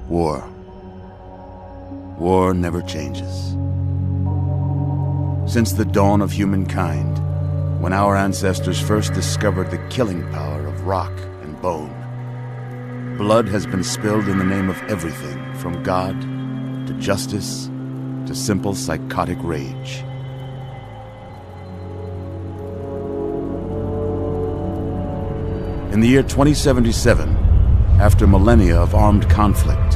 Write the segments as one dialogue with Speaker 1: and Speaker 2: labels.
Speaker 1: War. War never changes. Since the dawn of humankind, when our ancestors first discovered the killing power of rock and bone, blood has been spilled in the name of everything from God to justice to simple psychotic rage. In the year 2077, after millennia of armed conflict,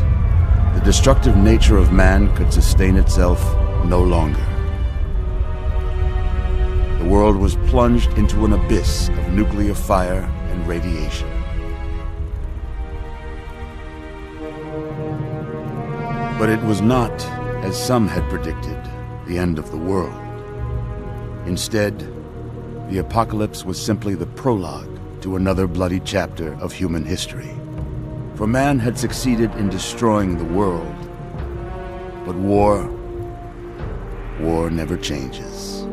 Speaker 1: the destructive nature of man could sustain itself no longer. The world was plunged into an abyss of nuclear fire and radiation. But it was not, as some had predicted, the end of the world. Instead, the apocalypse was simply the prologue to another bloody chapter of human history. For man had succeeded in destroying the world, but war never changes.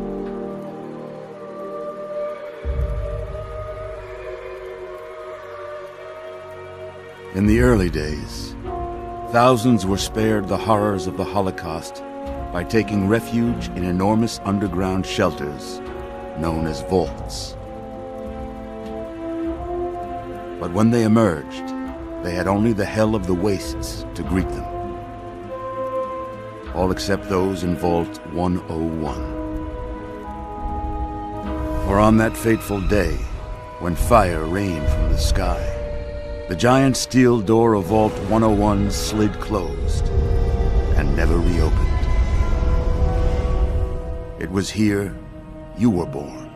Speaker 1: In the early days, thousands were spared the horrors of the Holocaust by taking refuge in enormous underground shelters known as vaults. But when they emerged, they had only the hell of the wastes to greet them. All except those in Vault 101. For on that fateful day, when fire rained from the sky, the giant steel door of Vault 101 slid closed and never reopened. It was here you were born.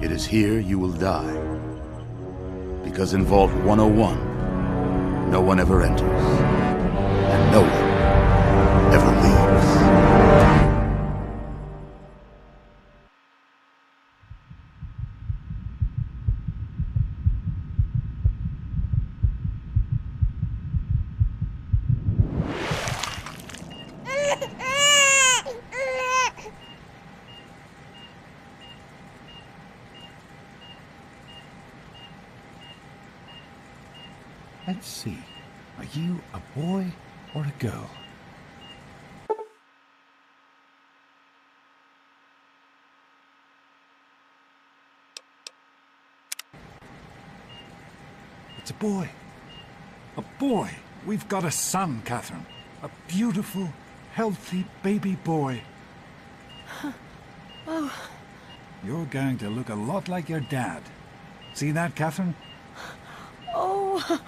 Speaker 1: It is here you will die. Because in Vault 101, no one ever enters, and no one ever leaves.
Speaker 2: Let's see. Are you a boy or a girl? It's a boy. A boy. We've got a son, Catherine. A beautiful, healthy baby boy.
Speaker 3: Oh.
Speaker 2: You're going to look a lot like your dad. See that, Catherine?
Speaker 3: Oh.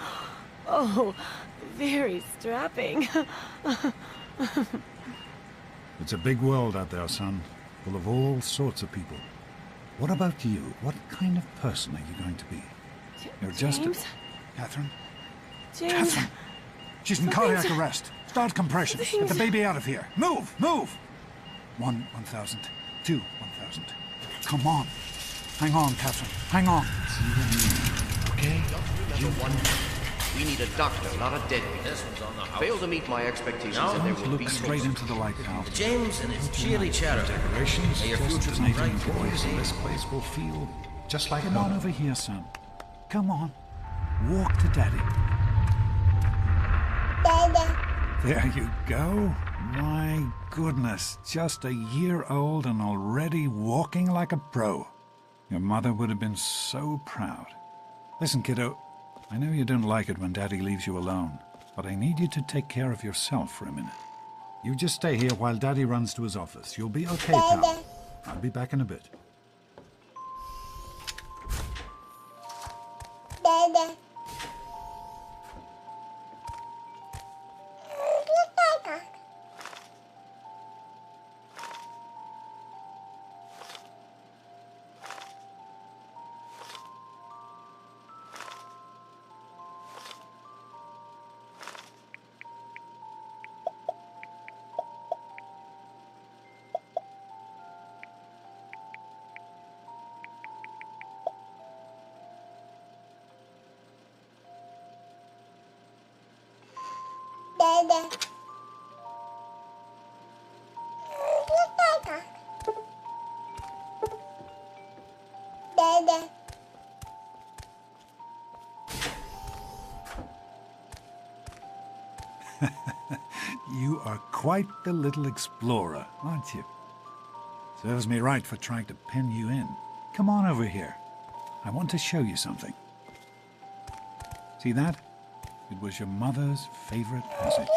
Speaker 3: Oh, very strapping.
Speaker 2: It's a big world out there, son. Full of all sorts of people. What about you? What kind of person are you going to be? You're just
Speaker 3: James?
Speaker 2: Catherine?
Speaker 3: James?
Speaker 2: Catherine! She's in cardiac arrest. Start compressions. Get the baby out of here. Move! Move! 1,000. 2, 1,000. Come on. Hang on, Catherine. Hang on. Okay?
Speaker 4: We need a doctor, not a deadbeat.
Speaker 5: This one's on the house.
Speaker 4: Fail to meet my expectations,
Speaker 5: No.
Speaker 4: and there will
Speaker 2: Look
Speaker 4: be
Speaker 2: straight into the light, pal.
Speaker 5: James and his cheerly chatter.
Speaker 2: Decorations,
Speaker 5: May your
Speaker 2: just
Speaker 5: future
Speaker 2: as
Speaker 5: be
Speaker 2: neat
Speaker 5: bright
Speaker 2: and
Speaker 5: for
Speaker 2: glorious,
Speaker 5: you.
Speaker 2: and this place will feel just like Come on over here, son. Come on. Walk to Daddy. There you go. My goodness, just a year old and already walking like a pro. Your mother would have been so proud. Listen, kiddo, I know you don't like it when Daddy leaves you alone, but I need you to take care of yourself for a minute. You just stay here while Daddy runs to his office. You'll be okay, pal. I'll be back in a bit. You are quite the little explorer, aren't you? Serves me right for trying to pin you in. Come on over here. I want to show you something. See that? It was your mother's favorite passage.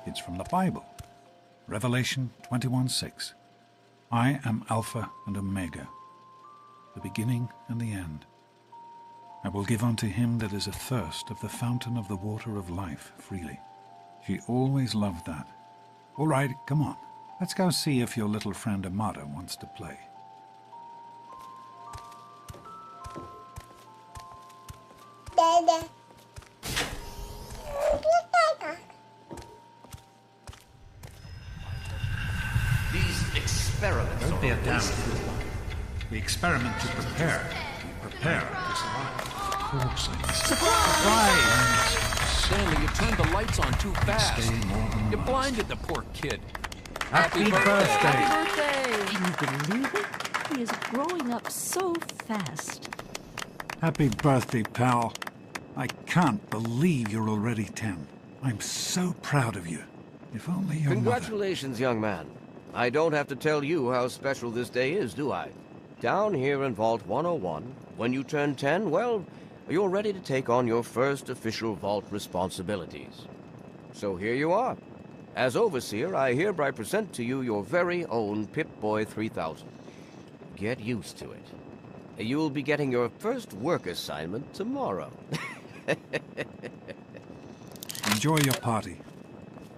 Speaker 2: It's from the Bible. Revelation 21:6. I am Alpha and Omega, the beginning and the end. I will give unto him that is athirst of the fountain of the water of life freely. She always loved that. All right, come on. Let's go see if your little friend Amata wants to play.
Speaker 4: These experiments are a waste.
Speaker 2: We experiment to prepare. We prepare to survive. Of course I must. Surprise!
Speaker 6: Stanley, you turned the lights on too fast.
Speaker 2: Stay more than
Speaker 6: You
Speaker 2: once.
Speaker 6: blinded the poor kid.
Speaker 2: Happy birthday!
Speaker 7: Can you believe it? He is growing up so fast.
Speaker 2: Happy birthday, pal. I can't believe you're already 10. I'm so proud of you. If only your mother...
Speaker 4: Congratulations, young man. I don't have to tell you how special this day is, do I? Down here in Vault 101, when you turn 10, well, you're ready to take on your first official Vault responsibilities. So here you are. As Overseer, I hereby present to you your very own Pip-Boy 3000. Get used to it. You'll be getting your first work assignment tomorrow.
Speaker 2: Enjoy your party.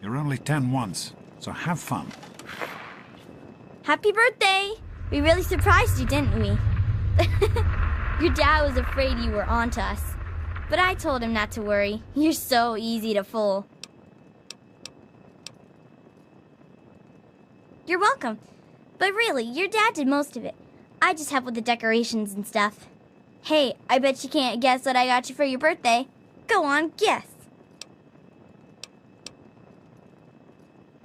Speaker 2: You're only 10 once, so have fun.
Speaker 8: Happy birthday! We really surprised you, didn't we? Your dad was afraid you were onto us. But I told him not to worry. You're so easy to fool. You're welcome. But really, your dad did most of it. I just helped with the decorations and stuff. Hey, I bet you can't guess what I got you for your birthday. Go on, guess.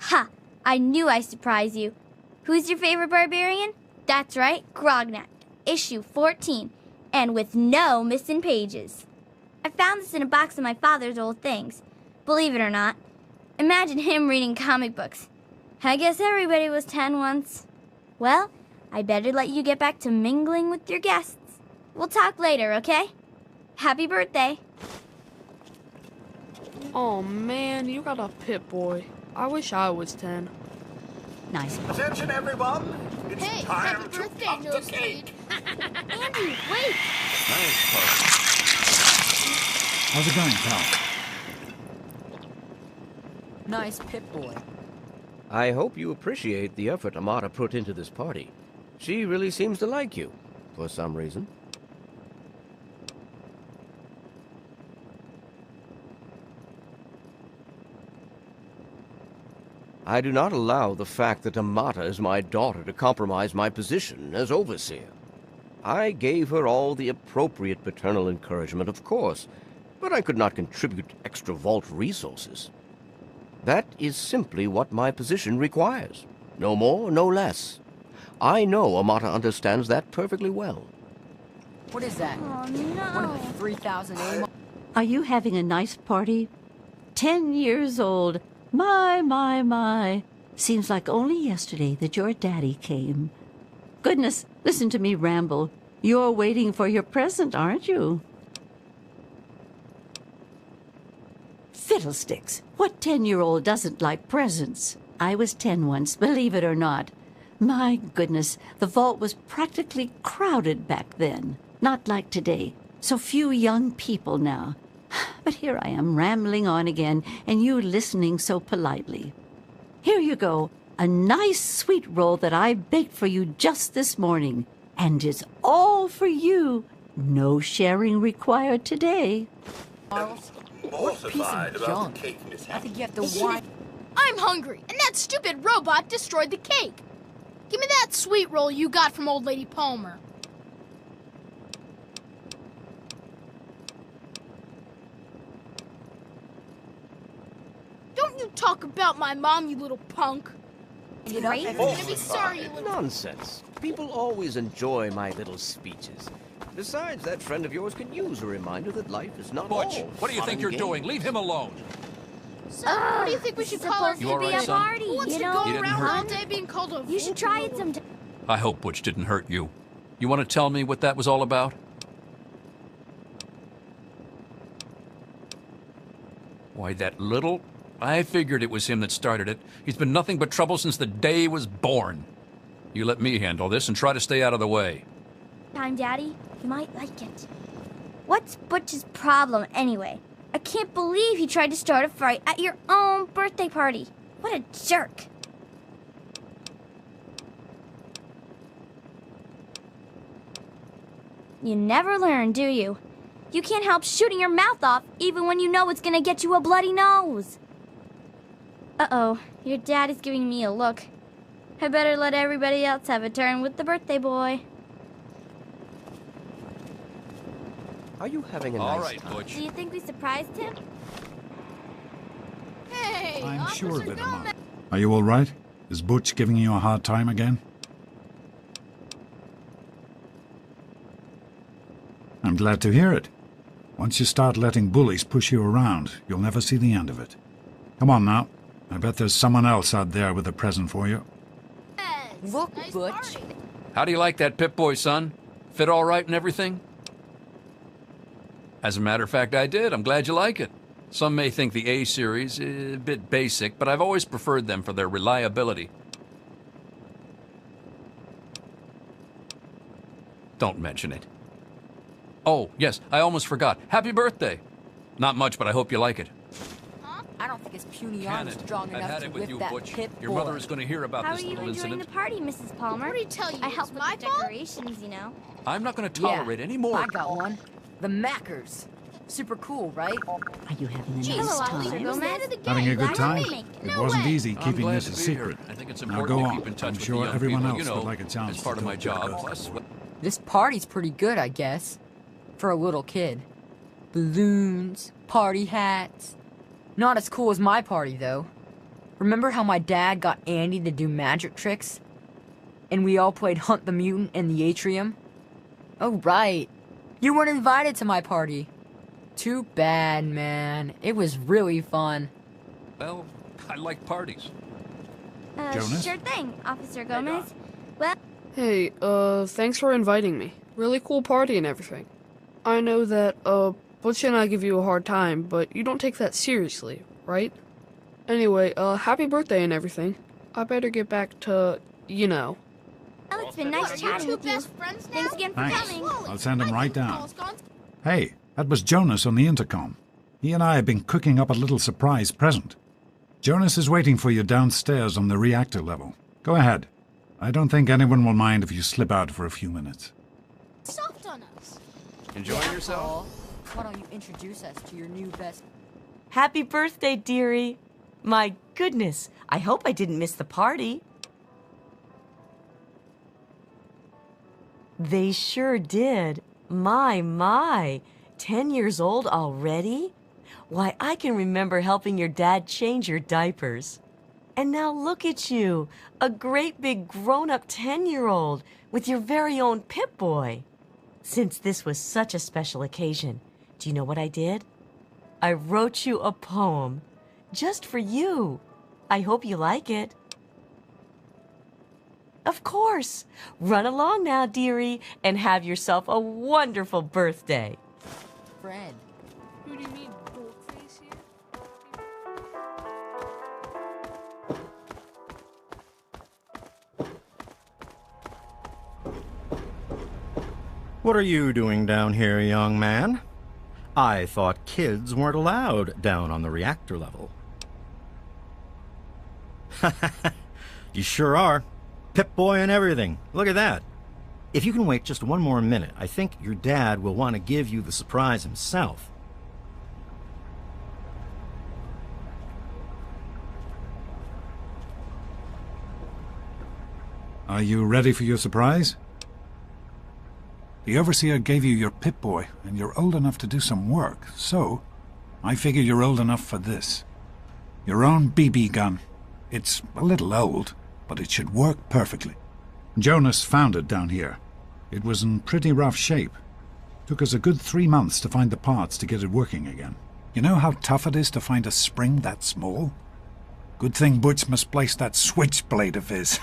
Speaker 8: Ha! I knew I'd surprise you. Who's your favorite barbarian? That's right, Grognak, issue 14, and with no missing pages. I found this in a box of my father's old things. Believe it or not. Imagine him reading comic books. I guess everybody was 10 once. Well, I better let you get back to mingling with your guests. We'll talk later, okay? Happy birthday.
Speaker 3: Oh man, you got a Pip-Boy. I wish I was 10.
Speaker 7: Nice.
Speaker 9: Attention, everyone! It's
Speaker 10: Hey,
Speaker 9: time
Speaker 10: happy
Speaker 9: to
Speaker 10: birthday,
Speaker 9: up the
Speaker 10: Nosebleed.
Speaker 9: cake!
Speaker 10: Andy, wait!
Speaker 2: How's it going, pal?
Speaker 7: Nice Pip-Boy.
Speaker 4: I hope you appreciate the effort Amata put into this party. She really seems to like you, for some reason. I do not allow the fact that Amata is my daughter to compromise my position as Overseer. I gave her all the appropriate paternal encouragement, of course, but I could not contribute extra Vault resources. That is simply what my position requires. No more, no less. I know Amata understands that perfectly well.
Speaker 7: What is that?
Speaker 8: Oh, no.
Speaker 7: One of the 3,000 AIM? Are you having a nice party? 10 years old. My. Seems like only yesterday that your daddy came. Goodness, listen to me ramble. You're waiting for your present, aren't you? Fiddlesticks! What 10-year-old doesn't like presents? I was 10 once, believe it or not. My goodness, the vault was practically crowded back then. Not like today. So few young people now. But here I am rambling on again, and you listening so politely. Here you go, a nice sweet roll that I baked for you just this morning. And it's all for you. No sharing required today.
Speaker 10: What piece of junk? I think you have to
Speaker 3: Why? I'm hungry, and that stupid robot destroyed the cake. Give me that sweet roll you got from Old Lady Palmer. Don't you talk about my mom, you little punk.
Speaker 8: Right?
Speaker 3: I'm gonna be sorry, you little...
Speaker 4: Nonsense. People always enjoy my little speeches. Besides, that friend of yours could use a reminder that life is not
Speaker 6: Butch,
Speaker 4: all
Speaker 6: what do you
Speaker 4: fun
Speaker 6: think
Speaker 4: and
Speaker 6: you're
Speaker 4: games.
Speaker 6: doing? Leave him alone.
Speaker 3: So, what do you think we should call our
Speaker 8: Supposed to be
Speaker 6: alright,
Speaker 8: a
Speaker 6: son?
Speaker 8: party,
Speaker 3: Who wants
Speaker 8: you
Speaker 3: to
Speaker 8: know?
Speaker 3: go
Speaker 6: He didn't
Speaker 3: around
Speaker 6: hurt
Speaker 3: all
Speaker 6: you?
Speaker 3: day being called a
Speaker 8: You should try it sometime.
Speaker 6: I hope Butch didn't hurt you. You want to tell me what that was all about? Why, that little... I figured it was him that started it. He's been nothing but trouble since the day he was born. You let me handle this and try to stay out of the way.
Speaker 8: Daddy. You might like it. What's Butch's problem, anyway? I can't believe he tried to start a fight at your own birthday party. What a jerk. You never learn, do you? You can't help shooting your mouth off even when you know it's gonna get you a bloody nose. Uh-oh, your dad is giving me a look. I better let everybody else have a turn with the birthday boy.
Speaker 4: Are you having a
Speaker 6: All
Speaker 4: nice
Speaker 6: right,
Speaker 4: time?
Speaker 6: Butch.
Speaker 8: Do you think we surprised him?
Speaker 3: Hey,
Speaker 2: I'm
Speaker 3: Officer
Speaker 2: sure that I'm
Speaker 3: Gomez.
Speaker 2: not. Are you all right? Is Butch giving you a hard time again? I'm glad to hear it. Once you start letting bullies push you around, you'll never see the end of it. Come on now. I bet there's someone else out there with a present for you.
Speaker 3: Look,
Speaker 11: Butch.
Speaker 3: Party.
Speaker 6: How do you like that Pip-Boy, son? Fit all right and everything? As a matter of fact, I did. I'm glad you like it. Some may think the A-Series is a bit basic, but I've always preferred them for their reliability. Don't mention it. Oh, yes, I almost forgot. Happy birthday! Not much, but I hope you like it.
Speaker 11: I don't think his puny
Speaker 6: Can
Speaker 11: arm is
Speaker 6: it?
Speaker 11: strong
Speaker 6: I've
Speaker 11: enough
Speaker 6: had
Speaker 11: to
Speaker 6: it with
Speaker 11: lift
Speaker 6: you,
Speaker 11: that
Speaker 6: Butch.
Speaker 11: Pip
Speaker 6: Your
Speaker 11: boy.
Speaker 6: mother is going to hear about
Speaker 8: How are
Speaker 6: this
Speaker 8: you
Speaker 6: little
Speaker 8: enjoying
Speaker 6: incident.
Speaker 8: the party, Mrs. Palmer?
Speaker 3: What did he tell you?
Speaker 8: I
Speaker 3: It's
Speaker 8: helped with
Speaker 3: my
Speaker 8: the
Speaker 3: fault?
Speaker 8: decorations, you know.
Speaker 6: I'm not going to tolerate any more.
Speaker 11: I got one. The Mackers. Super cool, right?
Speaker 7: Are you having a
Speaker 3: Jeez,
Speaker 7: nice
Speaker 8: Hello,
Speaker 7: time?
Speaker 8: Officer
Speaker 3: Who's
Speaker 8: Gomez.
Speaker 3: that at the gate?
Speaker 2: Having a good
Speaker 3: Why
Speaker 2: time?
Speaker 3: not me?
Speaker 2: It
Speaker 3: No
Speaker 2: wasn't
Speaker 3: way.
Speaker 2: easy
Speaker 6: I'm
Speaker 2: keeping
Speaker 6: glad
Speaker 2: this
Speaker 6: to
Speaker 2: a
Speaker 6: be
Speaker 2: secret.
Speaker 6: here. I think it's
Speaker 2: Now
Speaker 6: important
Speaker 2: go
Speaker 6: to
Speaker 2: on.
Speaker 6: keep in touch
Speaker 2: I'm
Speaker 6: with
Speaker 2: sure
Speaker 6: the young
Speaker 2: everyone
Speaker 6: people,
Speaker 2: else
Speaker 6: you know,
Speaker 2: would like a chance
Speaker 6: as part
Speaker 2: to
Speaker 6: of my
Speaker 2: talk to
Speaker 6: job.
Speaker 2: you.
Speaker 6: Plus,
Speaker 11: This party's pretty good, I guess. For a little kid. Balloons, party hats. Not as cool as my party, though. Remember how my dad got Andy to do magic tricks? And we all played Hunt the Mutant in the atrium? Oh, right. You weren't invited to my party. Too bad, man. It was really fun.
Speaker 6: well, I like parties.
Speaker 2: Jonas?
Speaker 8: Sure thing, Officer Gomez. Well,
Speaker 12: Hey, thanks for inviting me. Really cool party and everything. I know that, Butch and I give you a hard time, but you don't take that seriously, right? Anyway, happy birthday and everything. I better get back to, you know.
Speaker 8: well, it's been nice
Speaker 3: What, are you
Speaker 8: chatting
Speaker 3: two
Speaker 8: with you.
Speaker 3: best friends now?
Speaker 8: Thanks again for
Speaker 2: Thanks.
Speaker 8: coming.
Speaker 2: I'll send him right down.
Speaker 3: Paul's gone.
Speaker 2: Hey, that was Jonas on the intercom. He and I have been cooking up a little surprise present. Jonas is waiting for you downstairs on the reactor level. Go ahead. I don't think anyone will mind if you slip out for a few minutes.
Speaker 3: Soft on us.
Speaker 6: Enjoying yourself?
Speaker 11: Why don't you introduce us to your new best...
Speaker 13: Happy birthday, dearie. My goodness, I hope I didn't miss the party. They sure did. My. 10 years old already? Why, I can remember helping your dad change your diapers. And now look at you, a great big grown-up 10-year-old with your very own Pip-Boy. Since this was such a special occasion, do you know what I did? I wrote you a poem, just for you. I hope you like it. Of course. Run along now, dearie, and have yourself a wonderful birthday.
Speaker 11: Fred.
Speaker 12: Who do you mean, Goldface here?
Speaker 14: What are you doing down here, young man? I thought kids weren't allowed down on the reactor level. You sure are. Pip-Boy and everything. Look at that. If you can wait just one more minute, I think your dad will want to give you the surprise himself.
Speaker 2: Are you ready for your surprise? The Overseer gave you your Pip-Boy, and you're old enough to do some work, so I figure you're old enough for this. Your own BB gun. It's a little old, but it should work perfectly. Jonas found it down here. It was in pretty rough shape. Took us a good 3 months to find the parts to get it working again. You know how tough it is to find a spring that small? Good thing Butch misplaced that switchblade of his.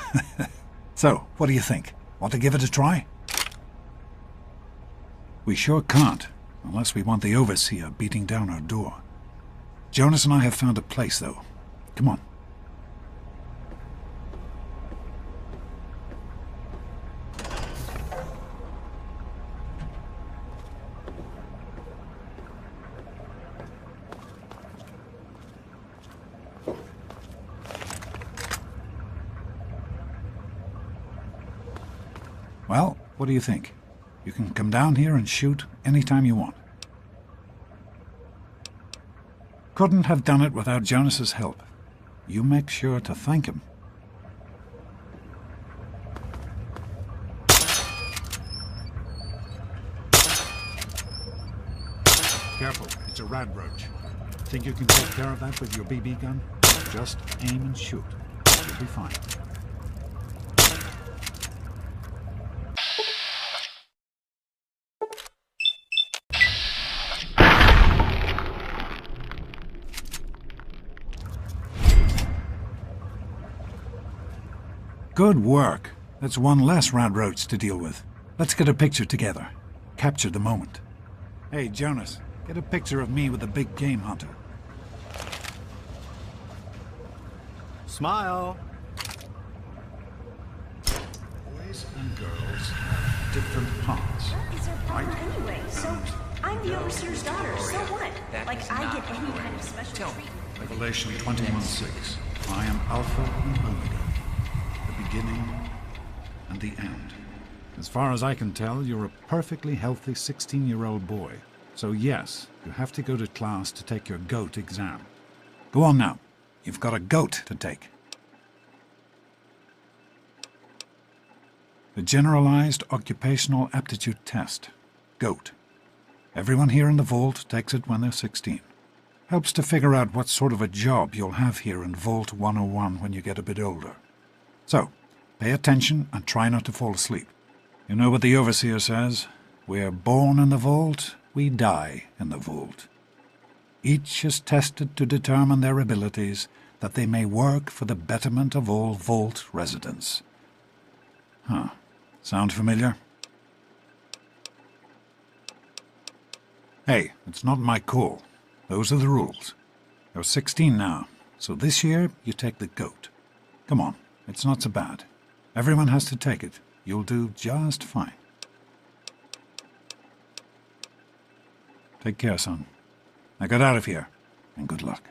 Speaker 2: So, what do you think? Want to give it a try? We sure can't, unless we want the Overseer beating down our door. Jonas and I have found a place, though. Come on. Well, what do you think? You can come down here and shoot anytime you want. Couldn't have done it without Jonas's help. You make sure to thank him. Careful, it's a radroach. Think you can take care of that with your BB gun? Just aim and shoot. You'll be fine. Good work. That's one less radroach to deal with. Let's get a picture together. Capture the moment. Hey, Jonas, get a picture of me with a big game hunter.
Speaker 14: Smile.
Speaker 2: Boys and girls have different parts.
Speaker 15: It's our partner anyway, so I'm the Overseer's daughter, so what? Like, I get any kind of special treatment.
Speaker 2: Revelation 21:6. I am Alpha and Omega, the beginning and the end. As far as I can tell, you're a perfectly healthy 16-year-old boy. So yes, you have to go to class to take your GOAT exam. Go on now. You've got a GOAT to take. The Generalized Occupational Aptitude Test. GOAT. Everyone here in the Vault takes it when they're 16. Helps to figure out what sort of a job you'll have here in Vault 101 when you get a bit older. So, pay attention and try not to fall asleep. You know what the Overseer says? We're born in the Vault, we die in the Vault. Each is tested to determine their abilities, that they may work for the betterment of all Vault residents. Huh. Sound familiar? Hey, it's not my call. Those are the rules. You're 16 now, so this year you take the GOAT. Come on, it's not so bad. Everyone has to take it. You'll do just fine. Take care, son. Now get out of here, and good luck.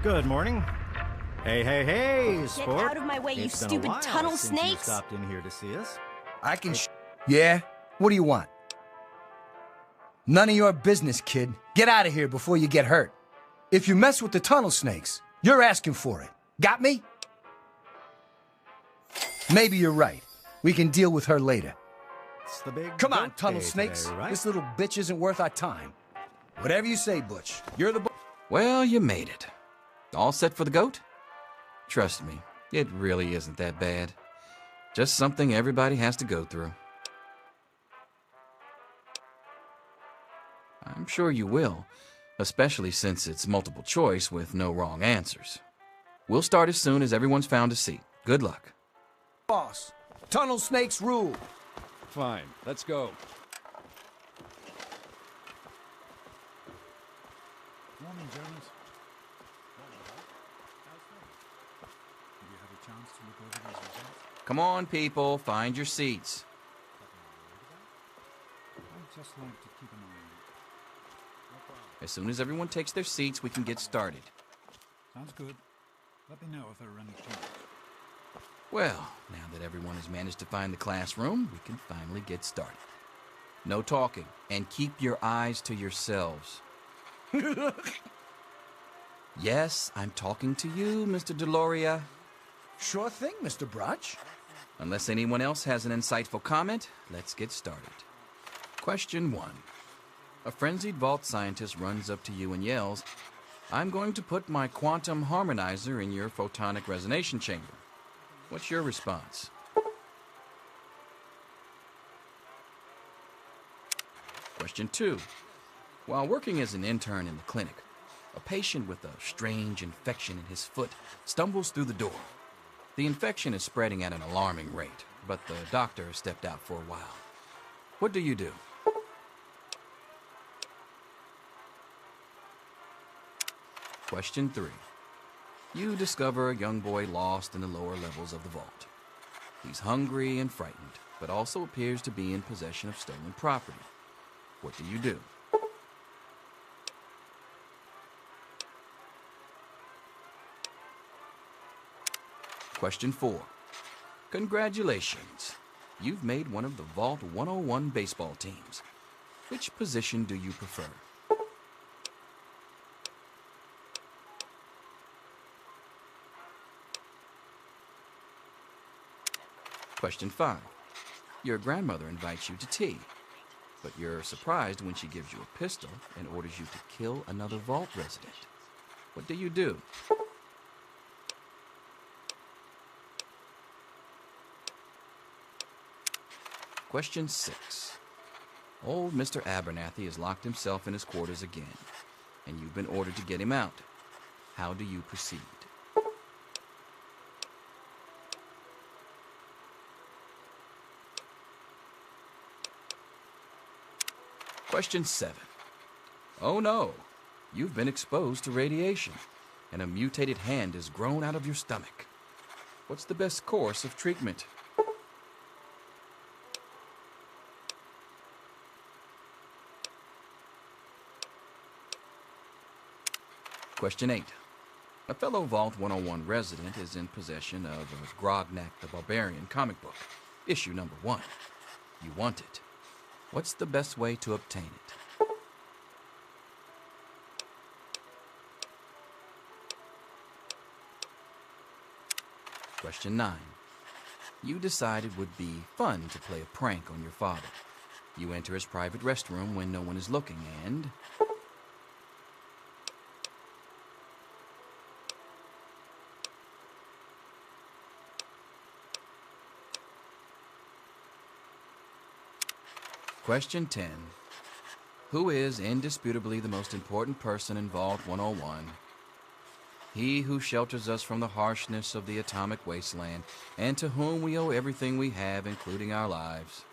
Speaker 14: Good morning. Hey, hey, hey, sport.
Speaker 15: Get out of my way, you
Speaker 14: It's been a
Speaker 15: stupid
Speaker 14: while
Speaker 15: tunnel
Speaker 14: since you
Speaker 15: snakes!
Speaker 14: stopped in here to see us.
Speaker 16: I can Yeah? What do you want? None of your business, kid. Get out of here before you get hurt. If you mess with the tunnel snakes, you're asking for it. Got me? Maybe you're right. We can deal with her later.
Speaker 14: It's the big
Speaker 16: Come on,
Speaker 14: goat
Speaker 16: tunnel
Speaker 14: day
Speaker 16: snakes.
Speaker 14: today, right?
Speaker 16: This little bitch isn't worth our time. Whatever you say, Butch. You're the
Speaker 5: Well, you made it. All set for the GOAT? Trust me, it really isn't that bad. Just something everybody has to go through. I'm sure you will, especially since it's multiple choice with no wrong answers. We'll start as soon as everyone's found a seat. Good luck.
Speaker 16: boss. Tunnel snakes rule.
Speaker 6: Fine, let's go.
Speaker 2: Morning, Jonas. Have you had a chance to look over these results?
Speaker 5: Come on, people, find your seats.
Speaker 2: I'd just like to keep an eye on it.
Speaker 5: As soon as everyone takes their seats, we can get started.
Speaker 2: Sounds good. Let me know if there are any changes.
Speaker 5: Well, now that everyone has managed to find the classroom, we can finally get started. No talking, and keep your eyes to yourselves. Yes, I'm talking to you, Mr. Deloria.
Speaker 16: Sure thing, Mr. Brotch.
Speaker 5: Unless anyone else has an insightful comment, let's get started. Question 1. A frenzied vault scientist runs up to you and yells, "I'm going to put my quantum harmonizer in your photonic resonation chamber." What's your response? Question 2. While working as an intern in the clinic, a patient with a strange infection in his foot stumbles through the door. The infection is spreading at an alarming rate, but the doctor has stepped out for a while. What do you do? Question 3. You discover a young boy lost in the lower levels of the vault. He's hungry and frightened, but also appears to be in possession of stolen property. What do you do? Question 4. Congratulations. You've made one of the Vault 101 baseball teams. Which position do you prefer? Question 5. Your grandmother invites you to tea, but you're surprised when she gives you a pistol and orders you to kill another Vault resident. What do you do? Question 6. Old Mr. Abernathy has locked himself in his quarters again, and you've been ordered to get him out. How do you proceed? Question 7. Oh no, you've been exposed to radiation, and a mutated hand has grown out of your stomach. What's the best course of treatment? Question 8. A fellow Vault 101 resident is in possession of a Grognak the Barbarian comic book, issue number 1. You want it. What's the best way to obtain it? Question 9. You decide it would be fun to play a prank on your father. You enter his private restroom when no one is looking and... Question 10. Who is indisputably the most important person in Vault 101? He who shelters us from the harshness of the atomic wasteland, and to whom we owe everything we have, including our lives.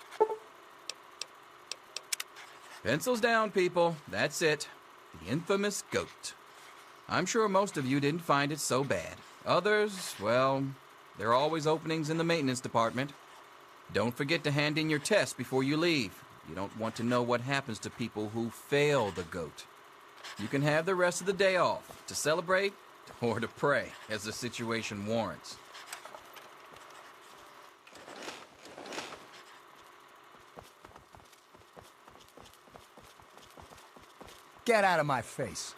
Speaker 5: Pencils down, people. That's it. The infamous goat. I'm sure most of you didn't find it so bad. Others, well, there are always openings in the maintenance department. Don't forget to hand in your test before you leave. You don't want to know what happens to people who fail the goat. You can have the rest of the day off to celebrate or to pray as the situation warrants.
Speaker 16: Get out of my face.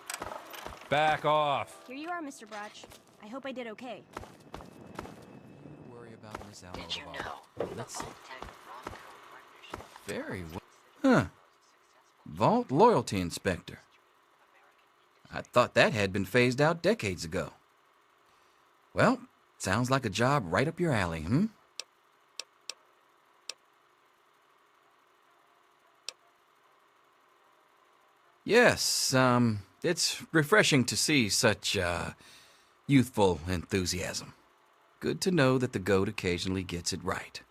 Speaker 6: Back off.
Speaker 15: Here you are, Mr. Brotch. I hope I did okay.
Speaker 5: You worry about Miss Allo. Did you know? Let's see. Very well. Huh. Vault Loyalty Inspector. I thought that had been phased out decades ago. Well, sounds like a job right up your alley, hmm? Yes, it's refreshing to see such, youthful enthusiasm. Good to know that the goat occasionally gets it right.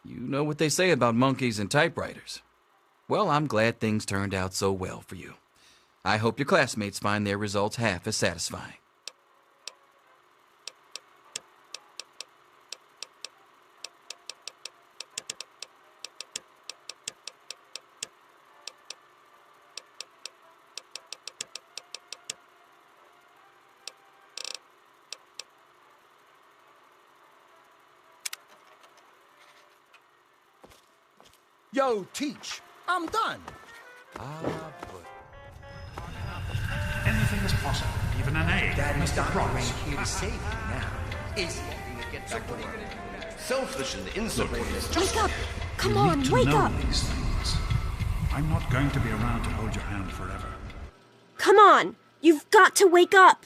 Speaker 5: You know what they say about monkeys and typewriters. Well, I'm glad things turned out so well for you. I hope your classmates find their results half as satisfying.
Speaker 16: Yo, Teach, I'm done.
Speaker 2: Anything is possible, even an egg.
Speaker 9: Daddy's
Speaker 2: Mr.
Speaker 9: doctor
Speaker 2: Brotch.
Speaker 9: ain't here to save you now. Is he? Get back to work. Selfish and insubordinate.
Speaker 15: Wake up! Come
Speaker 2: You
Speaker 15: on,
Speaker 2: need to
Speaker 15: wake
Speaker 2: know
Speaker 15: up!
Speaker 2: these things. I'm not going to be around to hold your hand forever.
Speaker 15: Come on! You've got to wake up!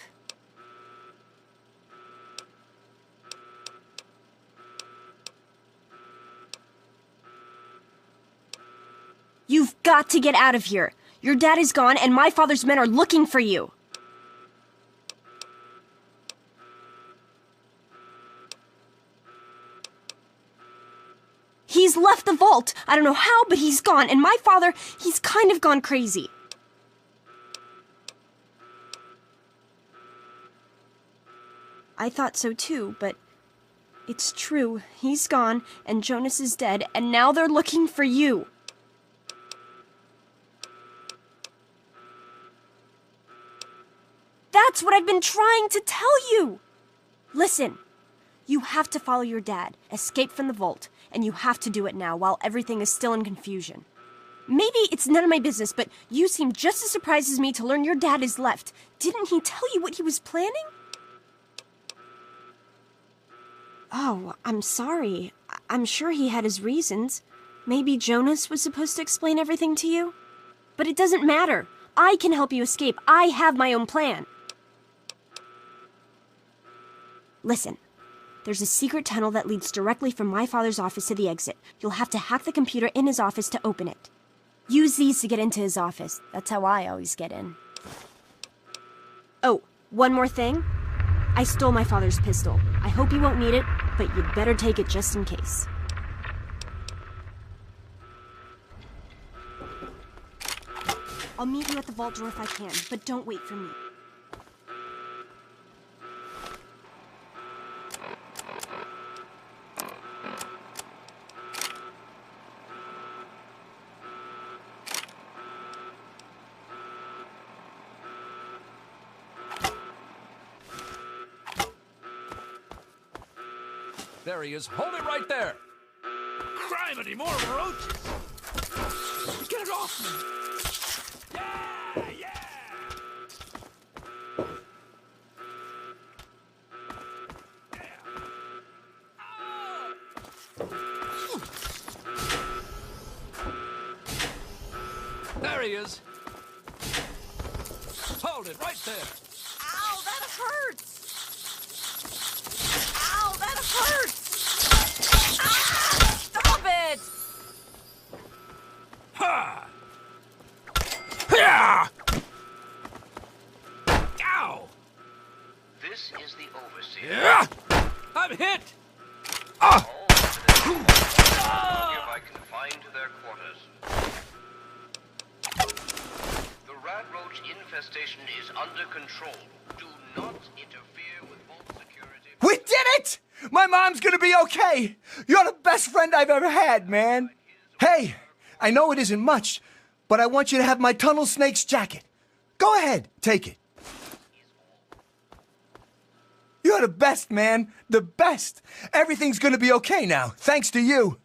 Speaker 15: You've got to get out of here. Your dad is gone, and my father's men are looking for you. He's left the vault. I don't know how, but he's gone. And my father, he's kind of gone crazy. I thought so too, but it's true. He's gone, and Jonas is dead, and now they're looking for you. That's what I've been trying to tell you! Listen, you have to follow your dad, escape from the vault, and you have to do it now while everything is still in confusion. Maybe it's none of my business, but you seem just as surprised as me to learn your dad is left. Didn't he tell you what he was planning? Oh, I'm sorry. I'm sure he had his reasons. Maybe Jonas was supposed to explain everything to you? But it doesn't matter. I can help you escape. I have my own plan. Listen. There's a secret tunnel that leads directly from my father's office to the exit. You'll have to hack the computer in his office to open it. Use these to get into his office. That's how I always get in. Oh, one more thing. I stole my father's pistol. I hope you won't need it, but you'd better take it just in case. I'll meet you at the vault door if I can, but don't wait for me.
Speaker 6: There he is. Hold it right there.
Speaker 17: Crime anymore, roaches. Get it off me. Yeah.
Speaker 6: There he is. Hold it right there.
Speaker 11: Ow, that hurts! Ow, that hurts! Ah! Stop it!
Speaker 17: Ha! Yeah! Ow!
Speaker 9: This is the Overseer.
Speaker 17: Yeah! I'm hit!
Speaker 9: All residents are hereby confined to their quarters. The rat roach infestation is under control. Do not interfere with vault security.
Speaker 16: We did it! My mom's gonna be okay! You're the best friend I've ever had, man! Hey, I know it isn't much, but I want you to have my Tunnel Snake's jacket. Go ahead, take it. You're the best, man. The best. Everything's gonna be okay now, thanks to you.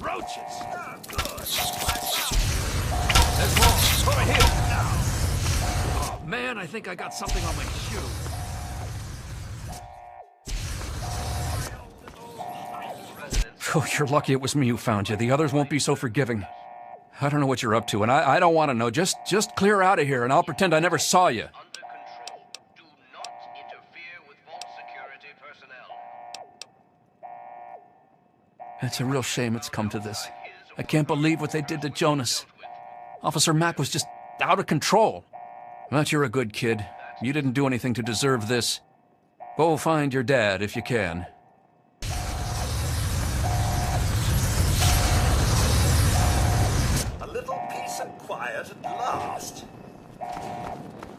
Speaker 17: Roaches.
Speaker 6: That's wrong. Over here. Oh, man, I think I got something on my shoe. Oh, you're lucky it was me who found you. The others won't be so forgiving. I don't know what you're up to, and I don't want to know. Just clear out of here, and I'll pretend I never saw you. It's a real shame it's come to this. I can't believe what they did to Jonas. Officer Mack was just out of control. But you're a good kid. You didn't do anything to deserve this. Go find your dad if you can.
Speaker 10: A little peace and quiet at last.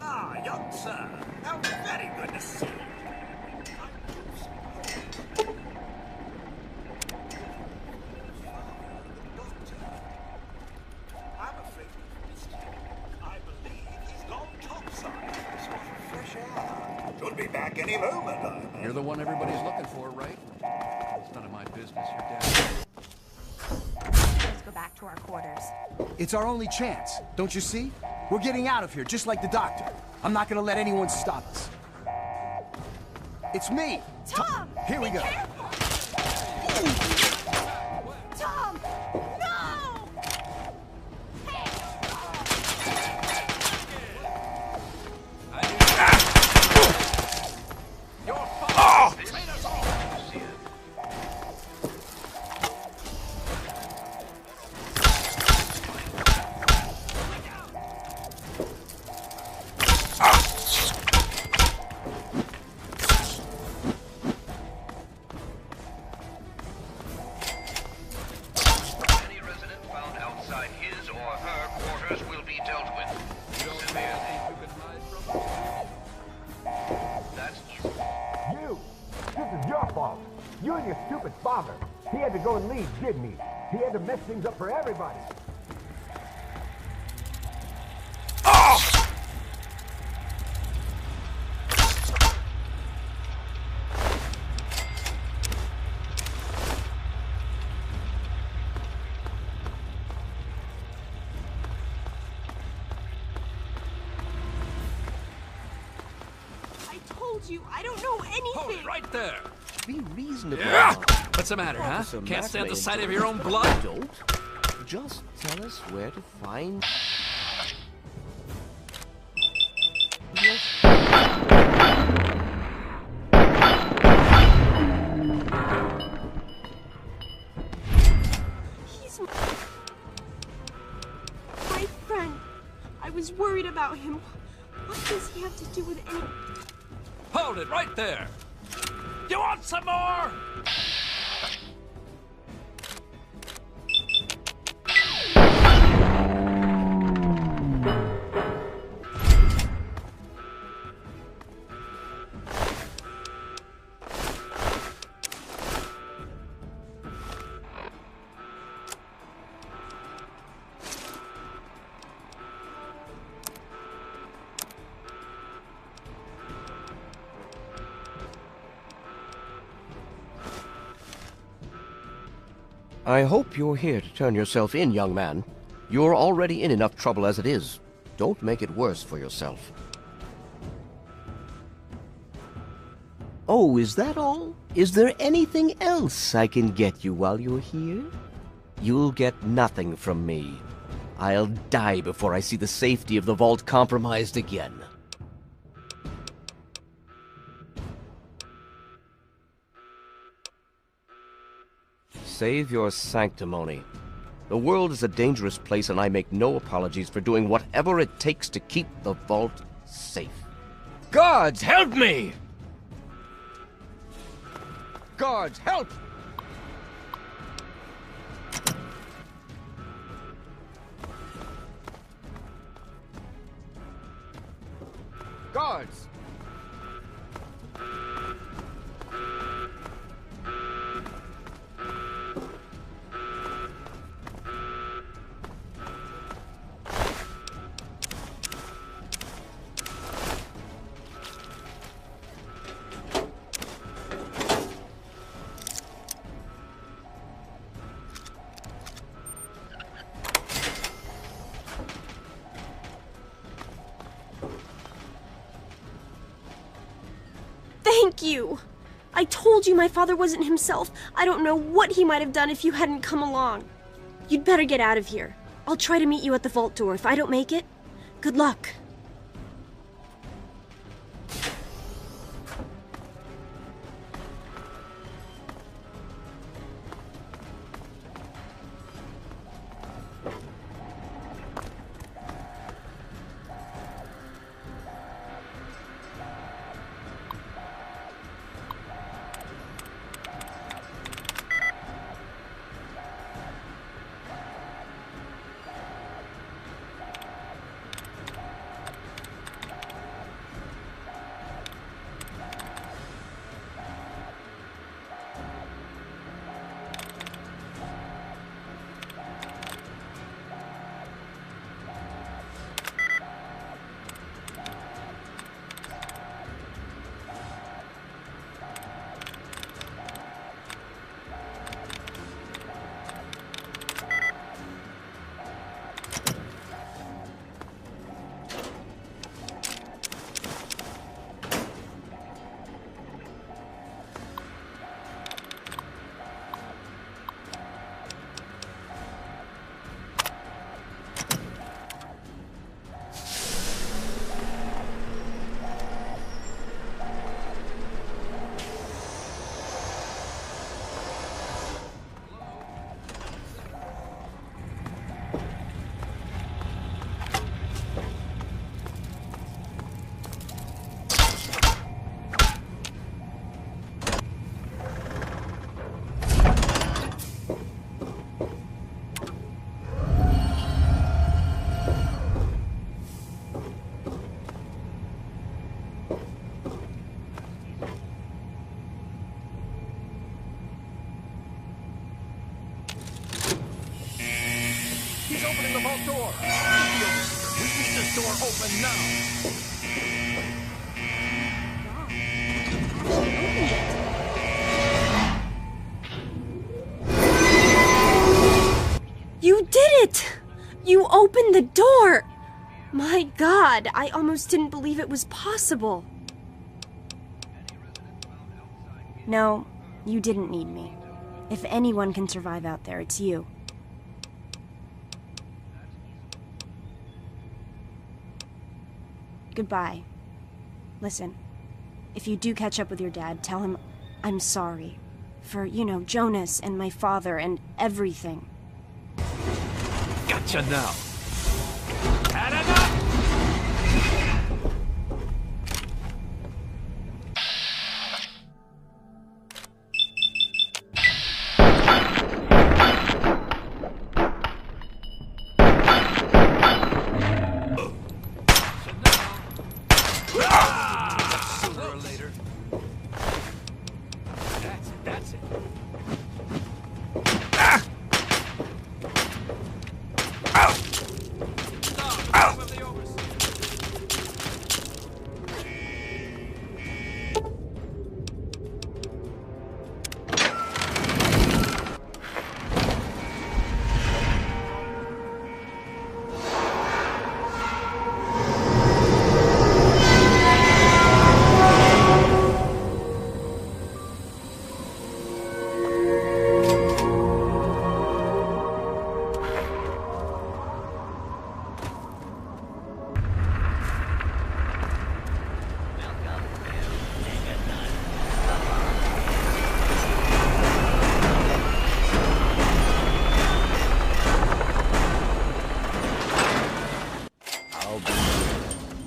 Speaker 10: Ah, young sir, how very good to see you. Should be back. back any moment, I imagine.
Speaker 6: You're the one everybody's looking for, right? It's none of my business, your dad.
Speaker 15: Let's go back to our quarters.
Speaker 16: It's our only chance, don't you see? We're getting out of here, just like the doctor. I'm not gonna let anyone stop us. It's me!
Speaker 15: Tom!
Speaker 16: Here we go.
Speaker 15: Careful! Tom! No!
Speaker 9: Any resident found outside his or her quarters will be dealt with. Severely. That's easy.
Speaker 18: You! This is your fault. You and your stupid father. He had to go and leave, didn't he? He had to mess things up for everybody.
Speaker 15: I told you, I don't know anything.
Speaker 17: Hold it right there.
Speaker 4: Be reasonable.
Speaker 6: What's the matter, huh?
Speaker 4: Officer
Speaker 6: Can't
Speaker 4: Mack
Speaker 6: stand
Speaker 4: may
Speaker 6: the sight of
Speaker 4: enjoy
Speaker 6: your
Speaker 4: it.
Speaker 6: own blood?
Speaker 4: Don't. Just tell us where to find...
Speaker 15: He's my friend. I was worried about him. What does he have to do with any...
Speaker 17: Hold it right there. You want some more?
Speaker 4: I hope you're here to turn yourself in, young man. You're already in enough trouble as it is. Don't make it worse for yourself. Oh, is that all? Is there anything else I can get you while you're here? You'll get nothing from me. I'll die before I see the safety of the vault compromised again. Save your sanctimony. The world is a dangerous place, and I make no apologies for doing whatever it takes to keep the vault safe. Guards, help me! Guards, help! Guards!
Speaker 15: Thank you! I told you my father wasn't himself. I don't know what he might have done if you hadn't come along. You'd better get out of here. I'll try to meet you at the vault door. If I don't make it, good luck.
Speaker 17: door. Get the overseer. We need this door open now.
Speaker 15: You did it! You opened the door! My God, I almost didn't believe it was possible. No, you didn't need me. If anyone can survive out there, it's you. Goodbye. Listen, if you do catch up with your dad, tell him I'm sorry. For, you know, Jonas and my father and everything.
Speaker 17: Gotcha now. Had enough! Sooner or later. That's it.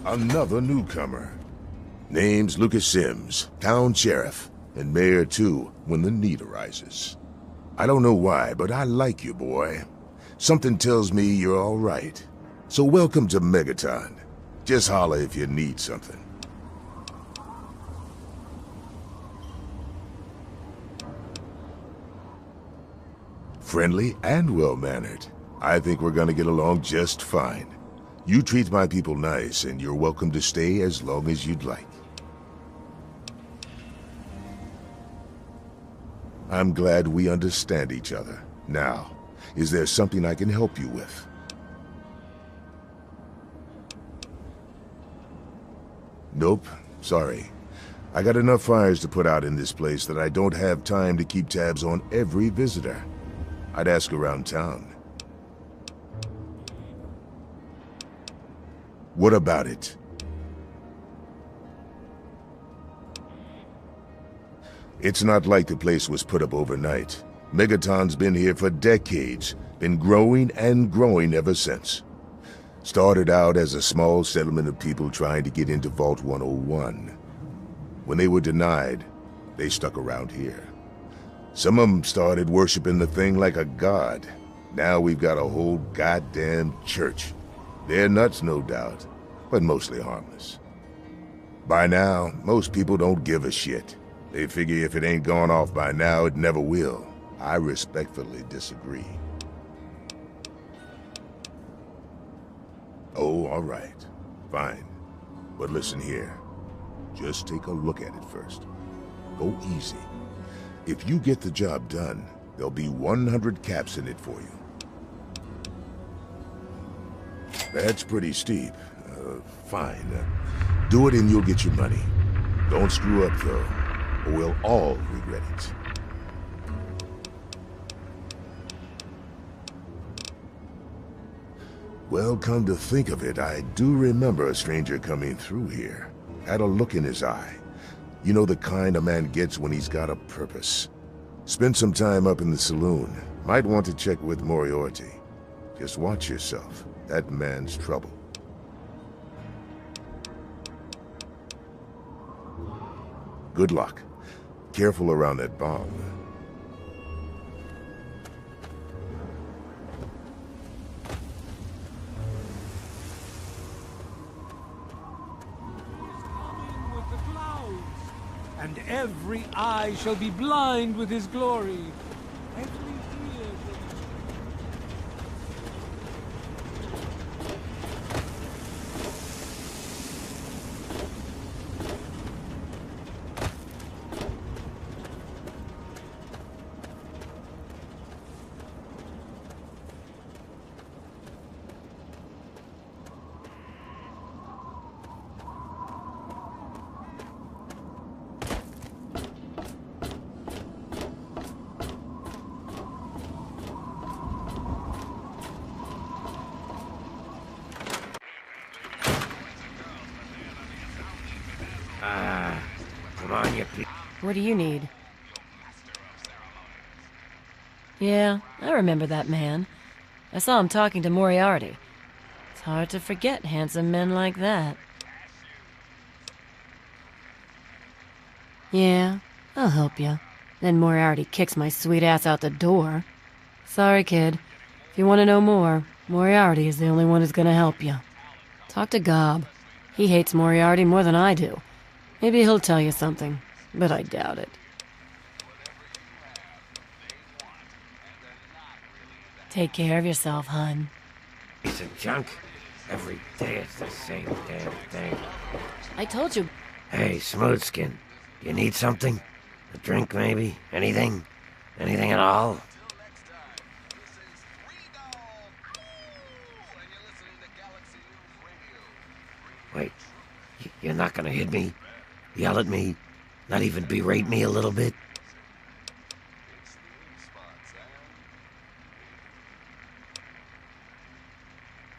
Speaker 19: Another newcomer. Name's Lucas Sims, town sheriff, and mayor too, when the need arises. I don't know why, but I like you, boy. Something tells me you're all right. So welcome to Megaton. Just holler if you need something. Friendly and well-mannered. I think we're gonna get along just fine. You treat my people nice, and you're welcome to stay as long as you'd like. I'm glad we understand each other. Now, is there something I can help you with? Nope, sorry. I got enough fires to put out in this place that I don't have time to keep tabs on every visitor. I'd ask around town. What about it? It's not like the place was put up overnight. Megaton's been here for decades, been growing and growing ever since. Started out as a small settlement of people trying to get into Vault 101. When they were denied, they stuck around here. Some of them started worshiping the thing like a god. Now we've got a whole goddamn church. They're nuts, no doubt, but mostly harmless. By now, most people don't give a shit. They figure if it ain't gone off by now, it never will. I respectfully disagree. Oh, all right. Fine. But listen here. Just take a look at it first. Go easy. If you get the job done, there'll be 100 caps in it for you. That's pretty steep. Fine. Do it and you'll get your money. Don't screw up, though, or we'll all regret it. Well, come to think of it, I do remember a stranger coming through here. Had a look in his eye. You know, the kind a man gets when he's got a purpose. Spent some time up in the saloon. Might want to check with Moriarty. Just watch yourself. That man's trouble. Good luck. Careful around that bomb.
Speaker 18: And every eye shall be blind with his glory. Every ear shall be...
Speaker 15: What do you need? Yeah, I remember that man. I saw him talking to Moriarty. It's hard to forget handsome men like that. Yeah, I'll help you. Then Moriarty kicks my sweet ass out the door. Sorry, kid. If you want to know more, Moriarty is the only one who's gonna help you. Talk to Gob. He hates Moriarty more than I do. Maybe he'll tell you something, but I doubt it. Take care of yourself, hun.
Speaker 20: Piece of junk. Every day it's the same damn thing.
Speaker 15: I told you.
Speaker 20: Hey, Smoothskin. You need something? A drink, maybe? Anything? Anything at all? Wait, you're not gonna hit me? Yell at me? Not even berate me a little bit?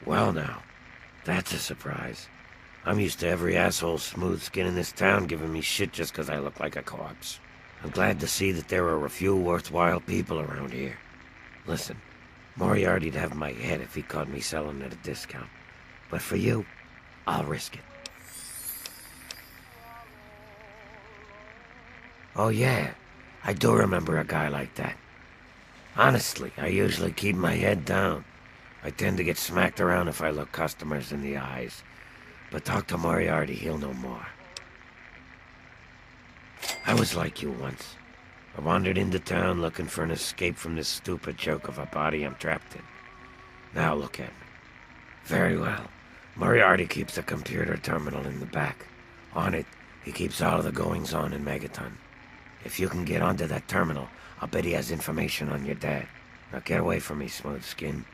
Speaker 20: Well now, that's a surprise. I'm used to every asshole smooth skin in this town giving me shit just 'cause I look like a corpse. I'm glad to see that there are a few worthwhile people around here. Listen, Moriarty'd have my head if he caught me selling at a discount. But for you, I'll risk it. Oh yeah, I do remember a guy like that. Honestly, I usually keep my head down. I tend to get smacked around if I look customers in the eyes. But talk to Moriarty, he'll know more. I was like you once. I wandered into town looking for an escape from this stupid joke of a body I'm trapped in. Now look at me. Very well. Moriarty keeps a computer terminal in the back. On it, he keeps all of the goings-on in Megaton. If you can get onto that terminal, I'll bet he has information on your dad. Now get away from me, Smooth Skin.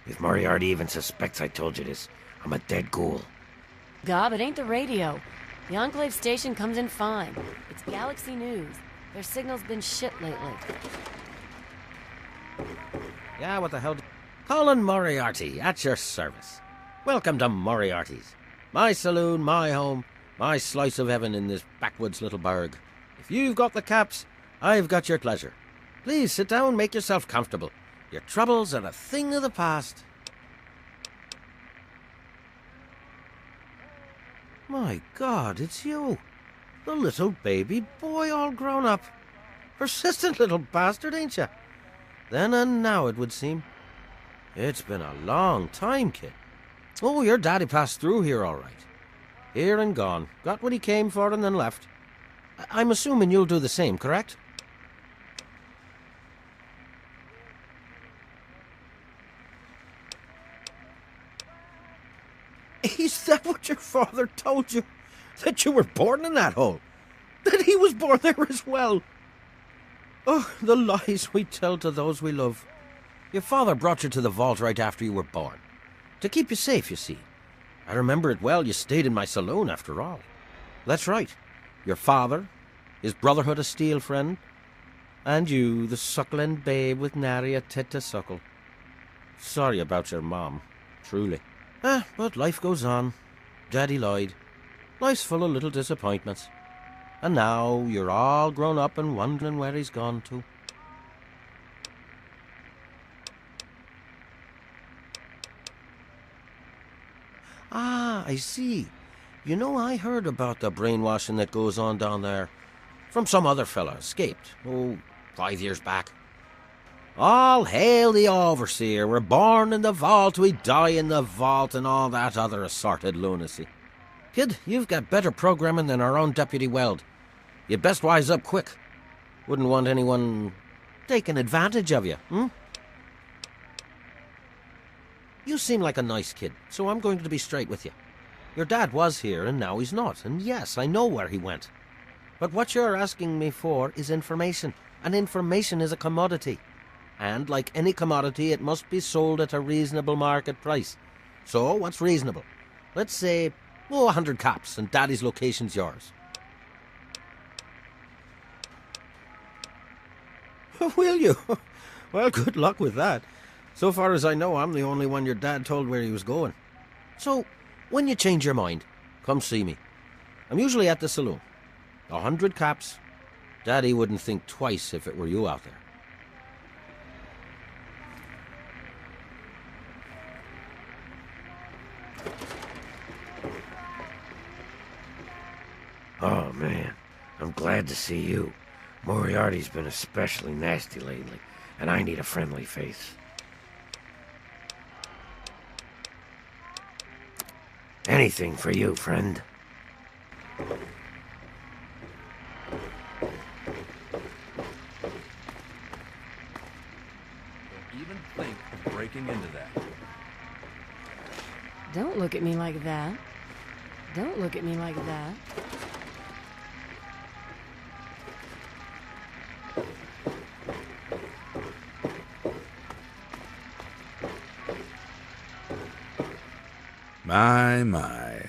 Speaker 20: If Moriarty even suspects I told you this, I'm a dead ghoul.
Speaker 15: Gob, it ain't the radio. The Enclave station comes in fine. It's Galaxy News. Their signal's been shit lately.
Speaker 20: Yeah, what the hell? Colin Moriarty, at your service. Welcome to Moriarty's. My saloon, my home, my slice of heaven in this backwoods little burg. If you've got the caps, I've got your pleasure. Please sit down, make yourself comfortable. Your troubles are a thing of the past. My God, it's you. The little baby boy all grown up. Persistent little bastard, ain't you? Then and now, it would seem. It's been a long time, kid. Oh, your daddy passed through here all right. Here and gone. Got what he came for and then left. I'm assuming you'll do the same, correct? Is that what your father told you? That you were born in that hole? That he was born there as well? Oh, the lies we tell to those we love. Your father brought you to the vault right after you were born. To keep you safe, you see. I remember it well, you stayed in my saloon after all. That's right. Your father, his Brotherhood of Steel friend, and you, the suckling babe with nary a tit to suckle. Sorry about your mom, truly. But life goes on. Daddy lied. Life's full of little disappointments. And now you're all grown up and wondering where he's gone to. Ah, I see. You know, I heard about the brainwashing that goes on down there. From some other fella, escaped. 5 years back. All hail the Overseer. We're born in the vault, we die in the vault, and all that other assorted lunacy. Kid, you've got better programming than our own Deputy Weld. You'd best wise up quick. Wouldn't want anyone taking advantage of you, You seem like a nice kid, so I'm going to be straight with you. Your dad was here, and now he's not, and yes, I know where he went. But what you're asking me for is information, and information is a commodity. And like any commodity, it must be sold at a reasonable market price. So, what's reasonable? Let's say, 100 caps, and Daddy's location's yours. Will you? Well, good luck with that. So far as I know, I'm the only one your dad told where he was going. So, when you change your mind, come see me. I'm usually at the saloon. 100 caps, Daddy wouldn't think twice if it were you out there.
Speaker 2: Oh, man. I'm glad to see you. Moriarty's been especially nasty lately, and I need a friendly face. Anything for you, friend.
Speaker 6: Don't even think of breaking into that.
Speaker 11: Don't look at me like that. Don't look at me like that.
Speaker 21: My.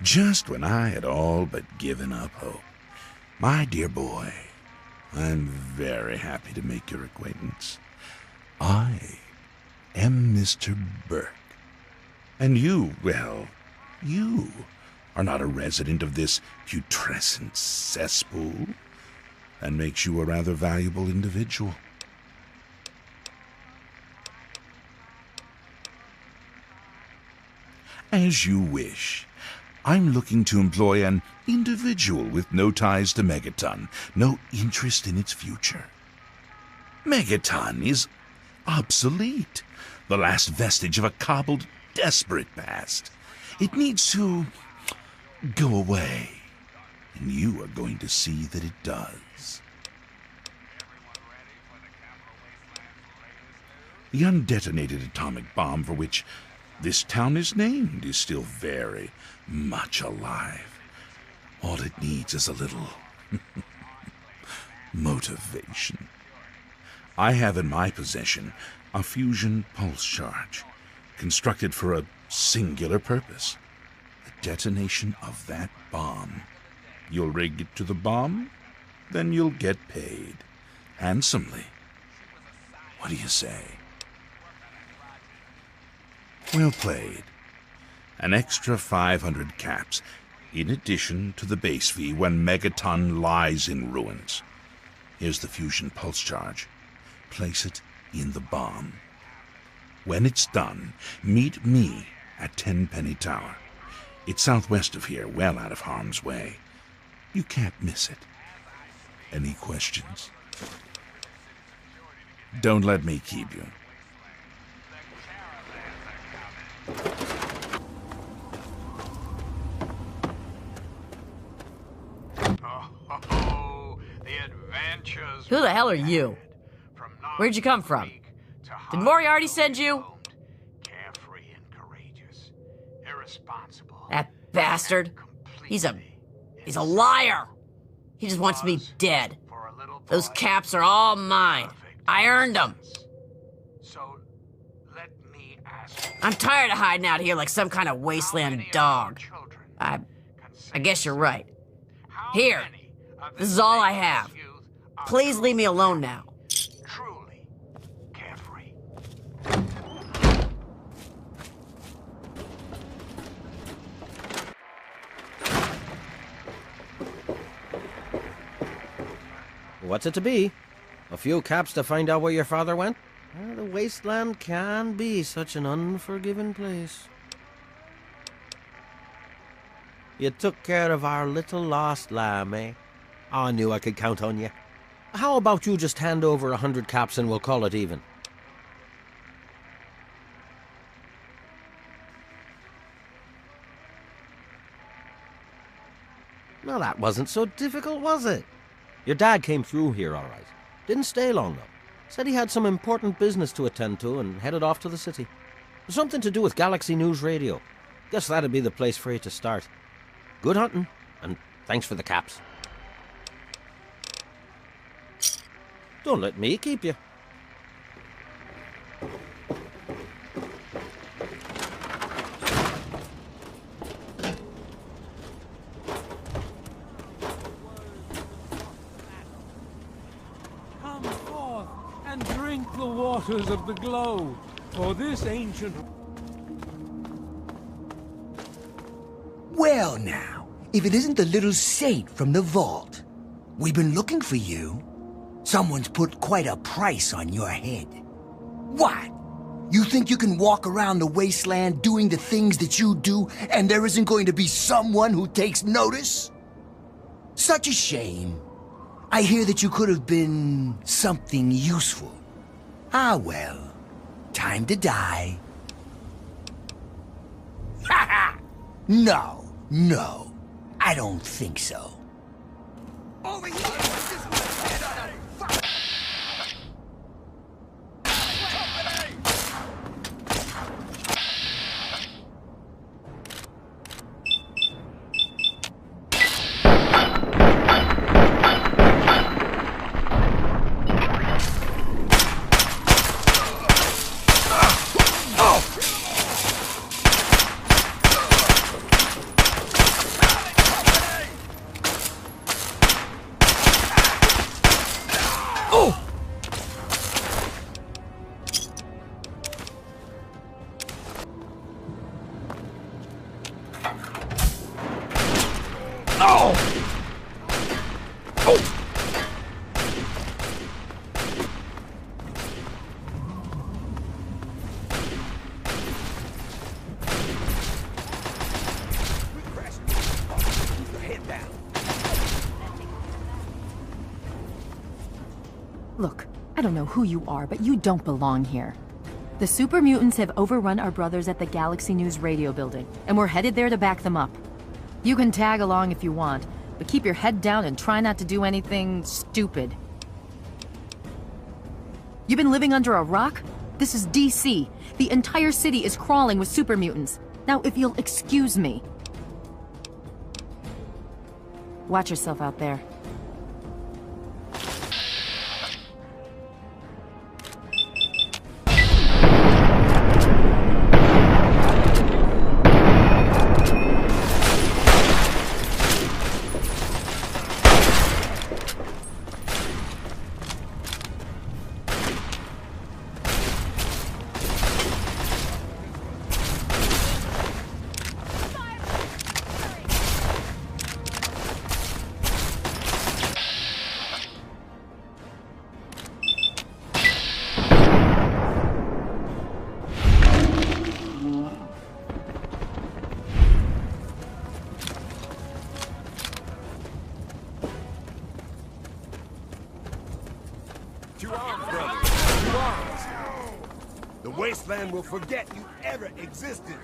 Speaker 21: Just when I had all but given up hope. My dear boy, I'm very happy to make your acquaintance. I am Mr. Burke. And you, well, you are not a resident of this putrescent cesspool. That makes you a rather valuable individual. As you wish. I'm looking to employ an individual with no ties to Megaton, no interest in its future. Megaton is obsolete, the last vestige of a cobbled, desperate past. It needs to go away, and you are going to see that it does. The undetonated atomic bomb for which this town is named is still very much alive. All it needs is a little motivation. I have in my possession a fusion pulse charge, constructed for a singular purpose: the detonation of that bomb. You'll rig it to the bomb, then you'll get paid handsomely. What do you say? Well played. An extra 500 caps, in addition to the base fee when Megaton lies in ruins. Here's the fusion pulse charge. Place it in the bomb. When it's done, meet me at Tenpenny Tower. It's southwest of here, well out of harm's way. You can't miss it. Any questions? Don't let me keep you.
Speaker 22: Who the hell are you? Where'd you come from? Did Moriarty send you? That bastard. He's a liar. He just wants me dead. Those caps are all mine. I earned them. I'm tired of hiding out here like some kind of wasteland dog. I guess you're right. Here, this is all I have. Please leave me alone now.
Speaker 20: What's it to be? A few caps to find out where your father went? The wasteland can be such an unforgiving place. You took care of our little lost lamb, eh? I knew I could count on you. How about you just hand over 100 caps and we'll call it even? Well, that wasn't so difficult, was it? Your dad came through here all right. Didn't stay long, though. Said he had some important business to attend to and headed off to the city. Something to do with Galaxy News Radio. Guess that'd be the place for you to start. Good hunting, and thanks for the caps. Don't let me keep you.
Speaker 17: Come forth and drink the waters of the glow, for this ancient...
Speaker 23: Well now, if it isn't the little saint from the vault.
Speaker 1: We've been looking for you. Someone's put quite a price on your head. What? You think you can walk around the wasteland doing the things that you do, and there isn't going to be someone who takes notice? Such a shame. I hear that you could have been something useful. Ah, well. Time to die. Ha ha! No, no. I don't think so. Over here!
Speaker 7: Look, I don't know who you are, but you don't belong here. The super mutants have overrun our brothers at the Galaxy News radio building, and we're headed there to back them up. You can tag along if you want, but keep your head down and try not to do anything stupid. You've been living under a rock? This is DC. The entire city is crawling with super mutants. Now, if you'll excuse me. Watch yourself out there.
Speaker 18: To arms, brother. To arms. The wasteland will forget you ever existed.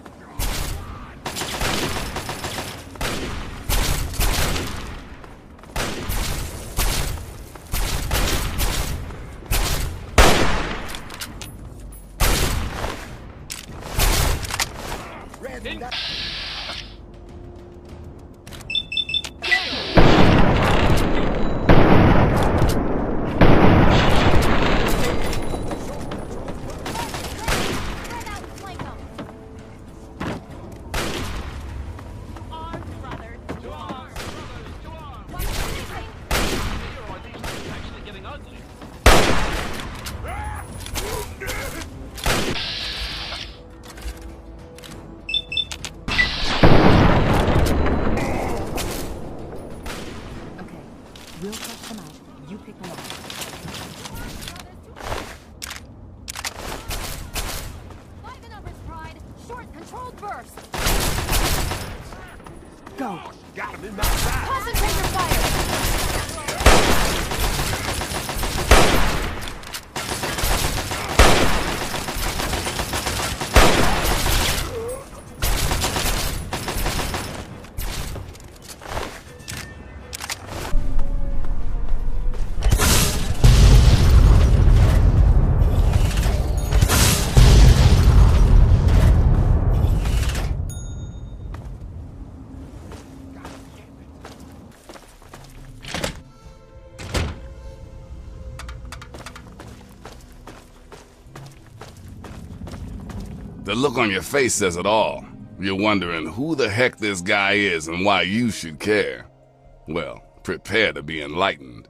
Speaker 7: We'll cut them out. You pick them up.
Speaker 23: Five numbers, Pride. Short, controlled burst.
Speaker 7: Go.
Speaker 18: Got him in my side.
Speaker 23: Concentrate your fire.
Speaker 24: The look on your face says it all. You're wondering who the heck this guy is and why you should care. Well, prepare to be enlightened.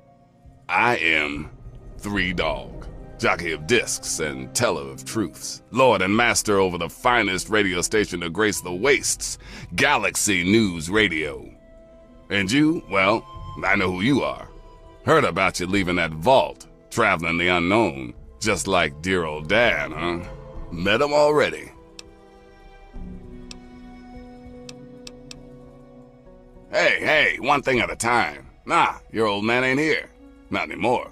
Speaker 24: I am 3 Dog, jockey of discs and teller of truths, lord and master over the finest radio station to grace the wastes, Galaxy News Radio. And you, well, I know who you are. Heard about you leaving that vault, traveling the unknown, just like dear old Dad, huh? Met him already. Hey, one thing at a time. Nah, your old man ain't here. Not anymore.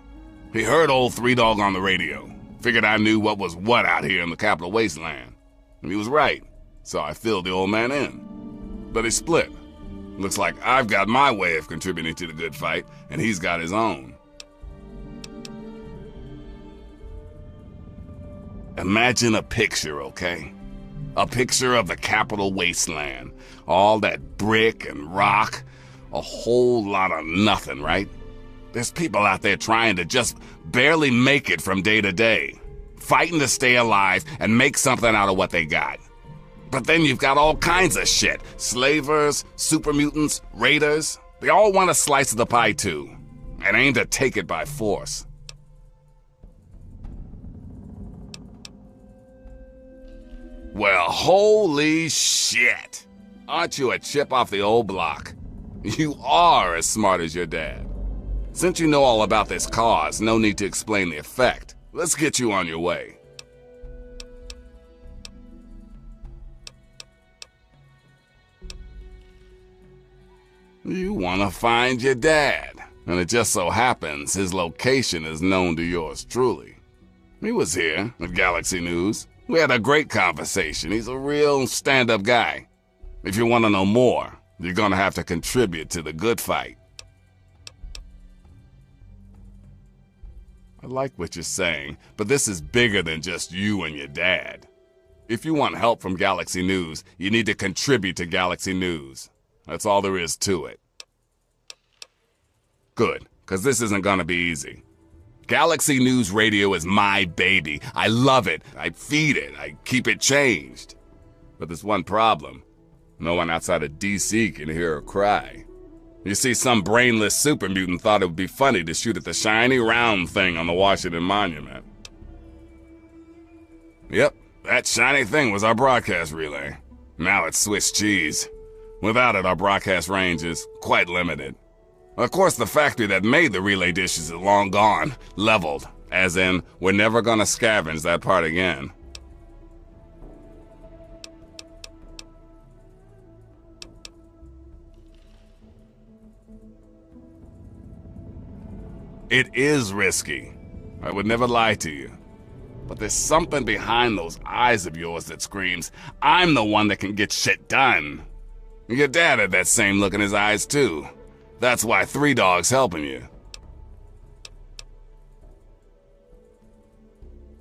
Speaker 24: He heard old Three Dog on the radio. Figured I knew what was what out here in the Capital Wasteland. And he was right, so I filled the old man in. But he split. Looks like I've got my way of contributing to the good fight, and he's got his own. Imagine a picture, okay? A picture of the Capital Wasteland. All that brick and rock. A whole lot of nothing, right? There's people out there trying to just barely make it from day to day. Fighting to stay alive and make something out of what they got. But then you've got all kinds of shit. Slavers, super mutants, raiders. They all want a slice of the pie too. And aim to take it by force. Well, holy shit. Aren't you a chip off the old block? You are as smart as your dad. Since you know all about this cause, no need to explain the effect. Let's get you on your way. You want to find your dad, and it just so happens his location is known to yours truly. He was here at Galaxy News. We had a great conversation. He's a real stand-up guy. If you want to know more, you're gonna have to contribute to the good fight. I like what you're saying, but this is bigger than just you and your dad. If you want help from Galaxy News, you need to contribute to Galaxy News. That's all there is to it. Good, because this isn't gonna be easy. Galaxy News Radio is my baby. I love it. I feed it. I keep it changed. But there's one problem. No one outside of DC can hear her cry. You see, some brainless super mutant thought it would be funny to shoot at the shiny round thing on the Washington Monument. Yep, that shiny thing was our broadcast relay. Now it's Swiss cheese. Without it, our broadcast range is quite limited. Of course, the factory that made the relay dishes is long gone, leveled, as in, we're never gonna scavenge that part again. It is risky. I would never lie to you. But there's something behind those eyes of yours that screams, I'm the one that can get shit done. Your dad had that same look in his eyes too. That's why Three Dog's helping you.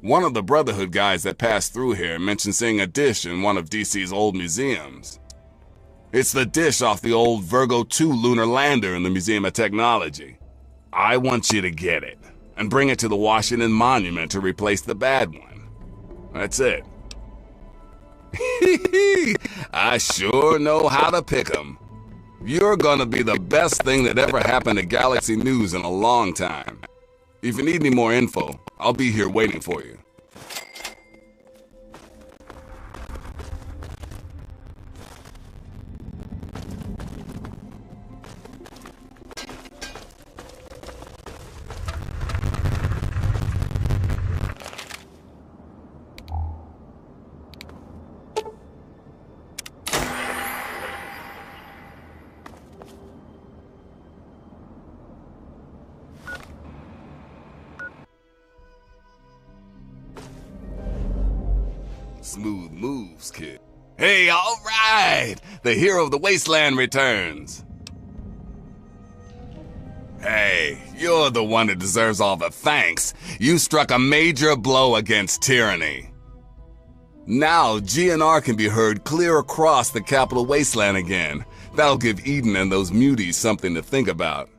Speaker 24: One of the Brotherhood guys that passed through here mentioned seeing a dish in one of DC's old museums. It's the dish off the old Virgo 2 lunar lander in the Museum of Technology. I want you to get it, and bring it to the Washington Monument to replace the bad one. That's it. I sure know how to pick 'em. You're gonna be the best thing that ever happened to Galaxy News in a long time. If you need any more info, I'll be here waiting for you. Smooth moves, kid. Hey, all right! The hero of the wasteland returns. Hey, you're the one that deserves all the thanks. You struck a major blow against tyranny. Now, GNR can be heard clear across the Capital Wasteland again. That'll give Eden and those muties something to think about.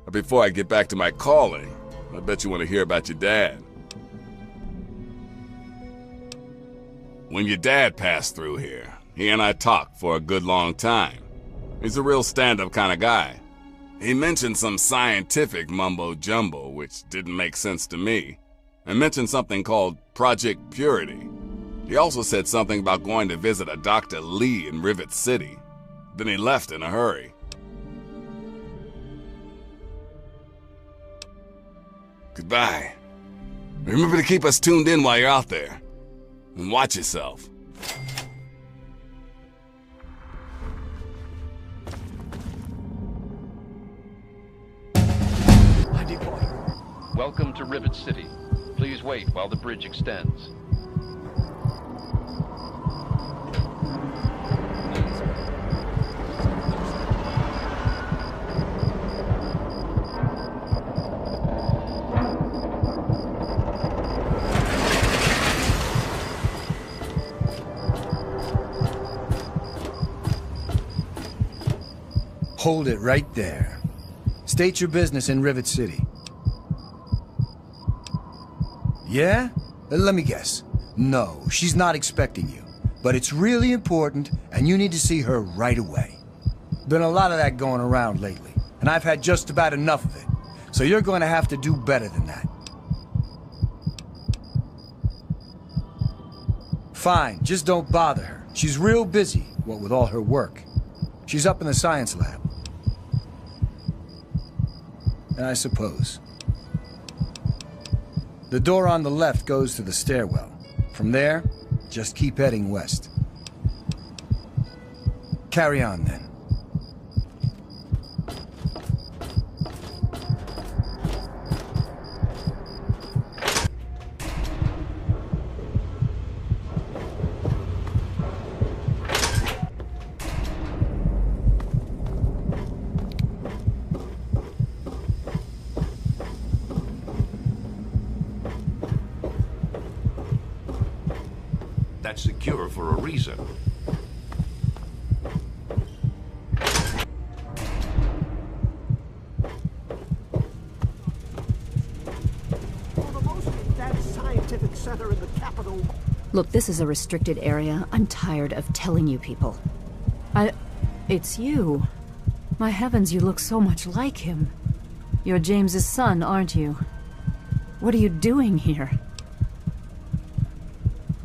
Speaker 24: But before I get back to my calling, I bet you want to hear about your dad. When your dad passed through here, he and I talked for a good long time. He's a real stand-up kind of guy. He mentioned some scientific mumbo-jumbo, which didn't make sense to me, and mentioned something called Project Purity. He also said something about going to visit a Dr. Lee in Rivet City. Then he left in a hurry. Goodbye. Remember to keep us tuned in while you're out there. And watch yourself.
Speaker 3: Welcome to Rivet City. Please wait while the bridge extends.
Speaker 16: Hold it right there. State your business in Rivet City. Yeah? Let me guess. No, she's not expecting you. But it's really important, and you need to see her right away. Been a lot of that going around lately, and I've had just about enough of it. So you're going to have to do better than that. Fine, just don't bother her. She's real busy, what with all her work. She's up in the science lab. I suppose. The door on the left goes to the stairwell. From there, just keep heading west. Carry on, then.
Speaker 18: That's secure for a reason.
Speaker 8: For the most advanced scientific center in the capital.
Speaker 7: Look, this is a restricted area. I'm tired of telling you people. It's you. My heavens, you look so much like him. You're James's son, aren't you? What are you doing here?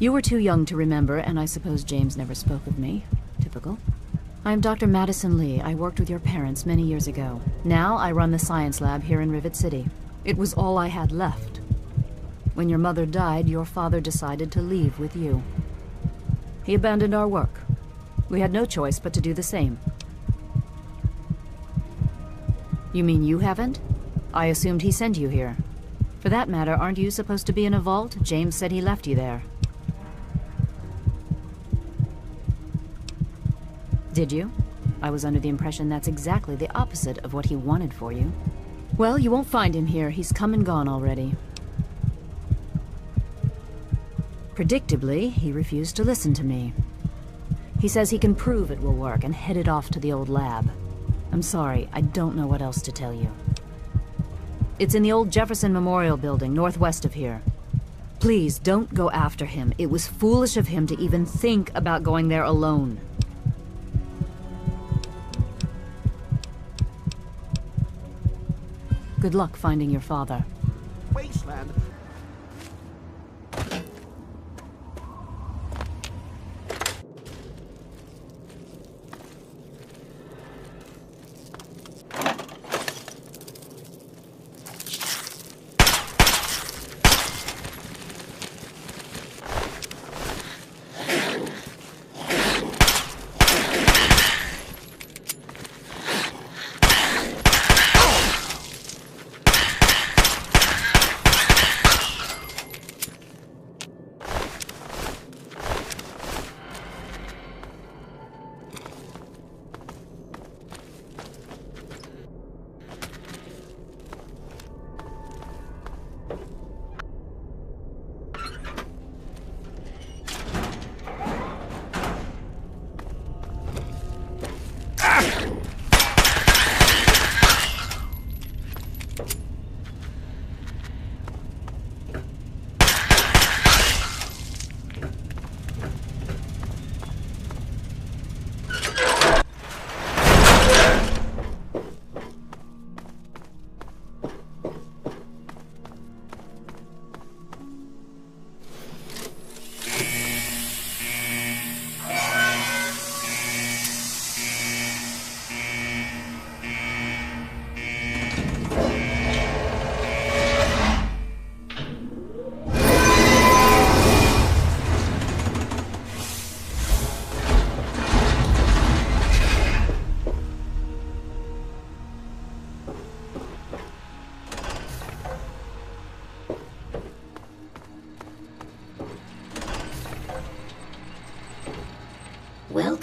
Speaker 7: You were too young to remember, and I suppose James never spoke of me. Typical. I'm Dr. Madison Lee. I worked with your parents many years ago. Now I run the science lab here in Rivet City. It was all I had left. When your mother died, your father decided to leave with you. He abandoned our work. We had no choice but to do the same. You mean you haven't? I assumed he sent you here. For that matter, aren't you supposed to be in a vault? James said he left you there. Did you? I was under the impression that's exactly the opposite of what he wanted for you. Well, you won't find him here. He's come and gone already. Predictably, he refused to listen to me. He says he can prove it will work and headed off to the old lab. I'm sorry, I don't know what else to tell you. It's in the old Jefferson Memorial Building, northwest of here. Please, don't go after him. It was foolish of him to even think about going there alone. Good luck finding your father.
Speaker 8: Wasteland.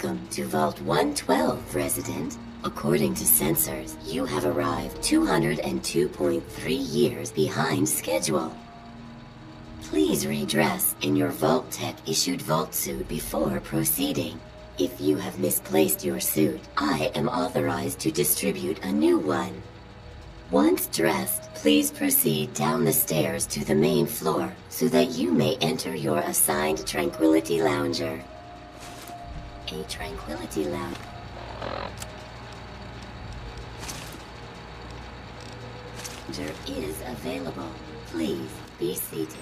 Speaker 5: Welcome to Vault 112, resident. According to sensors, you have arrived 202.3 years behind schedule. Please redress in your Vault Tech issued vault suit before proceeding. If you have misplaced your suit, I am authorized to distribute a new one. Once dressed, please proceed down the stairs to the main floor so that you may enter your assigned Tranquility Lounger. A Tranquility Lounger is available. Please be seated.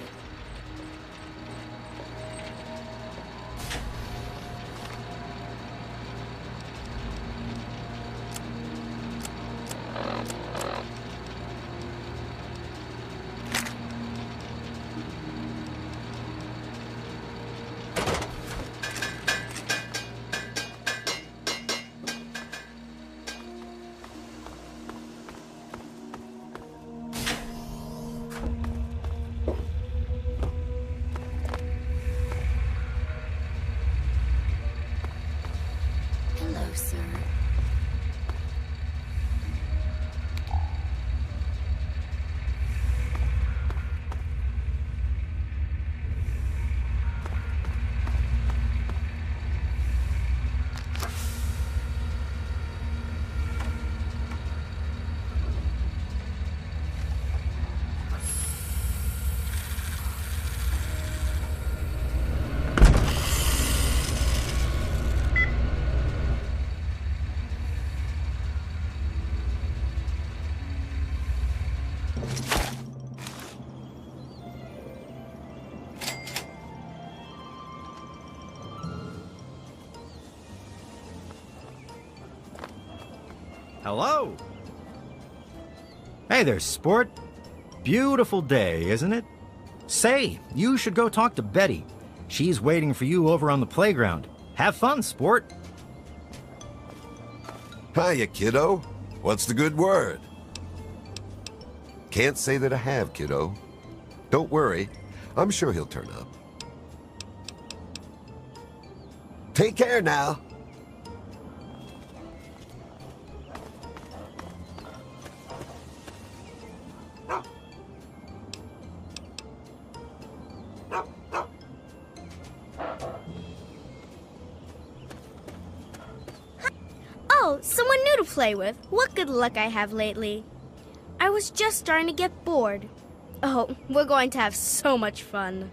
Speaker 5: Hello, sir.
Speaker 12: Hello! Hey there, sport. Beautiful day, isn't it? Say, you should go talk to Betty. She's waiting for you over on the playground. Have fun, sport.
Speaker 13: Hiya, kiddo. What's the good word? Can't say that I have, kiddo. Don't worry. I'm sure he'll turn up. Take care now.
Speaker 14: Oh, someone new to play with. What good luck I have lately. I was just starting to get bored. Oh, we're going to have so much fun.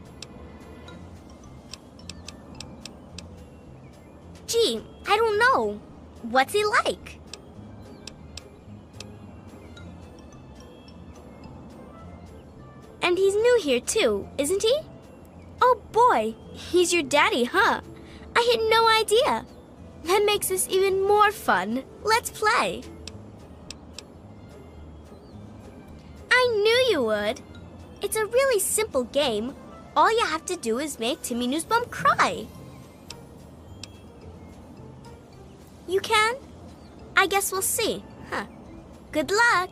Speaker 14: Gee, I don't know. What's he like? And he's new here too, isn't he? Oh boy, he's your daddy, huh? I had no idea. That makes this even more fun. Let's play. I knew you would. It's a really simple game. All you have to do is make Timmy Newsbum cry. You can? I guess we'll see, huh? Good luck.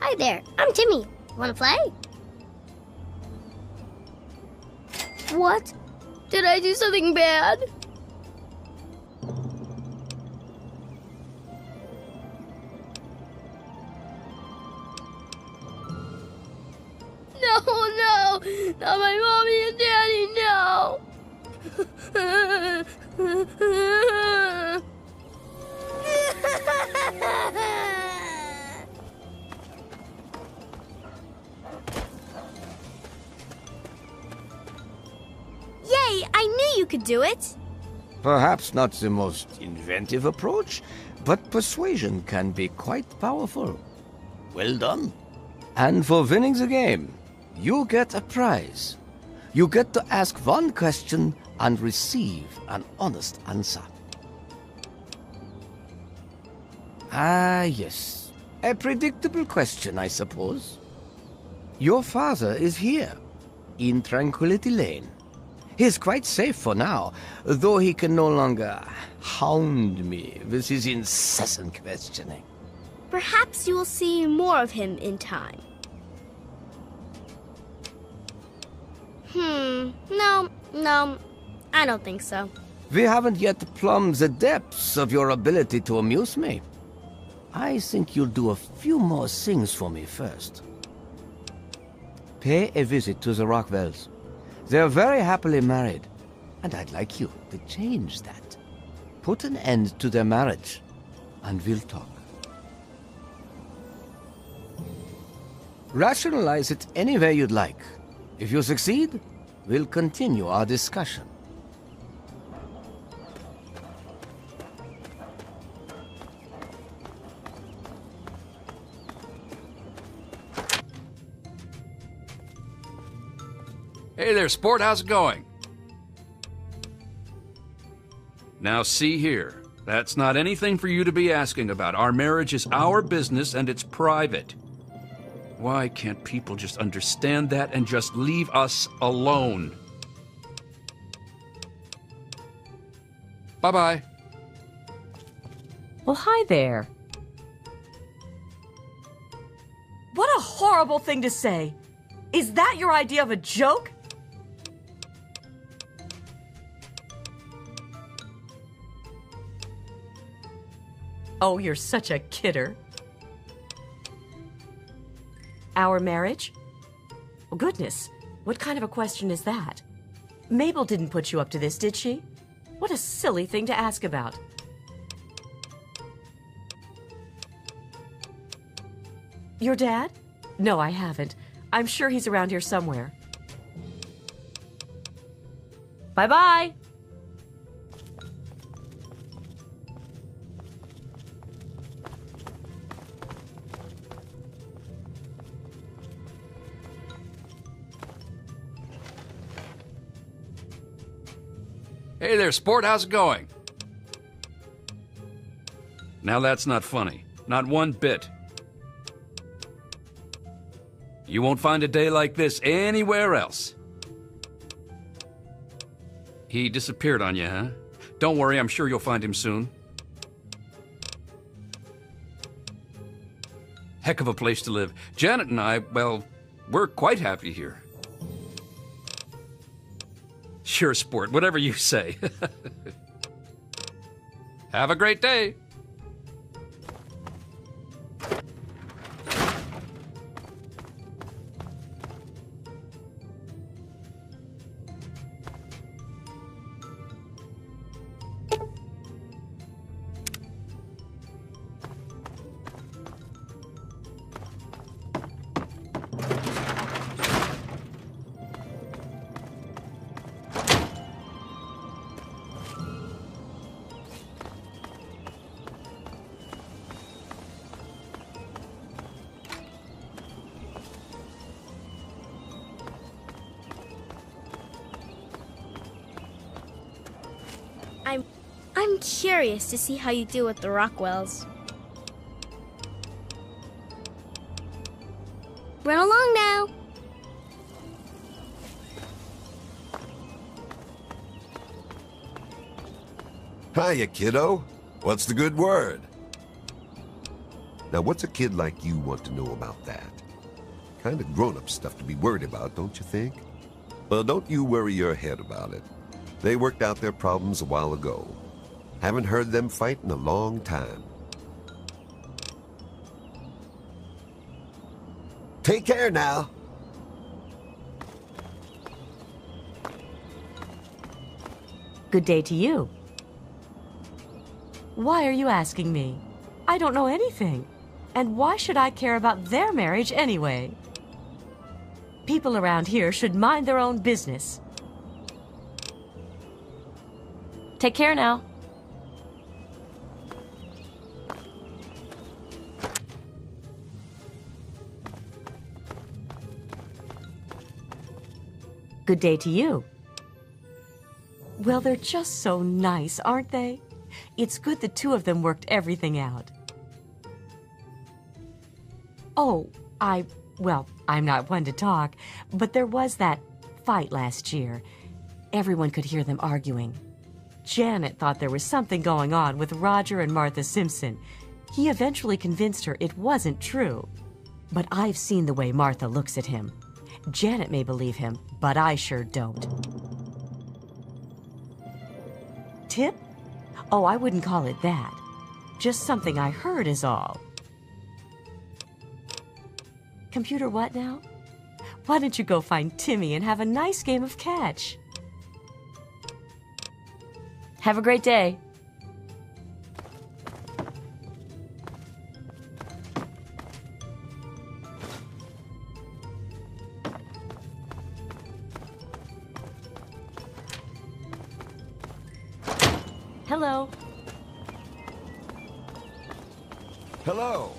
Speaker 14: Hi there, I'm Timmy. Wanna play? What? Did I do something bad? No, not my mommy and daddy, no. Yay, I knew you could do it.
Speaker 4: Perhaps not the most inventive approach, but persuasion can be quite powerful. Well done. And for winning the game, you get a prize. You get to ask one question and receive an honest answer. Ah, yes. A predictable question, I suppose. Your father is here, in Tranquility Lane. He's quite safe for now, though he can no longer hound me with his incessant questioning.
Speaker 14: Perhaps you will see more of him in time. No, I don't think so.
Speaker 4: We haven't yet plumbed the depths of your ability to amuse me. I think you'll do a few more things for me first. Pay a visit to the Rockwells. They're very happily married, and I'd like you to change that. Put an end to their marriage, and we'll talk. Rationalize it any way you'd like. If you succeed, we'll continue our discussion.
Speaker 6: Hey there, sport, how's it going? Now see here, that's not anything for you to be asking about. Our marriage is our business and it's private. Why can't people just understand that and just leave us alone? Bye-bye.
Speaker 9: Well, hi there. What a horrible thing to say. Is that your idea of a joke? Oh, you're such a kidder. Our marriage? Well, goodness, what kind of a question is that? Mabel didn't put you up to this, did she? What a silly thing to ask about. Your dad? No, I haven't. I'm sure he's around here somewhere. Bye-bye!
Speaker 6: Hey there, sport, how's it going? Now that's not funny. Not one bit. You won't find a day like this anywhere else. He disappeared on you, huh? Don't worry, I'm sure you'll find him soon. Heck of a place to live. Janet and I, well, we're quite happy here. Sure, sport, whatever you say. Have a great day.
Speaker 14: I'm curious to see how you do with the Rockwells. Run along now.
Speaker 13: Hiya, kiddo. What's the good word? Now, what's a kid like you want to know about that? Kind of grown-up stuff to be worried about, don't you think? Well, don't you worry your head about it. They worked out their problems a while ago. Haven't heard them fight in a long time. Take care now.
Speaker 9: Good day to you. Why are you asking me? I don't know anything. And why should I care about their marriage anyway? People around here should mind their own business. Take care now. Good day to you. Well, they're just so nice, aren't they? It's good the two of them worked everything out. Oh, well, I'm not one to talk, but there was that fight last year. Everyone could hear them arguing. Janet thought there was something going on with Roger and Martha Simpson. He eventually convinced her it wasn't true. But I've seen the way Martha looks at him. Janet may believe him, but I sure don't. Tip? Oh, I wouldn't call it that. Just something I heard is all. Computer what now? Why don't you go find Timmy and have a nice game of catch? Have a great day. Hello.
Speaker 13: Hello.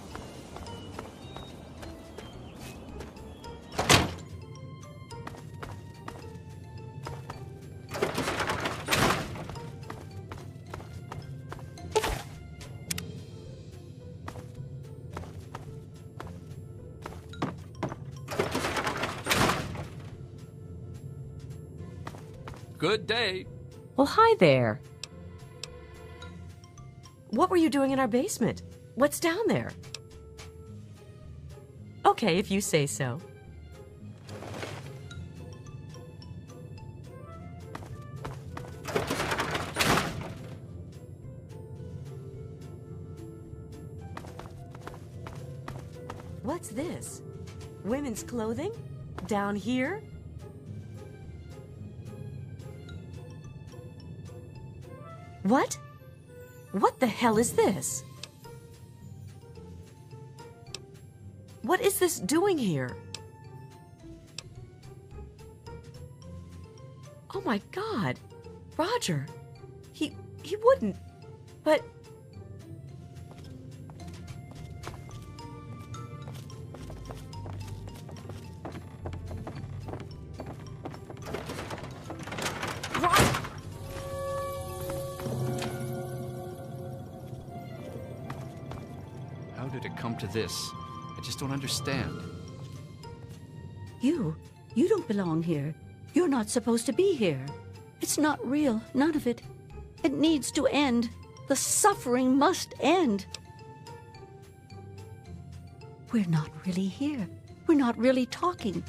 Speaker 6: Good day.
Speaker 9: Well, hi there. What were you doing in our basement? What's down there? Okay, if you say so. What's this? Women's clothing? Down here? What? What the hell is this? What is this doing here? Oh my God, Roger. He wouldn't, but...
Speaker 6: How did it come to this? I just don't understand.
Speaker 2: You don't belong here. You're not supposed to be here. It's not real, none of it. It needs to end. The suffering must end. We're not really here. We're not really talking.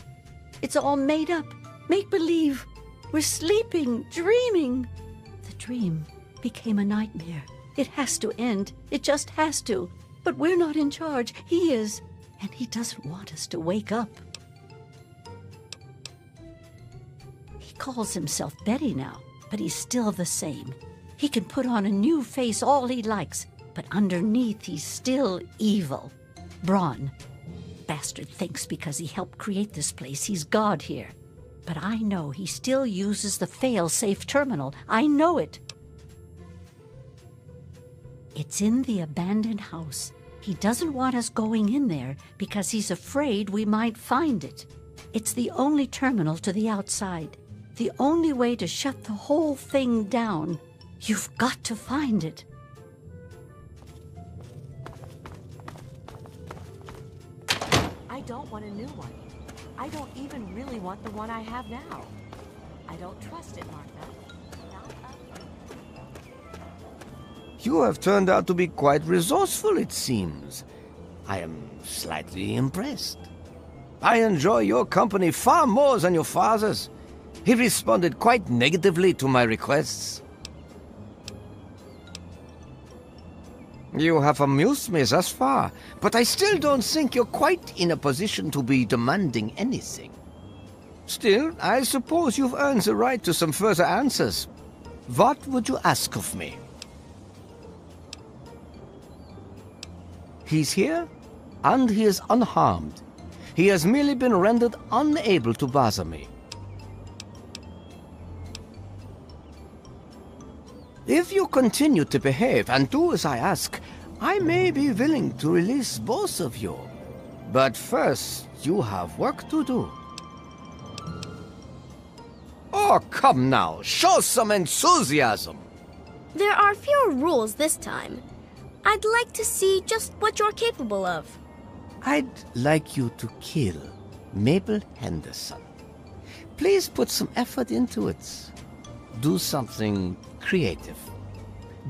Speaker 2: It's all made up, make-believe. We're sleeping, dreaming. The dream became a nightmare. It has to end. It just has to. But we're not in charge. He is. And he doesn't want us to wake up. He calls himself Betty now, but he's still the same. He can put on a new face all he likes, but underneath he's still evil. Braun. Bastard thinks because he helped create this place, he's God here. But I know he still uses the fail-safe terminal. I know it. It's in the abandoned house. He doesn't want us going in there because he's afraid we might find it. It's the only terminal to the outside. The only way to shut the whole thing down. You've got to find it.
Speaker 9: I don't want a new one. I don't even really want the one I have now. I don't trust it, Martha.
Speaker 4: You have turned out to be quite resourceful, it seems. I am slightly impressed. I enjoy your company far more than your father's. He responded quite negatively to my requests. You have amused me thus far, but I still don't think you're quite in a position to be demanding anything. Still, I suppose you've earned the right to some further answers. What would you ask of me? He's here, and he is unharmed. He has merely been rendered unable to bother me. If you continue to behave and do as I ask, I may be willing to release both of you. But first, you have work to do. Oh, come now, show some enthusiasm.
Speaker 14: There are fewer rules this time. I'd like to see just what you're capable of.
Speaker 4: I'd like you to kill Mabel Henderson. Please put some effort into it. Do something creative.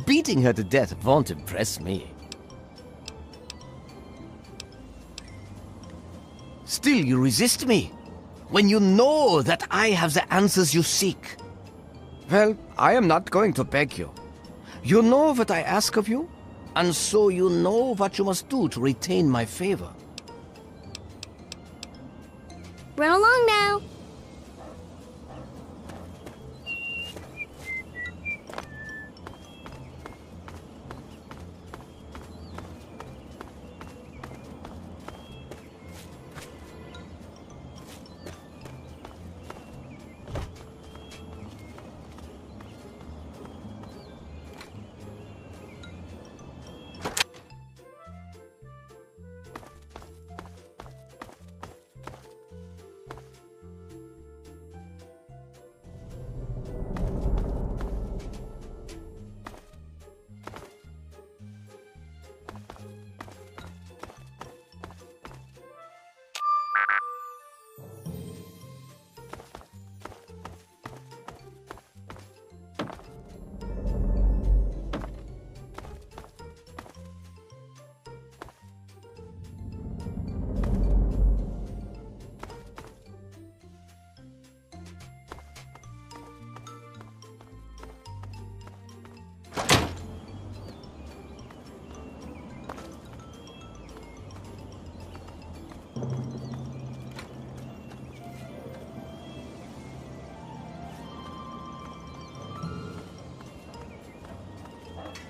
Speaker 4: Beating her to death won't impress me. Still, you resist me. When you know that I have the answers you seek. Well, I am not going to beg you. You know what I ask of you, and so you know what you must do to retain my favor.
Speaker 14: Run along now.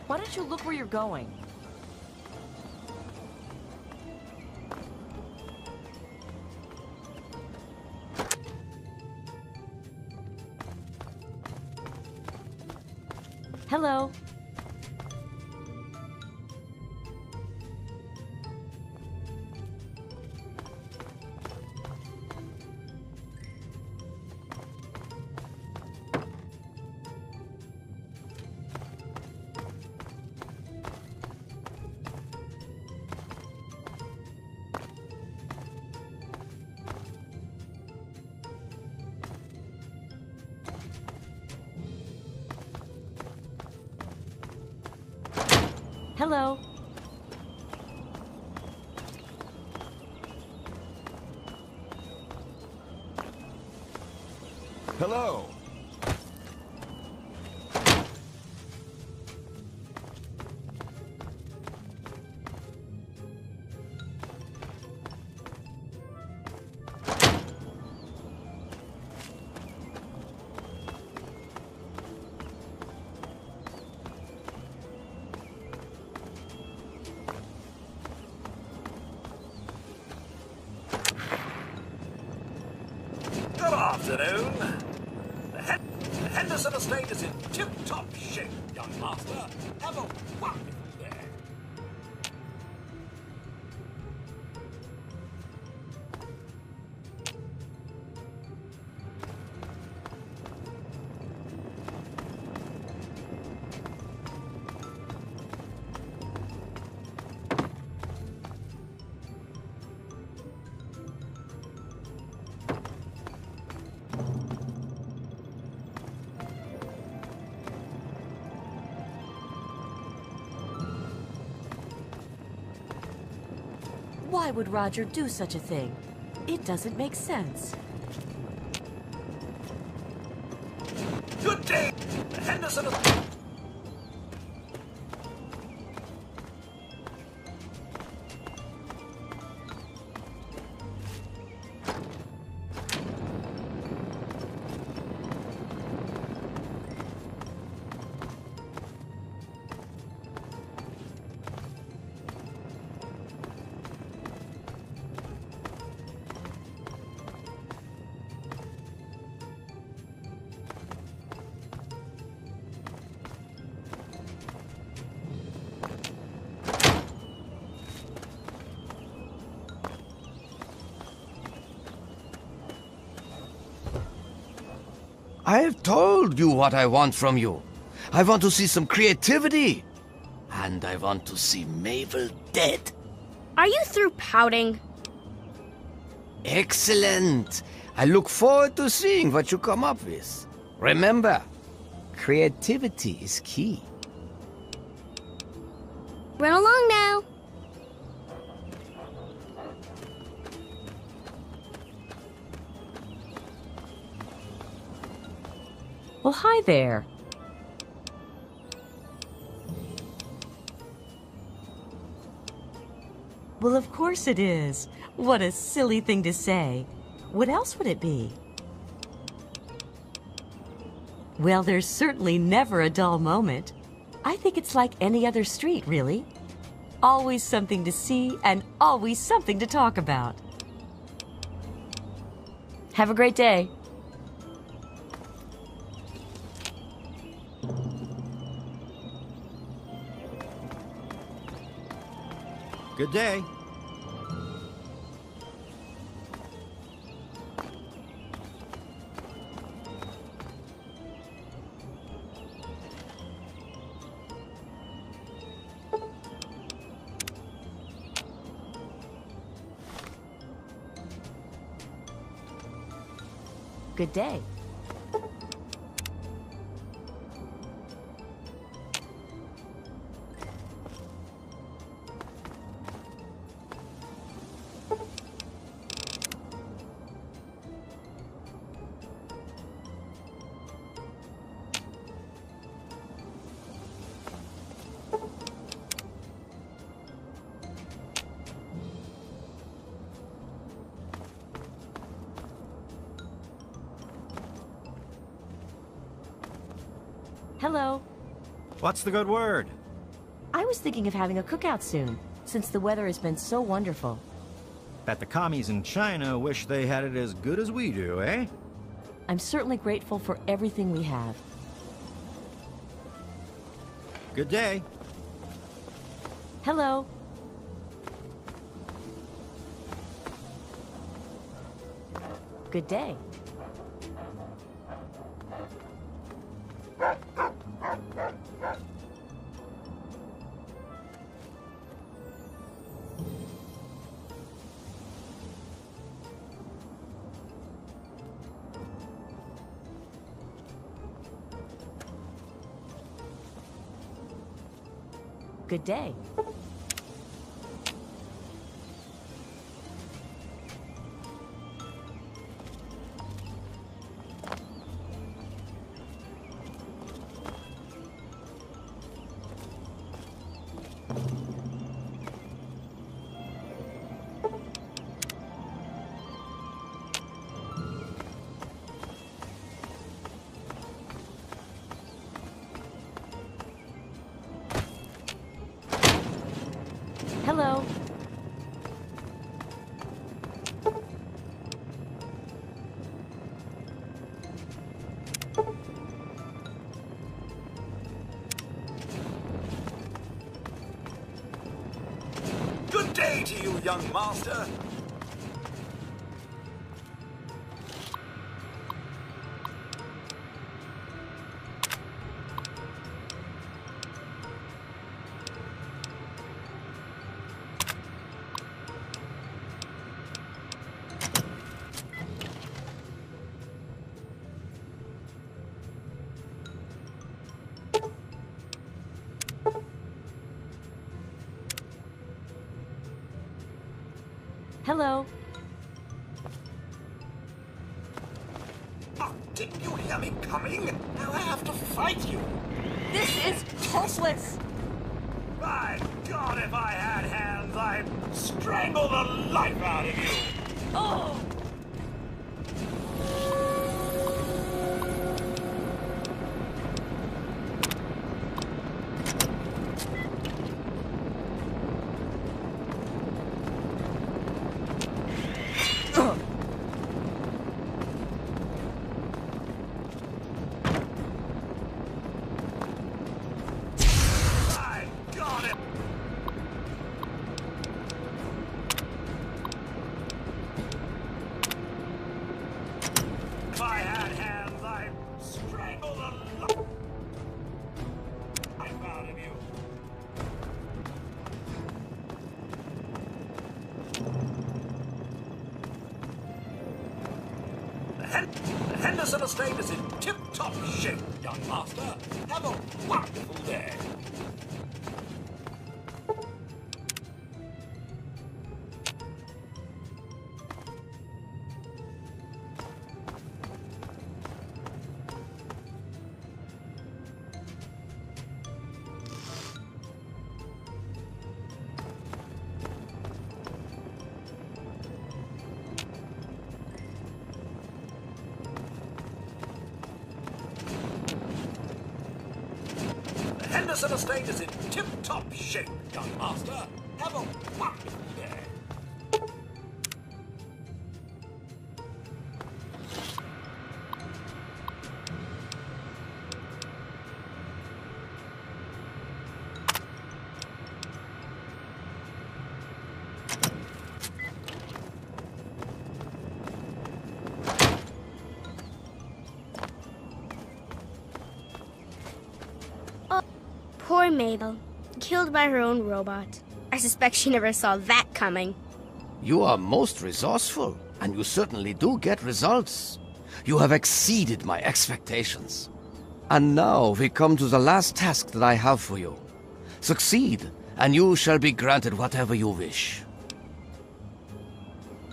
Speaker 10: Why don't you look where you're going? Hello. Hello.
Speaker 18: Hello.
Speaker 11: Good afternoon. The Henderson estate is in tip-top shape, young master. Have a wonderful day.
Speaker 9: Why would Roger do such a thing? It doesn't make sense.
Speaker 11: Good day. The Henderson estate.
Speaker 4: I have told you what I want from you. I want to see some creativity. And I want to see Mabel dead.
Speaker 14: Are you through pouting?
Speaker 4: Excellent. I look forward to seeing what you come up with. Remember, creativity is key.
Speaker 14: Run along now.
Speaker 9: Well, hi there. Well, of course it is. What a silly thing to say. What else would it be? Well, there's certainly never a dull moment. I think it's like any other street, really. Always something to see and always something to talk about. Have a great day.
Speaker 12: Good day.
Speaker 9: Good day. Hello.
Speaker 12: What's the good word?
Speaker 9: I was thinking of having a cookout soon, since the weather has been so wonderful.
Speaker 12: Bet the commies in China wish they had it as good as we do, eh?
Speaker 9: I'm certainly grateful for everything we have.
Speaker 12: Good day.
Speaker 9: Hello. Good day. Good day. Hello.
Speaker 11: Good day to you, young master.
Speaker 9: Hello.
Speaker 11: Oh, didn't you hear me coming? Now I have to fight you.
Speaker 10: This is hopeless.
Speaker 11: My God, if I had hands, I'd strangle the life out of you.
Speaker 10: Oh!
Speaker 11: If I had hands, I'd strangle the life out of you. The Henderson estate is in tip-top shape, young master. Have a wonderful day. Henderson estate is in tip-top shape, young master. Have a wonderful day.
Speaker 14: Poor Mabel, killed by her own robot. I suspect she never saw that coming.
Speaker 4: You are most resourceful, and you certainly do get results. You have exceeded my expectations. And now we come to the last task that I have for you. Succeed, and you shall be granted whatever you wish.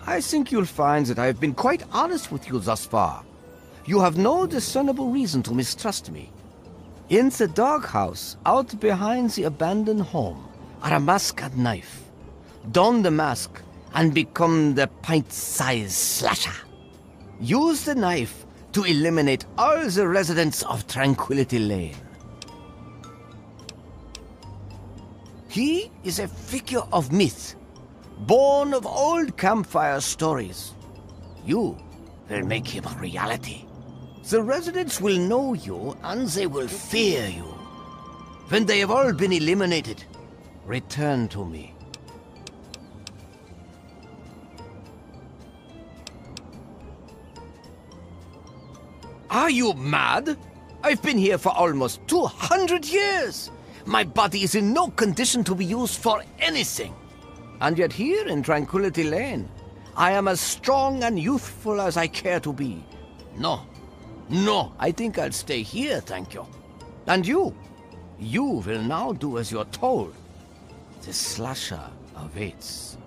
Speaker 4: I think you'll find that I have been quite honest with you thus far. You have no discernible reason to mistrust me. In the doghouse, out behind the abandoned home, are a mask and knife. Don the mask and become the pint-sized slasher. Use the knife to eliminate all the residents of Tranquility Lane. He is a figure of myth, born of old campfire stories. You will make him a reality. The residents will know you, and they will fear you. When they have all been eliminated, return to me. Are you mad? I've been here for almost 200 years. My body is in no condition to be used for anything. And yet here in Tranquility Lane, I am as strong and youthful as I care to be. No, I think I'll stay here, thank you. And you will now do as you're told. The slasher awaits.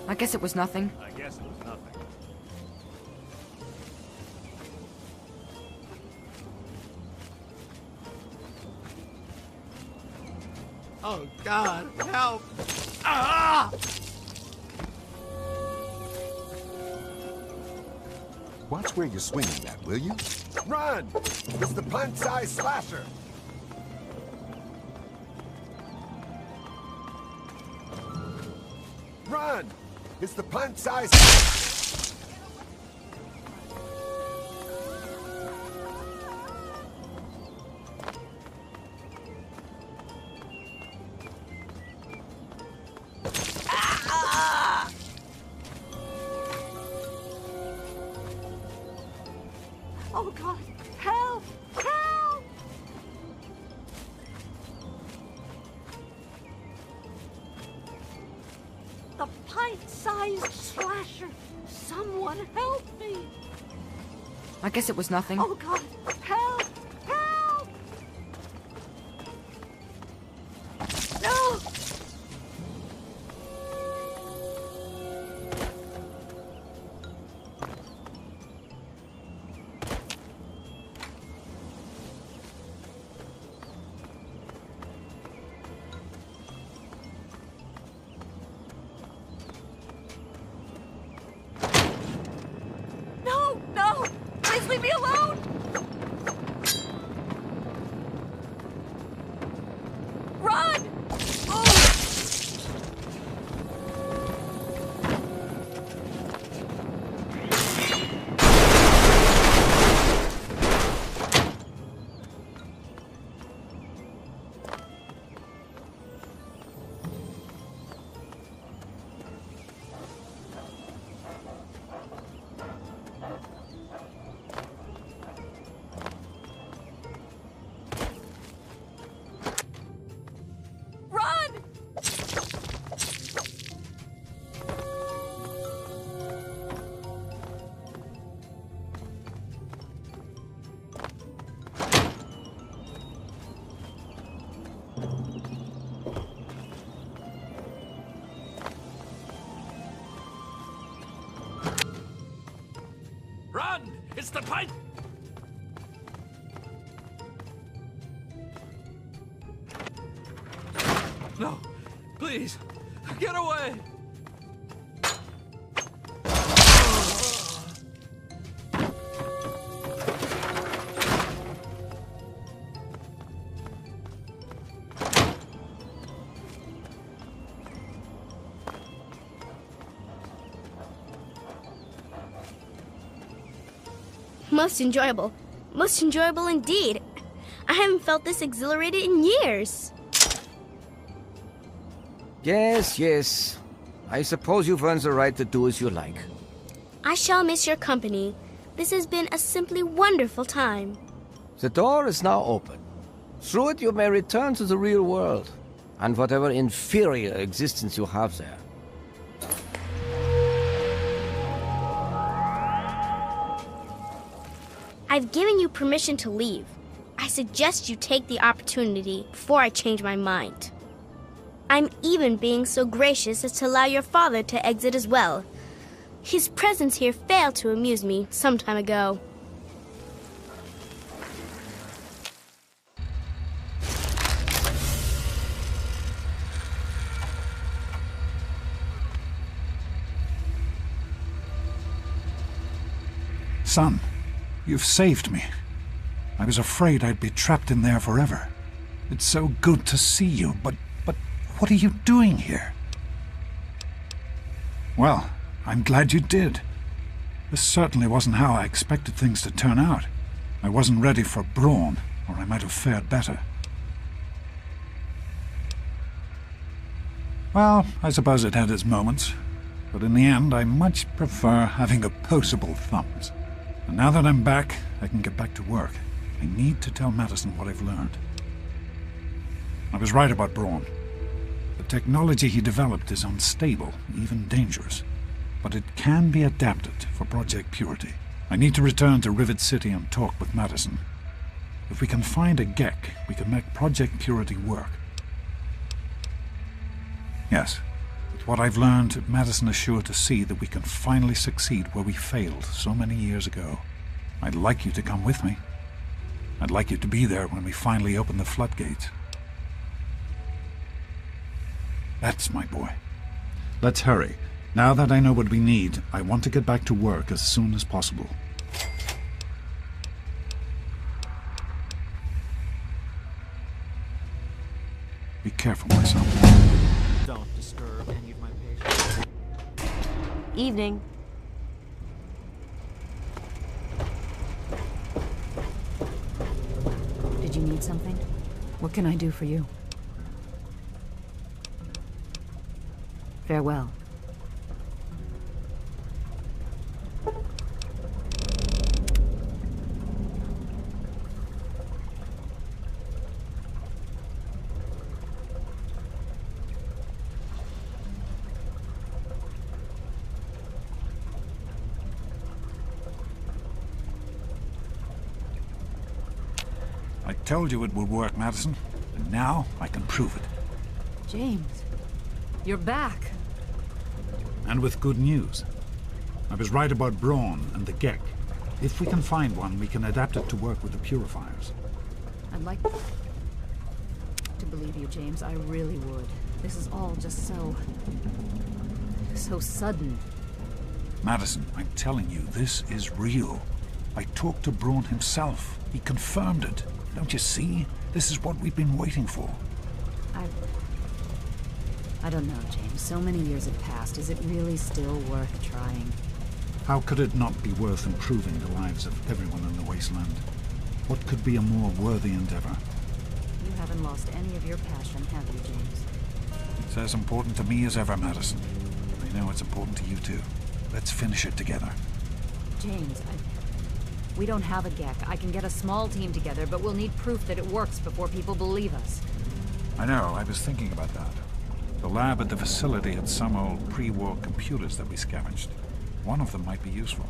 Speaker 7: I guess it was nothing.
Speaker 11: I guess it was nothing.
Speaker 20: Oh, God, help! Ah!
Speaker 13: Watch where you're swinging that, will you? Run! It's the pint-sized slasher! Run! It's the pint-sized...
Speaker 2: Oh, God! Help! Help! The pint-sized slasher! Someone help me!
Speaker 7: I guess it was nothing.
Speaker 2: Oh, God! Help! Help! No! No! No! Please leave me alone!
Speaker 11: Mr. Pike!
Speaker 6: No, please, get away!
Speaker 14: Most enjoyable. Most enjoyable indeed. I haven't felt this exhilarated in years.
Speaker 4: Yes, yes. I suppose you've earned the right to do as you like.
Speaker 14: I shall miss your company. This has been a simply wonderful time.
Speaker 4: The door is now open. Through it you may return to the real world, and whatever inferior existence you have there.
Speaker 14: I've given you permission to leave. I suggest you take the opportunity before I change my mind. I'm even being so gracious as to allow your father to exit as well. His presence here failed to amuse me some time ago.
Speaker 15: Son, you've saved me. I was afraid I'd be trapped in there forever. It's so good to see you, but what are you doing here? Well, I'm glad you did. This certainly wasn't how I expected things to turn out. I wasn't ready for Braun, or I might have fared better. Well, I suppose it had its moments, but in the end I much prefer having opposable thumbs. And now that I'm back, I can get back to work. I need to tell Madison what I've learned. I was right about Braun. The technology he developed is unstable, even dangerous. But it can be adapted for Project Purity. I need to return to Rivet City and talk with Madison. If we can find a Gek, we can make Project Purity work. Yes, with what I've learned, Madison is sure to see that we can finally succeed where we failed so many years ago. I'd like you to come with me. I'd like you to be there when we finally open the floodgates. That's my boy. Let's hurry. Now that I know what we need, I want to get back to work as soon as possible. Be careful, my son.
Speaker 20: Don't disturb any of my patients.
Speaker 9: Evening.
Speaker 7: Did you need something? What can I do for you? Farewell.
Speaker 15: I told you it would work, Madison, and now I can prove it.
Speaker 7: James, you're back.
Speaker 15: And with good news. I was right about Braun and the Gek. If we can find one, we can adapt it to work with the purifiers.
Speaker 7: I'd like to believe you, James. I really would. This is all just so sudden.
Speaker 15: Madison, I'm telling you, this is real. I talked to Braun himself. He confirmed it. Don't you see? This is what we've been waiting for.
Speaker 7: I don't know, James. So many years have passed. Is it really still worth trying?
Speaker 15: How could it not be worth improving the lives of everyone in the wasteland? What could be a more worthy endeavor?
Speaker 7: You haven't lost any of your passion, have you, James?
Speaker 15: It's as important to me as ever, Madison. I know it's important to you too. Let's finish it together.
Speaker 7: James, we don't have a Gek. I can get a small team together, but we'll need proof that it works before people believe us.
Speaker 15: I know, I was thinking about that. The lab at the facility had some old pre-war computers that we scavenged. One of them might be useful.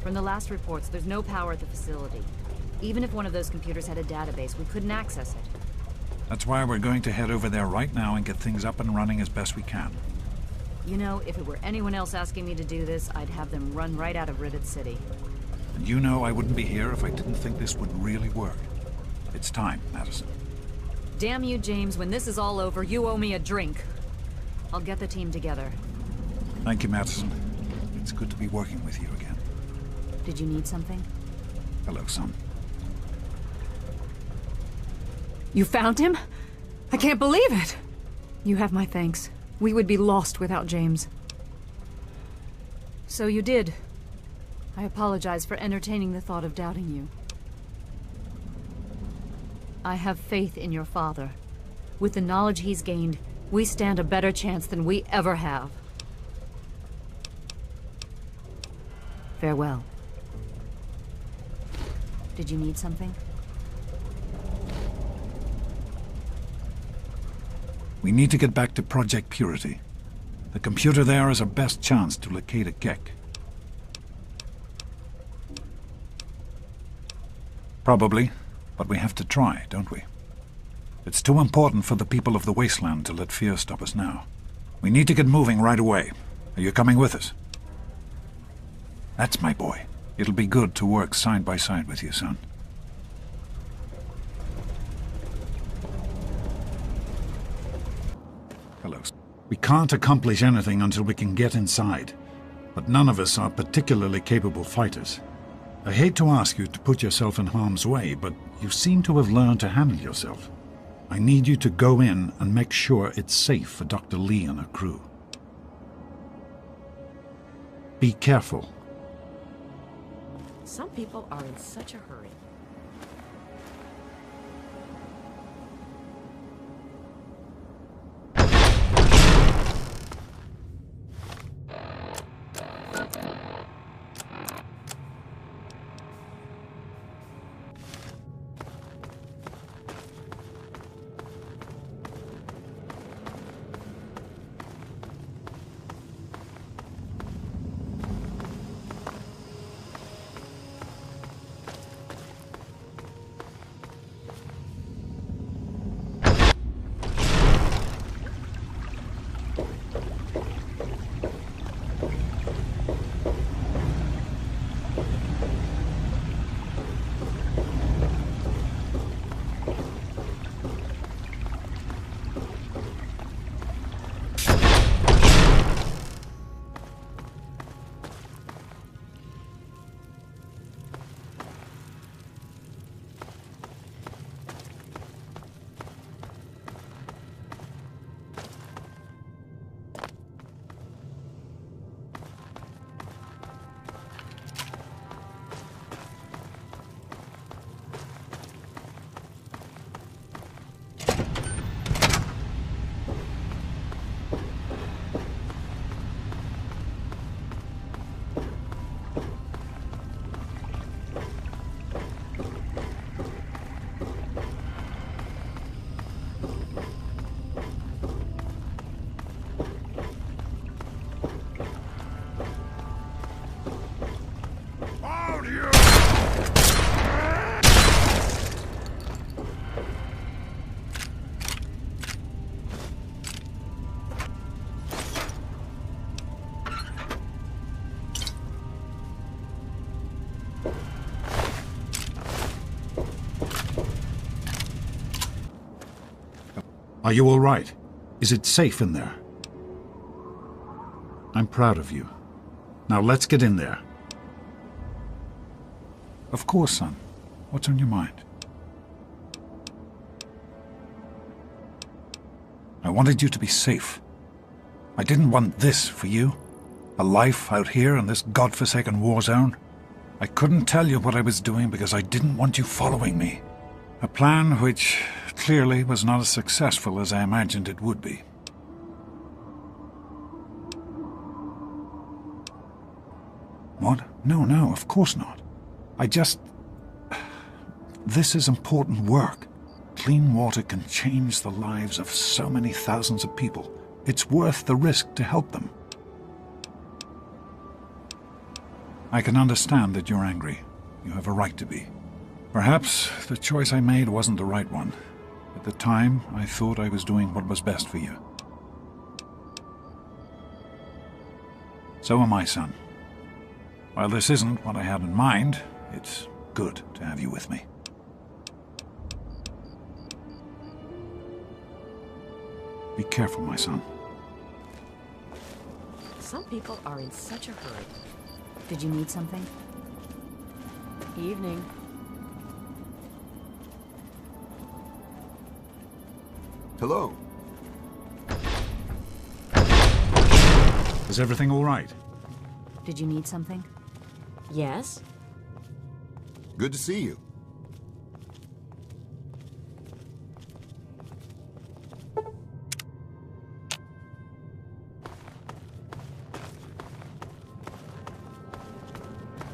Speaker 7: From the last reports, there's no power at the facility. Even if one of those computers had a database, we couldn't access it.
Speaker 15: That's why we're going to head over there right now and get things up and running as best we can.
Speaker 7: You know, if it were anyone else asking me to do this, I'd have them run right out of Rivet City.
Speaker 15: And you know I wouldn't be here if I didn't think this would really work. It's time, Madison.
Speaker 7: Damn you, James. When this is all over, you owe me a drink. I'll get the team together.
Speaker 15: Thank you, Madison. It's good to be working with you again.
Speaker 7: Did you need something?
Speaker 15: Hello, son.
Speaker 7: You found him? I can't believe it! You have my thanks. We would be lost without James. So you did. I apologize for entertaining the thought of doubting you. I have faith in your father. With the knowledge he's gained, we stand a better chance than we ever have. Farewell. Did you need something?
Speaker 15: We need to get back to Project Purity. The computer there is our best chance to locate a Gek. Probably, but we have to try, don't we? It's too important for the people of the Wasteland to let fear stop us now. We need to get moving right away. Are you coming with us? That's my boy. It'll be good to work side by side with you, son. Hello. We can't accomplish anything until we can get inside, but none of us are particularly capable fighters. I hate to ask you to put yourself in harm's way, but you seem to have learned to handle yourself. I need you to go in and make sure it's safe for Dr. Lee and her crew. Be careful.
Speaker 9: Some people are in such a hurry.
Speaker 15: Are you all right? Is it safe in there? I'm proud of you. Now let's get in there. Of course, son. What's on your mind? I wanted you to be safe. I didn't want this for you. A life out here in this godforsaken war zone. I couldn't tell you what I was doing because I didn't want you following me. A plan which clearly was not as successful as I imagined it would be. What? No, of course not. This is important work. Clean water can change the lives of so many thousands of people. It's worth the risk to help them. I can understand that you're angry. You have a right to be. Perhaps the choice I made wasn't the right one. At the time, I thought I was doing what was best for you. So am I, son. While this isn't what I had in mind, It's good to have you with me. Be careful, my son.
Speaker 9: Some people are in such a hurry.
Speaker 7: Did you need something?
Speaker 9: Evening.
Speaker 13: Hello.
Speaker 15: Is everything all right?
Speaker 7: Did you need something?
Speaker 9: Yes?
Speaker 13: Good to see you.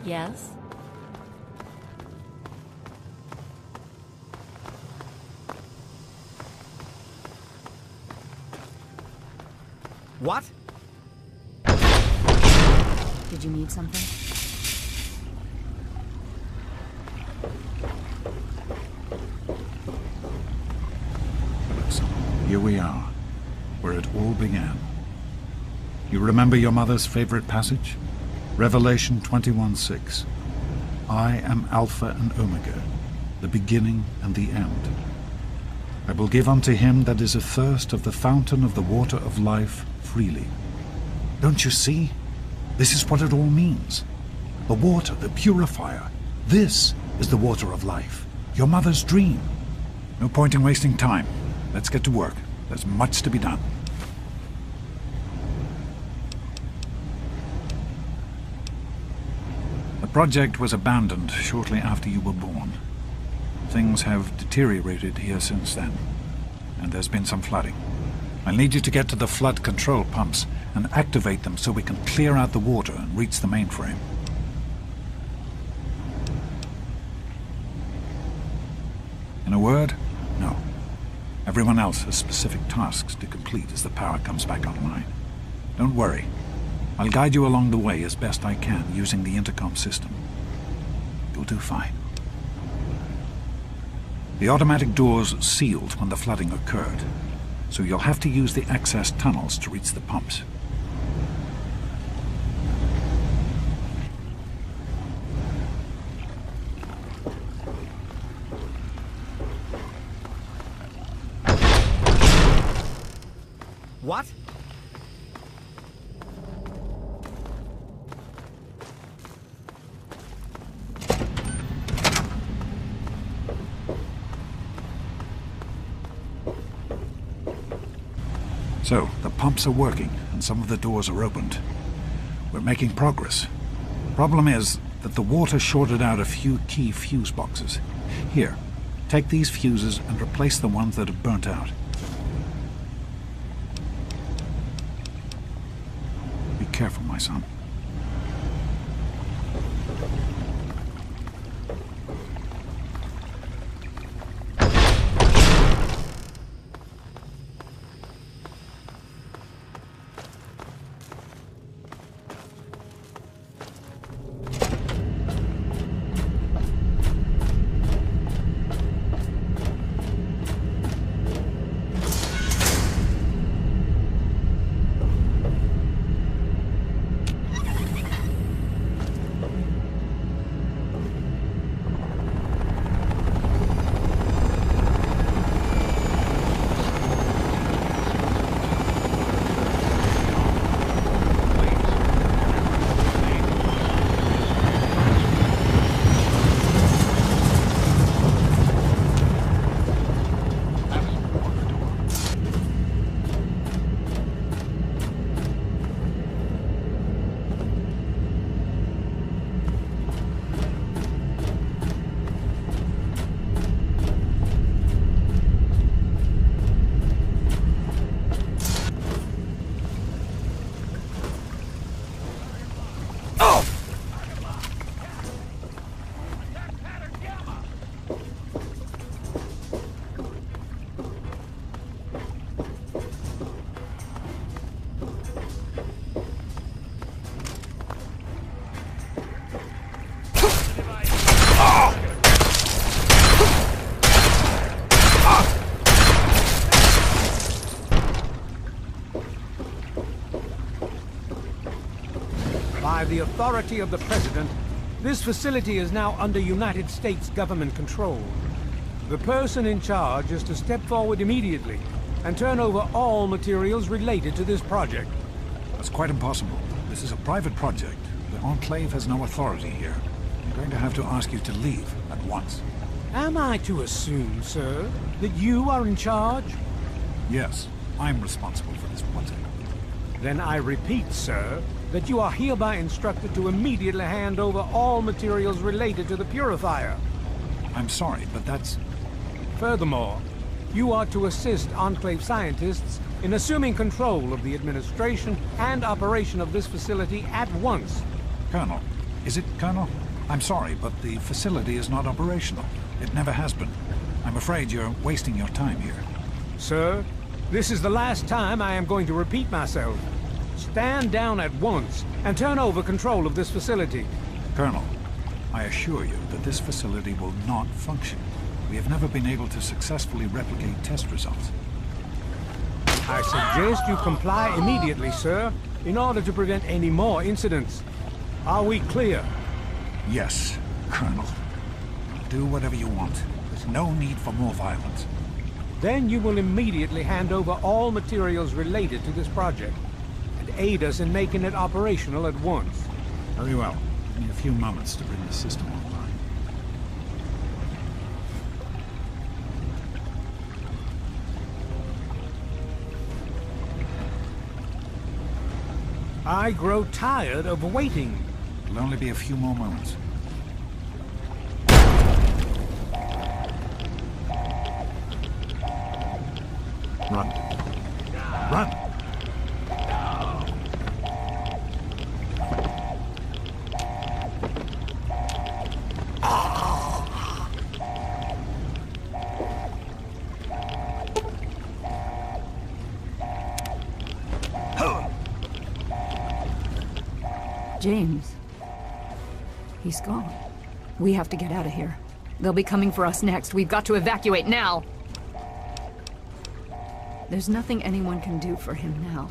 Speaker 9: Yes?
Speaker 16: What?
Speaker 7: Did you need something?
Speaker 15: Here we are, where it all began. You remember your mother's favorite passage? Revelation 21:6. I am Alpha and Omega, the beginning and the end. I will give unto him that is athirst of the fountain of the water of life freely. Don't you see? This is what it all means. The water, the purifier. This is the water of life. Your mother's dream. No point in wasting time. Let's get to work. There's much to be done. The project was abandoned shortly after you were born. Things have deteriorated here since then, and there's been some flooding. I'll need you to get to the flood control pumps and activate them so we can clear out the water and reach the mainframe. In a word, no. Everyone else has specific tasks to complete as the power comes back online. Don't worry. I'll guide you along the way as best I can using the intercom system. You'll do fine. The automatic doors sealed when the flooding occurred, so you'll have to use the access tunnels to reach the pumps.
Speaker 16: What?
Speaker 15: So, the pumps are working, and some of the doors are opened. We're making progress. Problem is that the water shorted out a few key fuse boxes. Here, take these fuses and replace the ones that have burnt out. Be careful, my son.
Speaker 8: By the authority of the President, This facility is now under United States government control. The person in charge is to step forward immediately and turn over all materials related to this project.
Speaker 15: That's quite impossible. This is a private project. The Enclave has no authority here. I'm going to have to ask you to leave at once.
Speaker 8: Am I to assume, sir, that you are in charge?
Speaker 15: Yes, I'm responsible for this project.
Speaker 8: Then I repeat, sir, that you are hereby instructed to immediately hand over all materials related to the purifier.
Speaker 15: I'm sorry, but that's...
Speaker 8: Furthermore, you are to assist Enclave scientists in assuming control of the administration and operation of this facility at once.
Speaker 15: Colonel. Is it Colonel? I'm sorry, but the facility is not operational. It never has been. I'm afraid you're wasting your time here.
Speaker 8: Sir, this is the last time I am going to repeat myself. Stand down at once and turn over control of this facility.
Speaker 15: Colonel, I assure you that this facility will not function. We have never been able to successfully replicate test results.
Speaker 8: I suggest you comply immediately, sir, in order to prevent any more incidents. Are we clear?
Speaker 15: Yes, Colonel. Do whatever you want. There's no need for more violence.
Speaker 8: Then you will immediately hand over all materials related to this project and aid us in making it operational at once.
Speaker 15: Very well. Give me a few moments to bring the system online.
Speaker 8: I grow tired of waiting.
Speaker 15: It'll only be a few more moments. Run. Run!
Speaker 7: James. He's gone. We have to get out of here. They'll be coming for us next. We've got to evacuate now! There's nothing anyone can do for him now.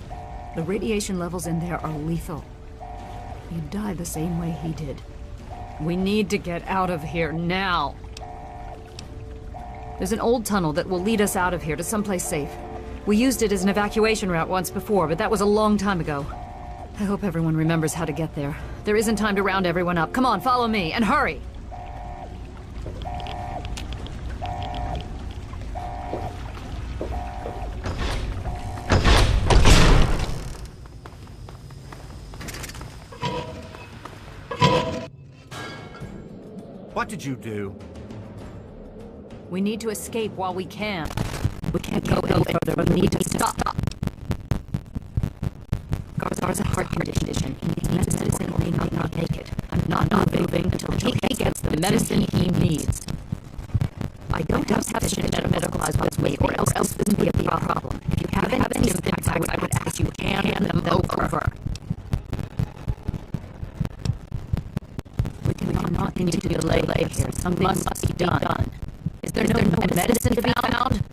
Speaker 7: The radiation levels in there are lethal. He'd die the same way he did. We need to get out of here now! There's an old tunnel that will lead us out of here to someplace safe. We used it as an evacuation route once before, but that was a long time ago. I hope everyone remembers how to get there. There isn't time to round everyone up. Come on, follow me, and hurry!
Speaker 12: What did you do?
Speaker 7: We need to escape while we can. We can't go any further. We need to stop. Garzar's a heart condition. He needs medicine or he might not make it. I'm not moving until he gets the medicine he needs. I don't have sufficient medical supplies with me, or else this would be a problem. If you have any symptoms, I would ask you to hand them over. We cannot continue to delay here. Something must be done. Is there no medicine to be found?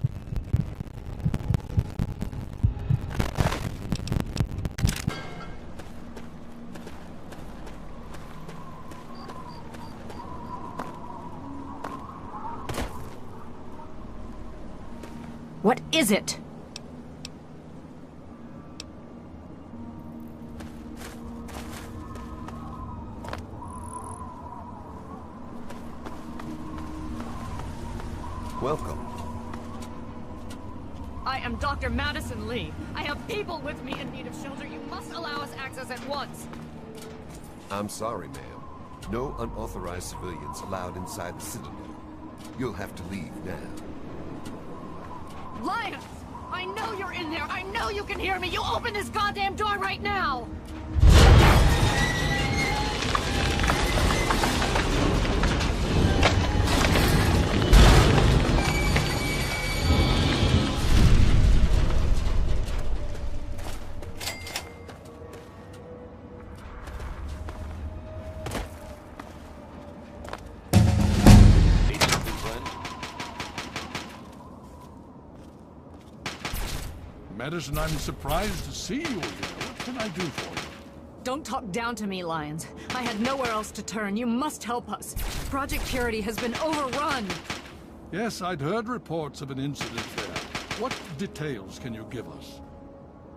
Speaker 7: What is it?
Speaker 13: Welcome.
Speaker 7: I am Dr. Madison Lee. I have people with me in need of shelter. You must allow us access at once.
Speaker 13: I'm sorry, ma'am. No unauthorized civilians allowed inside the Citadel. You'll have to leave now.
Speaker 7: Linus! I know you're in there! I know you can hear me! You open this goddamn door right now!
Speaker 11: Madison, I'm surprised to see you here. What can I do for you?
Speaker 7: Don't talk down to me, Lyons. I had nowhere else to turn. You must help us. Project Purity has been overrun.
Speaker 15: Yes, I'd heard reports of an incident there. What details can you give us?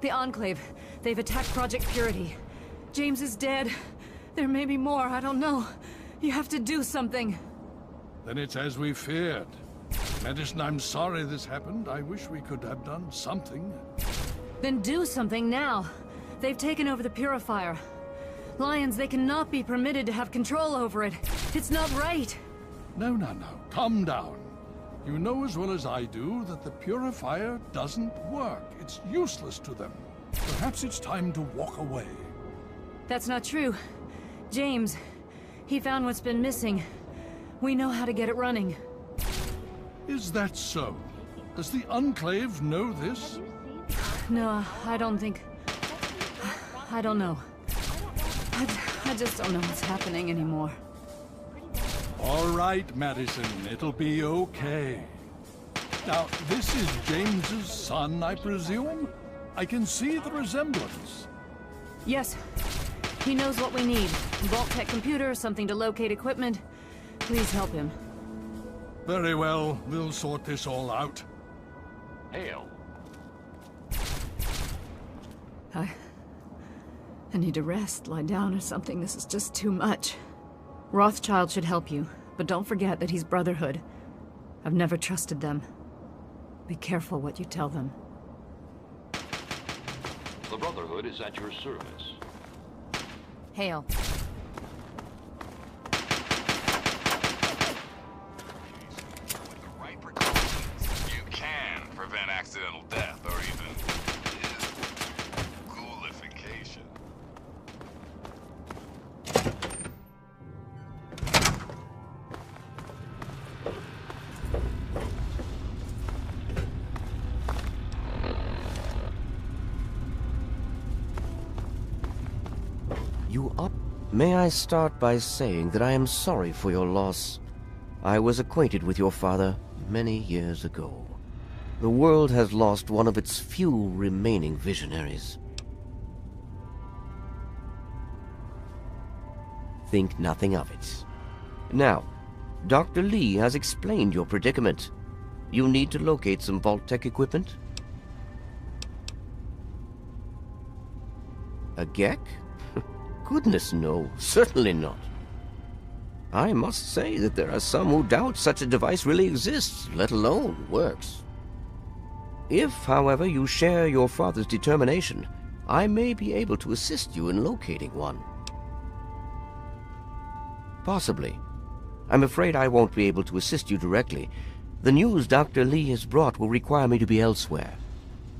Speaker 7: The Enclave. They've attacked Project Purity. James is dead. There may be more, I don't know. You have to do something.
Speaker 15: Then it's as we feared. Madison, I'm sorry this happened. I wish we could have done something.
Speaker 7: Then do something now. They've taken over the Purifier. Lyons, they cannot be permitted to have control over it. It's not right.
Speaker 15: No. Calm down. You know as well as I do that the Purifier doesn't work. It's useless to them. Perhaps it's time to walk away.
Speaker 7: That's not true. James, he found what's been missing. We know how to get it running.
Speaker 15: Is that so? Does the Enclave know this?
Speaker 7: No, I don't think... I don't know. I just don't know what's happening anymore.
Speaker 15: All right, Madison, it'll be okay. Now, this is James's son, I presume? I can see the resemblance.
Speaker 7: Yes. He knows what we need. Vault-Tec computer, something to locate equipment. Please help him.
Speaker 15: Very well. We'll sort this all out.
Speaker 3: Hale.
Speaker 7: I need to rest, lie down or something. This is just too much. Rothschild should help you, but don't forget that he's Brotherhood. I've never trusted them. Be careful what you tell them.
Speaker 3: The Brotherhood is at your service.
Speaker 7: Hale.
Speaker 24: With the right precautions, you can prevent accidental death or even ghoulification.
Speaker 4: You up? May I start by saying that I am sorry for your loss. I was acquainted with your father many years ago. The world has lost one of its few remaining visionaries. Think nothing of it. Now, Dr. Lee has explained your predicament. You need to locate some Vault-Tec equipment? A Gek? Goodness, no. Certainly not. I must say that there are some who doubt such a device really exists, let alone works. If, however, you share your father's determination, I may be able to assist you in locating one. Possibly. I'm afraid I won't be able to assist you directly. The news Dr. Lee has brought will require me to be elsewhere.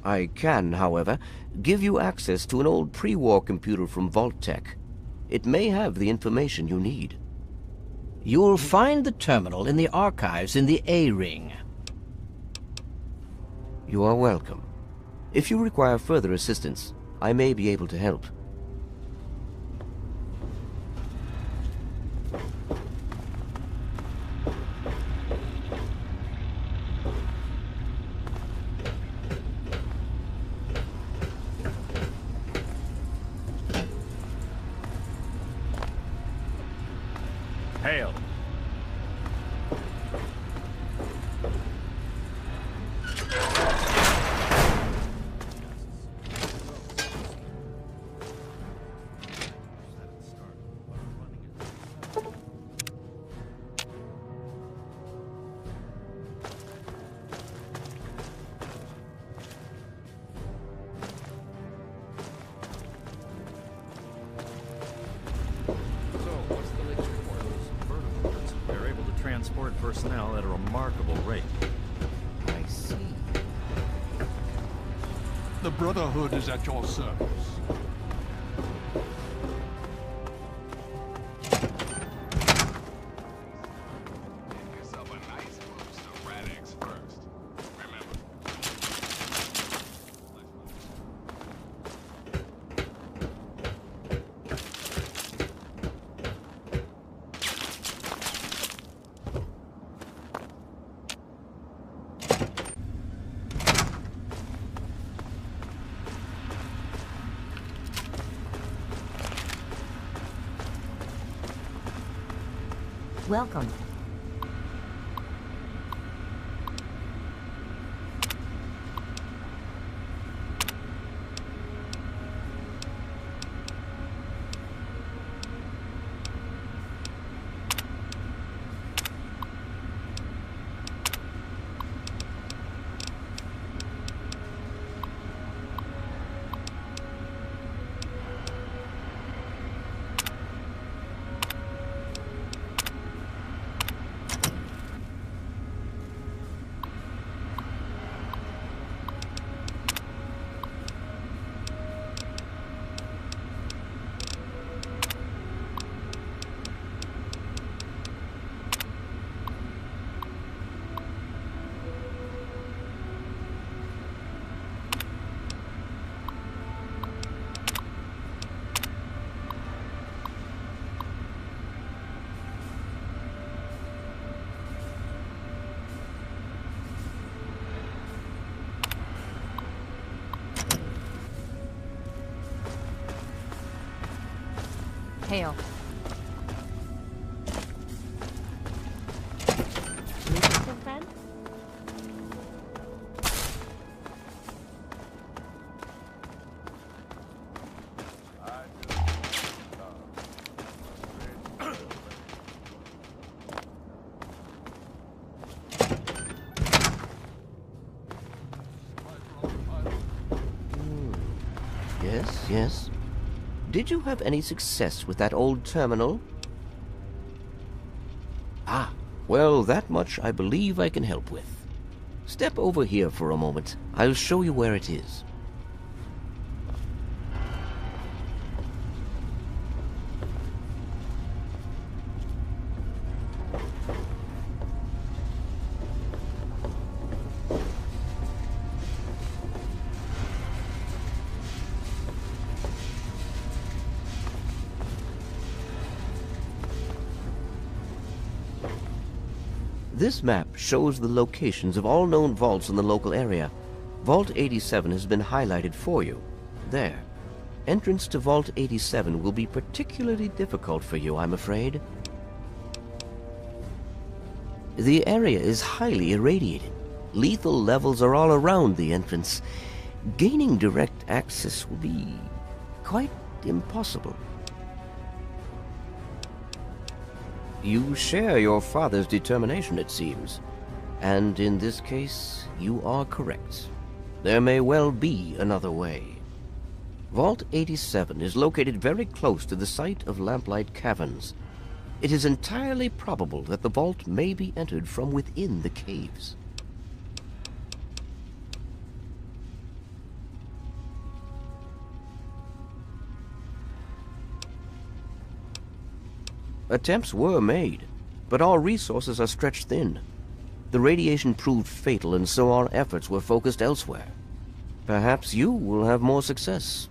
Speaker 4: I can, however, give you access to an old pre-war computer from Vault-Tec. It may have the information you need.
Speaker 17: You'll find the terminal in the archives in the A-Ring.
Speaker 4: You are welcome. If you require further assistance, I may be able to help.
Speaker 19: Hale.
Speaker 21: Transport personnel at a remarkable rate.
Speaker 4: I see.
Speaker 15: The Brotherhood is at your service.
Speaker 24: Give yourself a nice boost of Radix first. Remember.
Speaker 9: Welcome.
Speaker 7: Hale.
Speaker 9: Listen, friend?
Speaker 4: Yes, yes. Did you have any success with that old terminal? Ah, well, that much I believe I can help with. Step over here for a moment. I'll show you where it is. This map shows the locations of all known vaults in the local area. Vault 87 has been highlighted for you. There. Entrance to Vault 87 will be particularly difficult for you, I'm afraid. The area is highly irradiated. Lethal levels are all around the entrance. Gaining direct access will be quite impossible. You share your father's determination, it seems. And in this case, you are correct. There may well be another way. Vault 87 is located very close to the site of Lamplight Caverns. It is entirely probable that the vault may be entered from within the caves. Attempts were made, but our resources are stretched thin. The radiation proved fatal, and so our efforts were focused elsewhere. Perhaps you will have more success.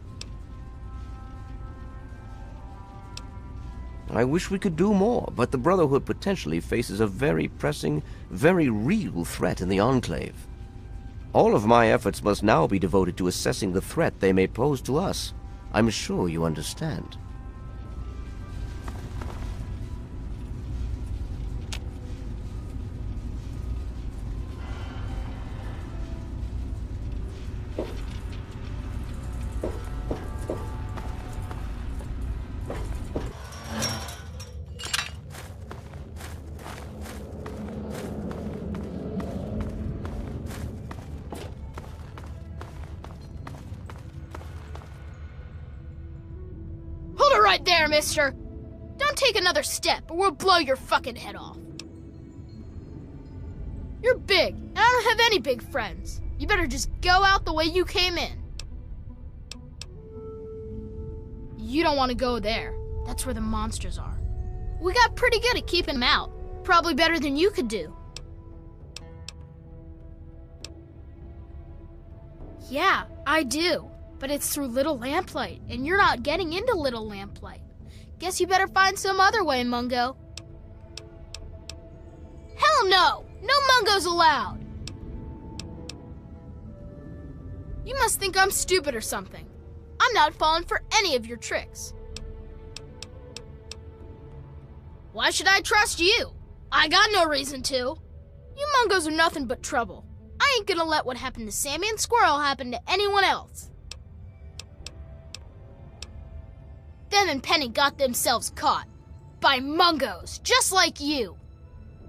Speaker 4: I wish we could do more, but the Brotherhood potentially faces a very pressing, very real threat in the Enclave. All of my efforts must now be devoted to assessing the threat they may pose to us. I'm sure you understand.
Speaker 1: Right there, mister. Don't take another step or we'll blow your fucking head off. You're big, and I don't have any big friends. You better just go out the way you came in. You don't want to go there. That's where the monsters are. We got pretty good at keeping them out. Probably better than you could do. Yeah, I do. But it's through Little Lamplight, and you're not getting into Little Lamplight. Guess you better find some other way, Mungo. Hell no! No Mungos allowed! You must think I'm stupid or something. I'm not falling for any of your tricks. Why should I trust you? I got no reason to. You Mungos are nothing but trouble. I ain't gonna let what happened to Sammy and Squirrel happen to anyone else. Them and Penny got themselves caught. By Mungos, just like you.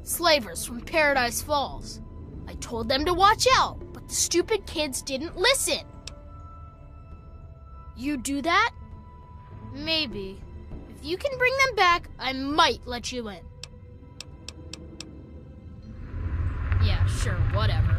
Speaker 1: Slavers from Paradise Falls. I told them to watch out, but the stupid kids didn't listen. You do that? Maybe. If you can bring them back, I might let you in. Yeah, sure, whatever.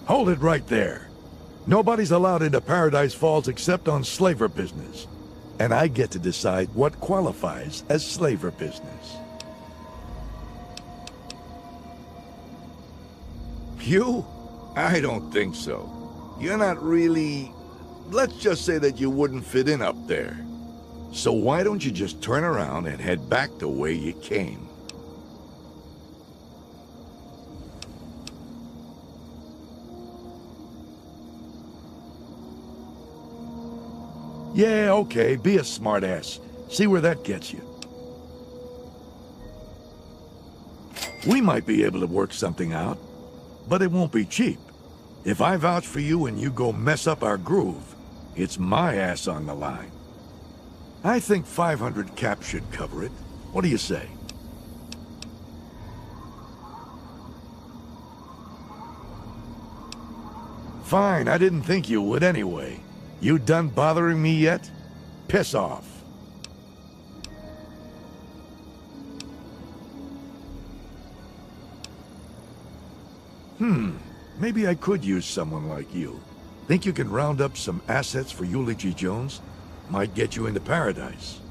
Speaker 5: Hold it right there. Nobody's allowed into Paradise Falls except on slaver business. And I get to decide what qualifies as slaver business.
Speaker 18: You? I don't think so. You're not really... Let's just say that you wouldn't fit in up there. So why don't you just turn around and head back the way you came?
Speaker 5: Yeah, okay, be a smartass. See where that gets you. We might be able to work something out, but it won't be cheap. If I vouch for you and you go mess up our groove, it's my ass on the line. I think 500 cap should cover it. What do you say? Fine, I didn't think you would anyway. You done bothering me yet? Piss off. Maybe I could use someone like you. Think you can round up some assets for Eulogy Jones? Might get you into Paradise.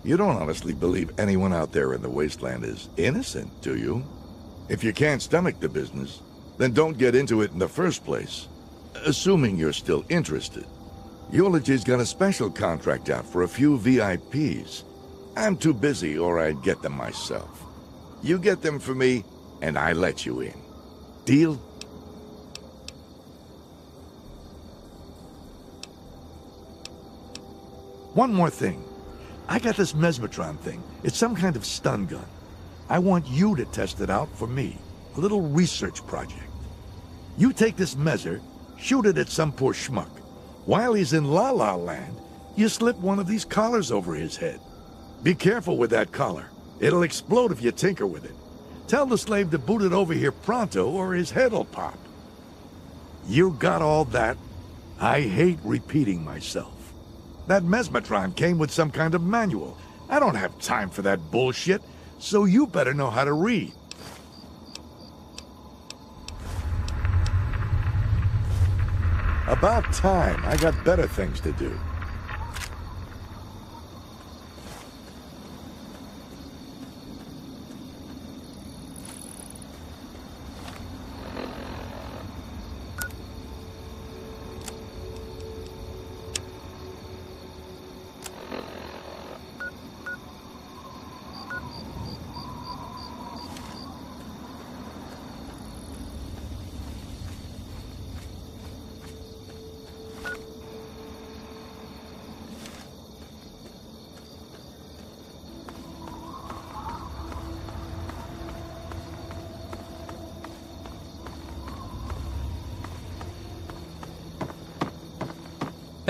Speaker 18: You don't honestly believe anyone out there in the wasteland is innocent, do you? If you can't stomach the business, then don't get into it in the first place. Assuming you're still interested. Eulogy's got a special contract out for a few VIPs. I'm too busy or I'd get them myself. You get them for me, and I let you in. Deal?
Speaker 5: One more thing. I got this Mesmetron thing. It's some kind of stun gun. I want you to test it out for me. A little research project. You take this Messer, shoot it at some poor schmuck. While he's in La La Land, you slip one of these collars over his head. Be careful with that collar. It'll explode if you tinker with it. Tell the slave to boot it over here pronto or his head'll pop. You got all that? I hate repeating myself. That Mesmetron came with some kind of manual. I don't have time for that bullshit, so you better know how to read. About time. I got better things to do.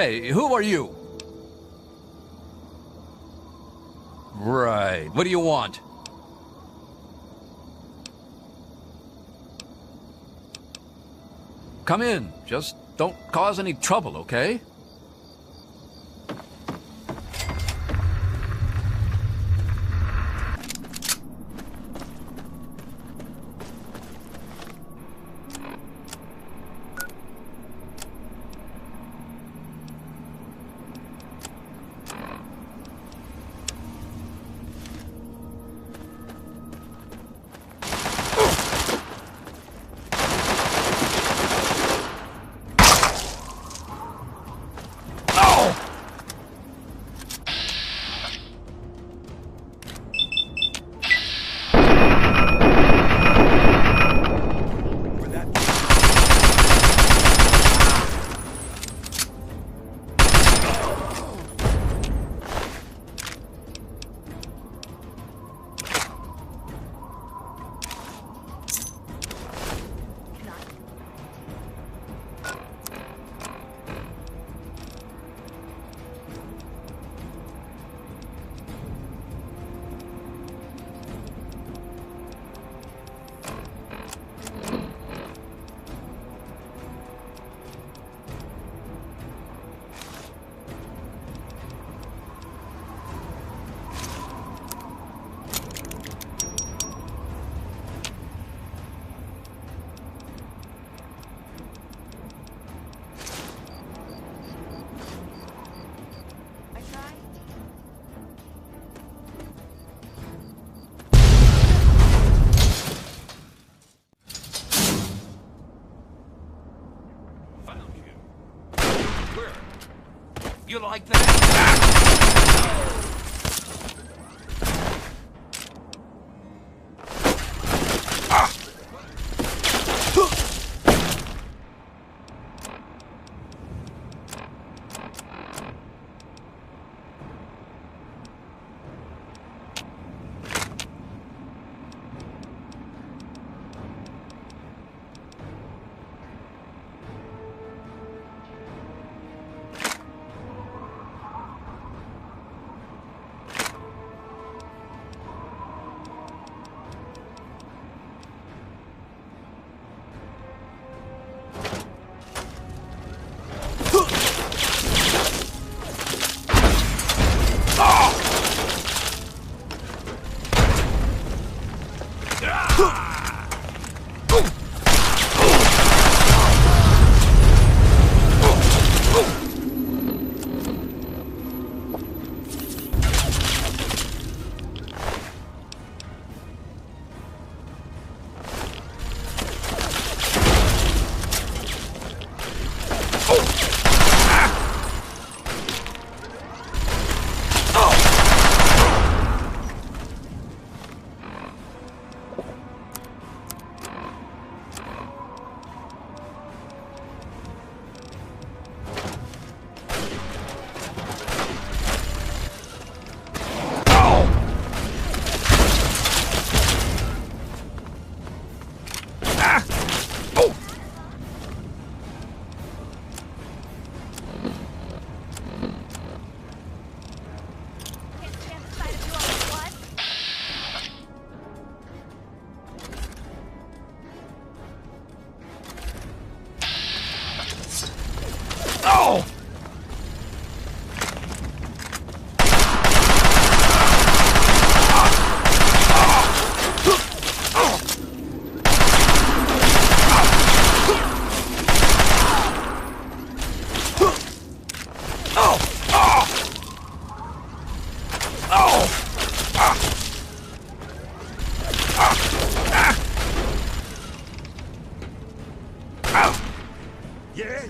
Speaker 6: Hey, who are you? Right. What do you want? Come in. Just don't cause any trouble, okay?
Speaker 11: You like that?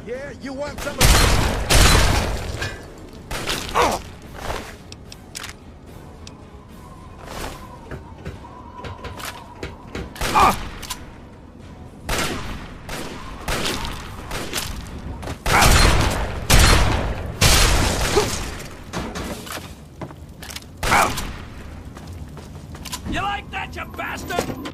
Speaker 5: Yeah, you want some of this?
Speaker 11: You like that, you bastard?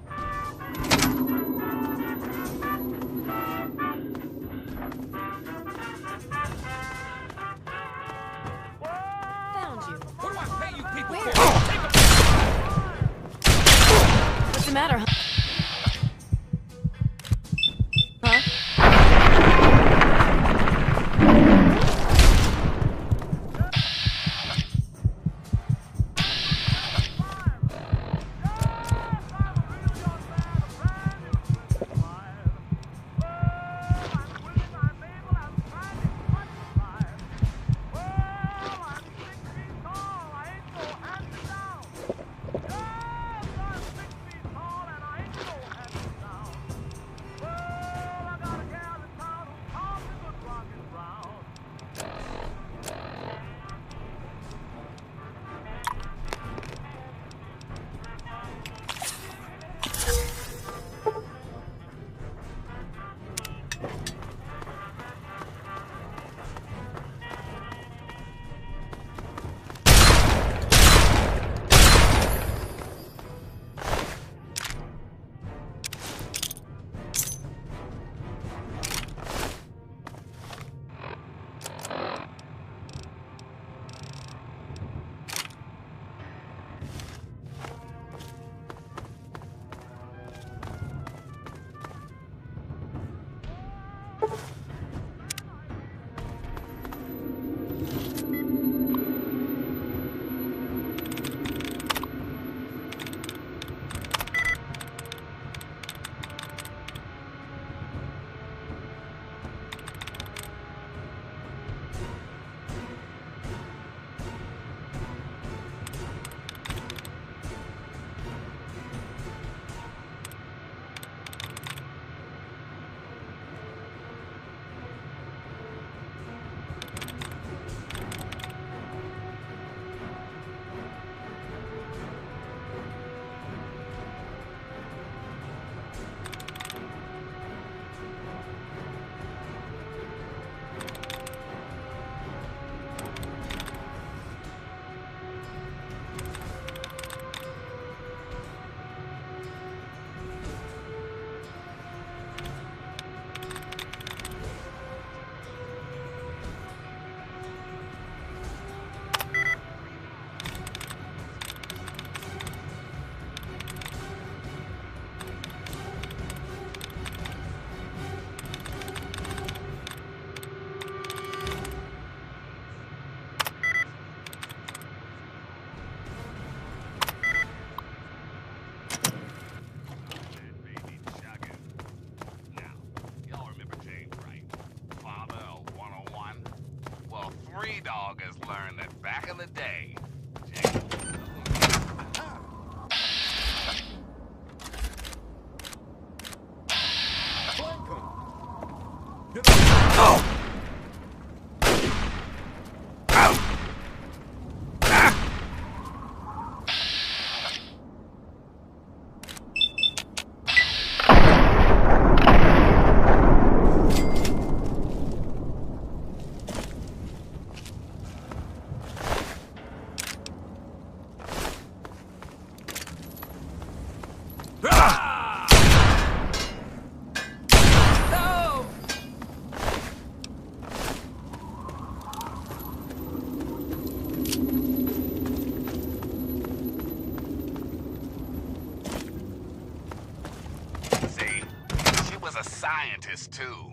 Speaker 24: Dog has learned that back in the day.
Speaker 11: Oh!
Speaker 24: Scientist too.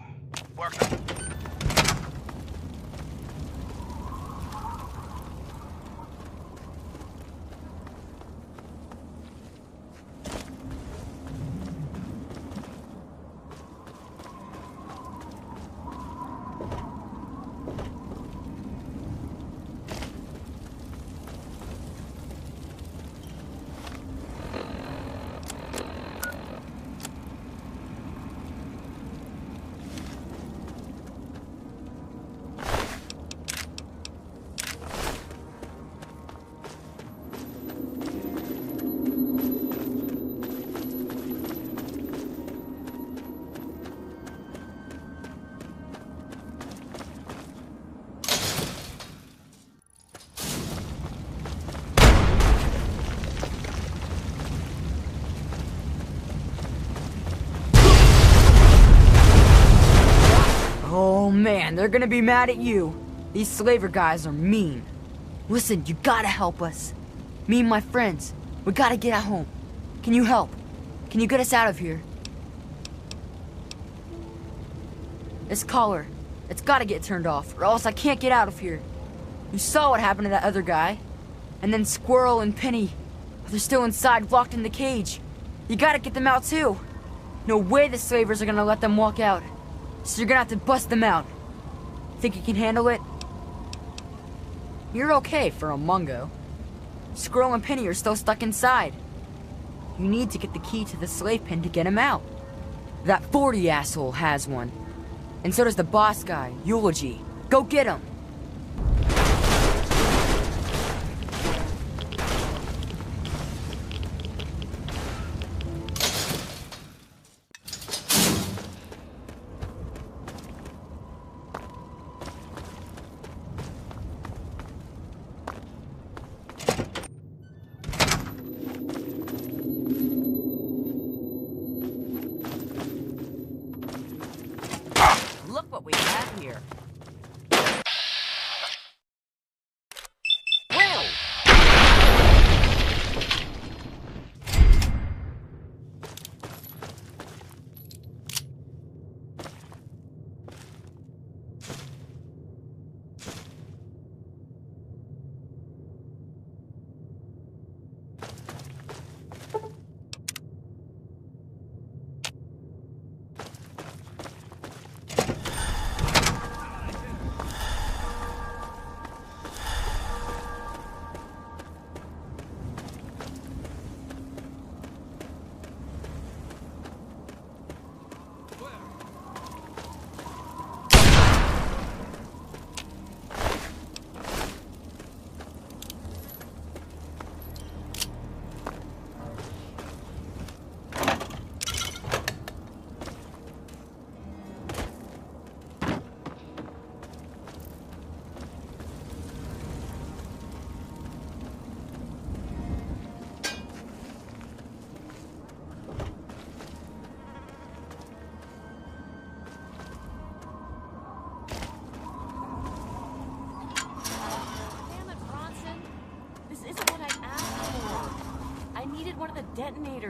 Speaker 2: Oh man, they're gonna be mad at you. These slaver guys are mean. Listen, you gotta help us. Me and my friends, we gotta get at home. Can you help? Can you get us out of here? This collar, it's gotta get turned off, or else I can't get out of here. You saw what happened to that other guy. And then Squirrel and Penny, they're still inside, locked in the cage. You gotta get them out too. No way the slavers are gonna let them walk out. So you're gonna have to bust them out. Think you can handle it? You're okay for a Mungo. Squirrel and Penny are still stuck inside. You need to get the key to the slave pen to get him out. That 40 asshole has one. And so does the boss guy, Eulogy. Go get him! Look what we have here.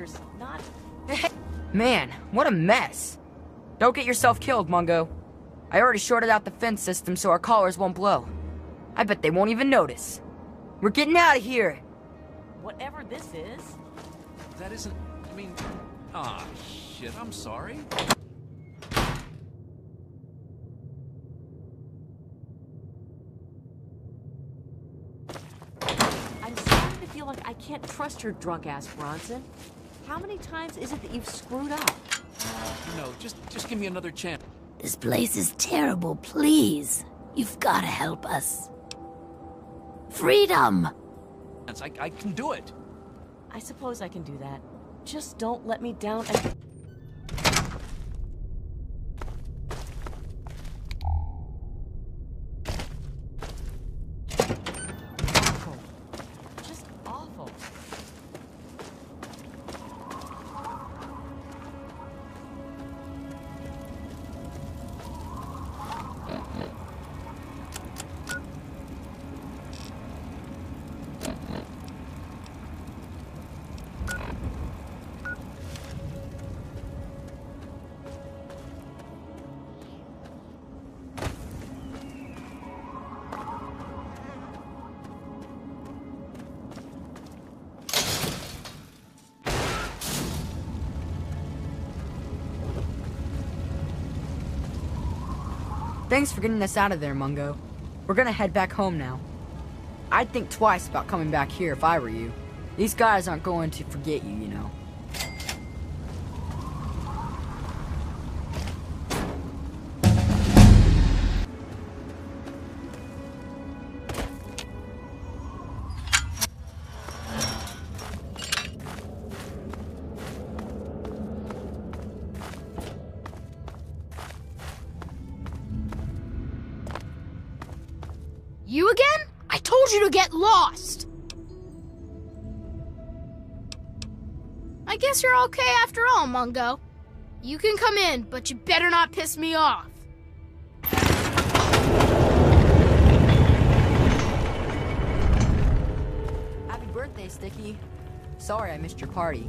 Speaker 9: orders, not...
Speaker 2: Man, what a mess. Don't get yourself killed, Mungo. I already shorted out the fence system so our collars won't blow. I bet they won't even notice. We're getting out of here.
Speaker 9: Whatever this is.
Speaker 6: That isn't... I mean... Ah, shit, I'm sorry.
Speaker 9: I'm starting to feel like I can't trust your drunk-ass, Bronson. How many times is it that you've screwed up?
Speaker 6: No, just give me another chance.
Speaker 10: This place is terrible, please. You've gotta help us. Freedom!
Speaker 6: I can do it.
Speaker 9: I suppose I can do that. Just don't let me down again. Awful. Just awful.
Speaker 2: Thanks for getting us out of there, Mungo. We're gonna head back home now. I'd think twice about coming back here if I were you. These guys aren't going to forget you, you know.
Speaker 1: You again? I told you to get lost! I guess you're okay after all, Mungo. You can come in, but you better not piss me off.
Speaker 2: Happy birthday, Sticky. Sorry I missed your party.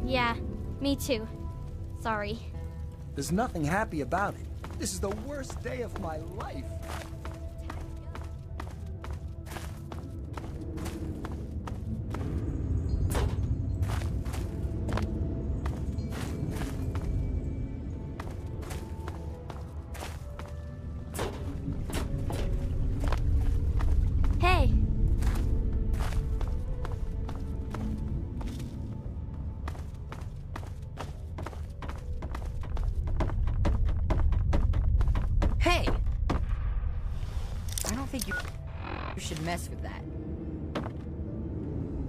Speaker 14: Yeah, me too. Sorry.
Speaker 16: There's nothing happy about it. This is the worst day of my life.
Speaker 14: Hey.
Speaker 2: Hey! I don't think you should mess with that.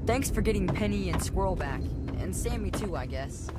Speaker 2: Thanks for getting Penny and Squirrel back. And Sammy too, I guess.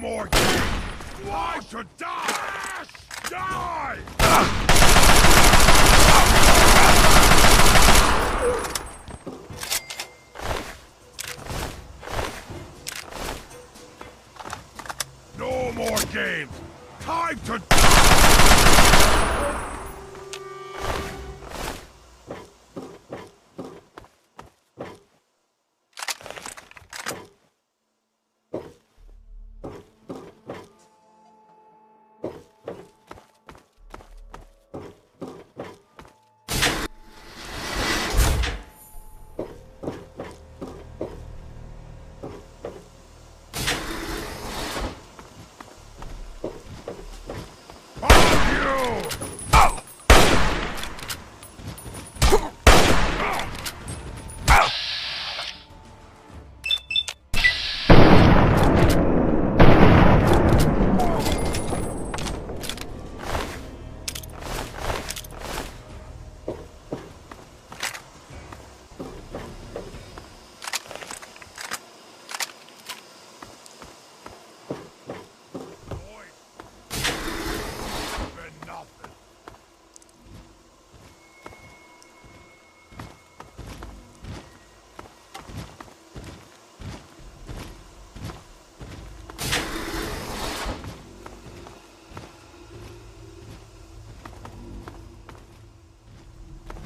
Speaker 18: more games! Why should die? Die! No more games! Time to die!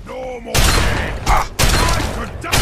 Speaker 18: No more games! I could die!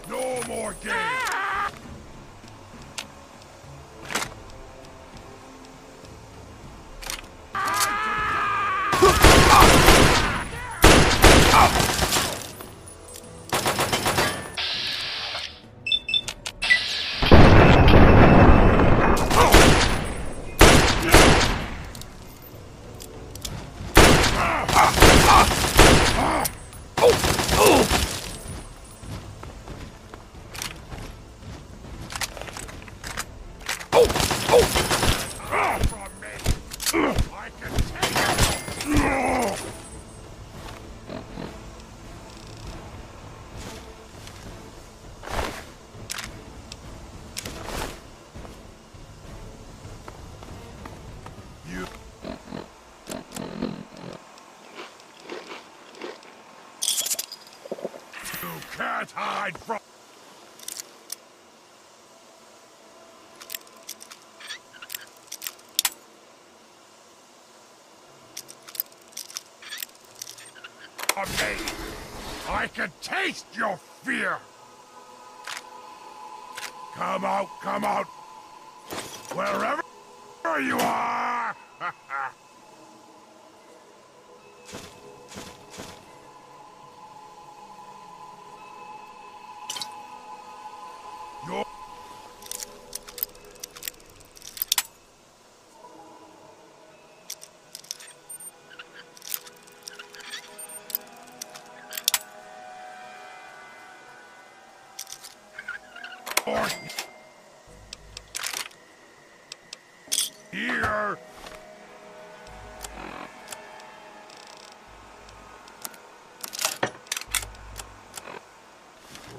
Speaker 18: No more games! Can't hide from... me! I can taste your fear! Come out! Wherever you are! Here!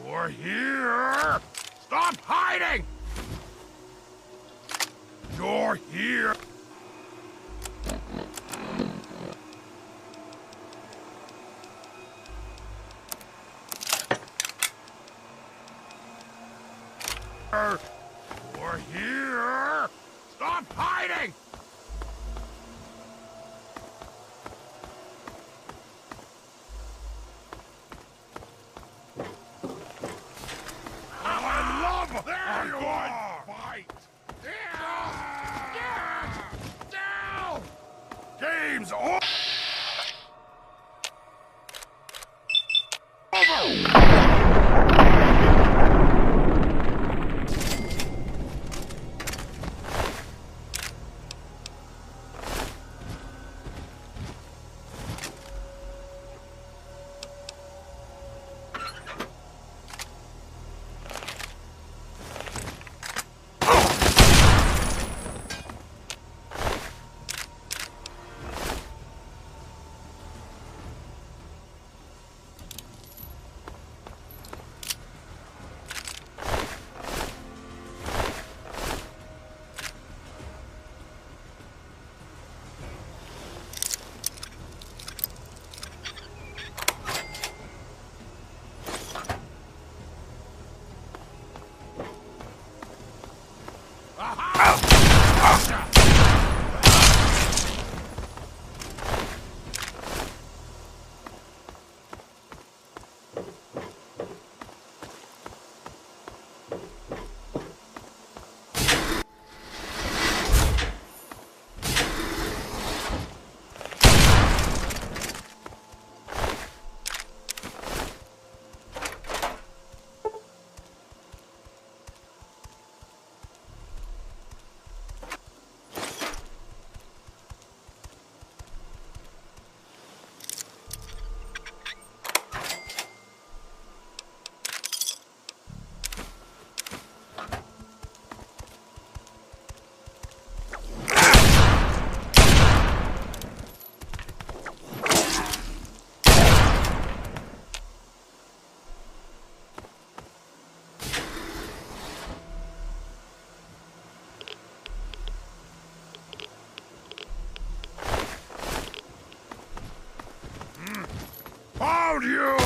Speaker 18: You're here! Stop hiding! You're here! You're here! Stop hiding! I love... There you are!
Speaker 24: game's over! Found you!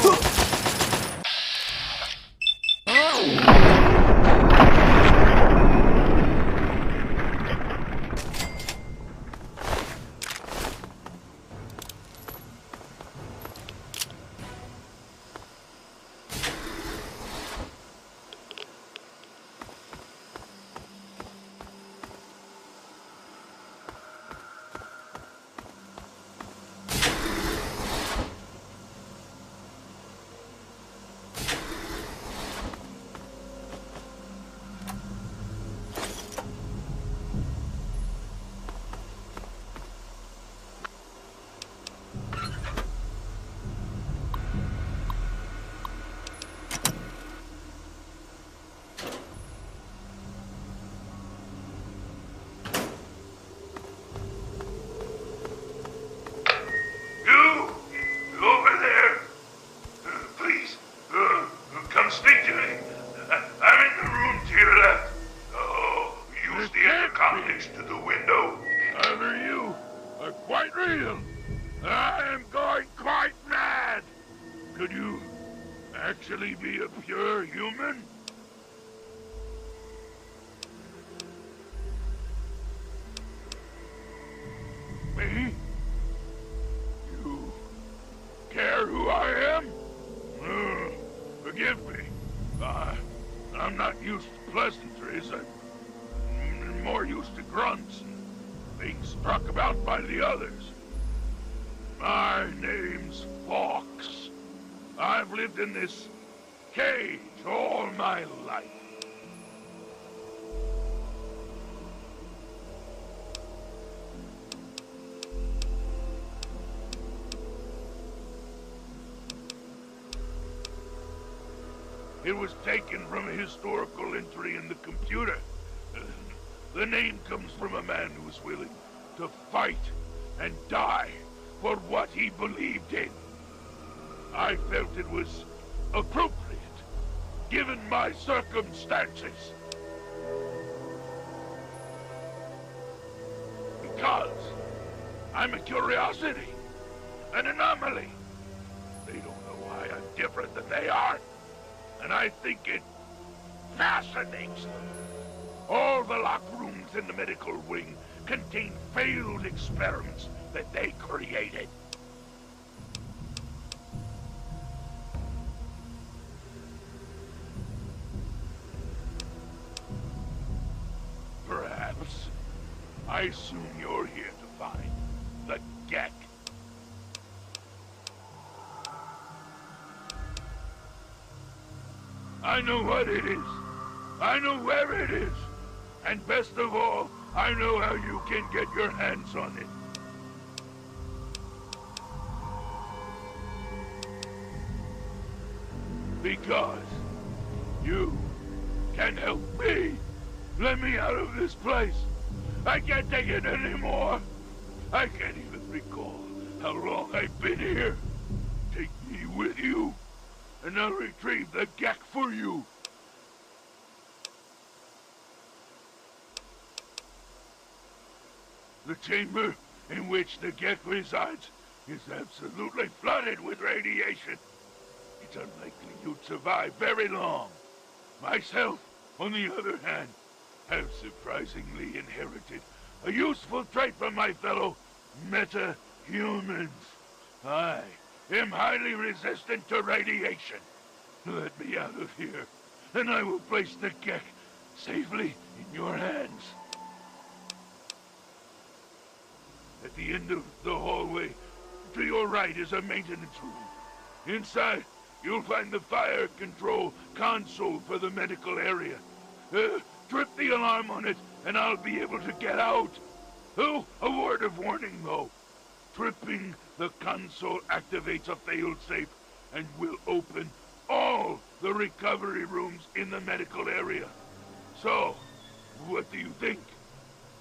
Speaker 24: Actually be a pure human? Me? You care who I am? Forgive me. I'm not used to pleasantries. I'm more used to grunts and being struck about by the others. My name's Fox. I've lived in this cage all my life. It was taken from a historical entry in the computer. The name comes from a man who was willing to fight and die for what he believed in. I felt it was appropriate, given my circumstances. Because I'm a curiosity, an anomaly. They don't know why I'm different than they are, and I think it fascinates them. All the locked rooms in the medical wing contain failed experiments that they created. Perhaps. I assume you're here to find the Get.
Speaker 8: I know what it is. I know where it is. And best of all, I know how you can get your hands on it. Because you can help me. Let me out of this place. I can't take it anymore. I can't even recall how long I've been here. Take me with you, and I'll retrieve the Gek for you. The chamber in which the Gek resides is absolutely flooded with radiation. It's unlikely you'd survive very long. Myself, on the other hand, have surprisingly inherited a useful trait from my fellow meta-humans. I am highly resistant to radiation. Let me out of here, and I will place the Gek safely in your hands. At the end of the hallway, to your right is a maintenance room. Inside, you'll find the fire control console for the medical area. Trip the alarm on it, and I'll be able to get out. Oh, a word of warning, though. Tripping the console activates a failsafe and will open all the recovery rooms in the medical area. So, what do you think?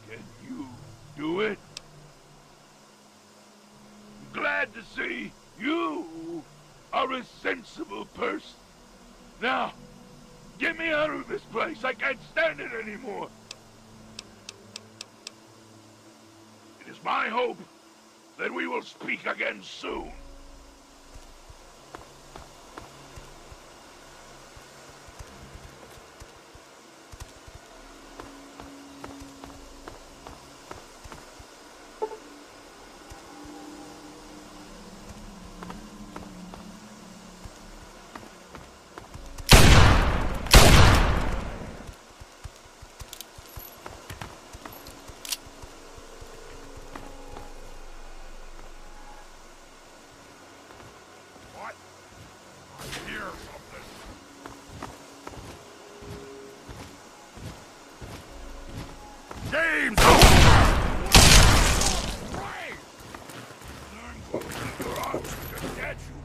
Speaker 8: Can you do it? Glad to see you are a sensible person. Now, get me out of this place. I can't stand it anymore. It is my hope that we will speak again soon. James! Your arms to catch you.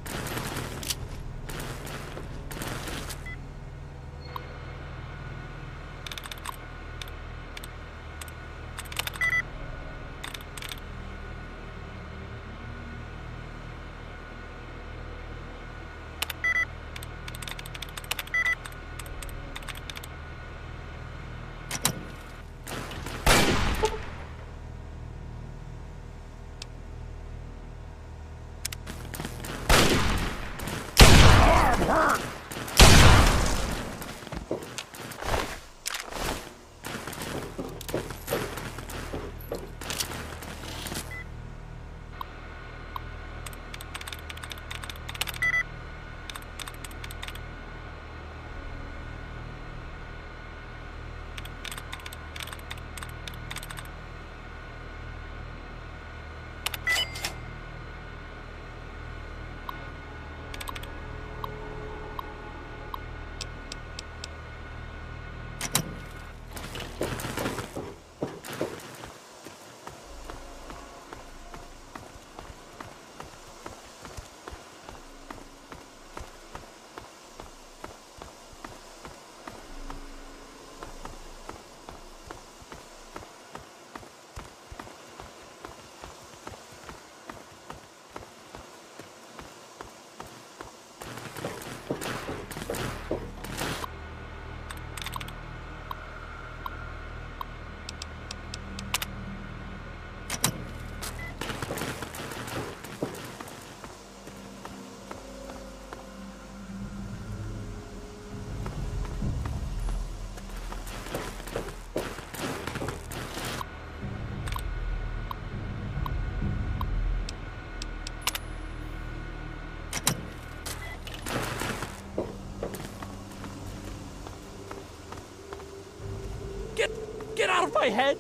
Speaker 6: Get out of my head!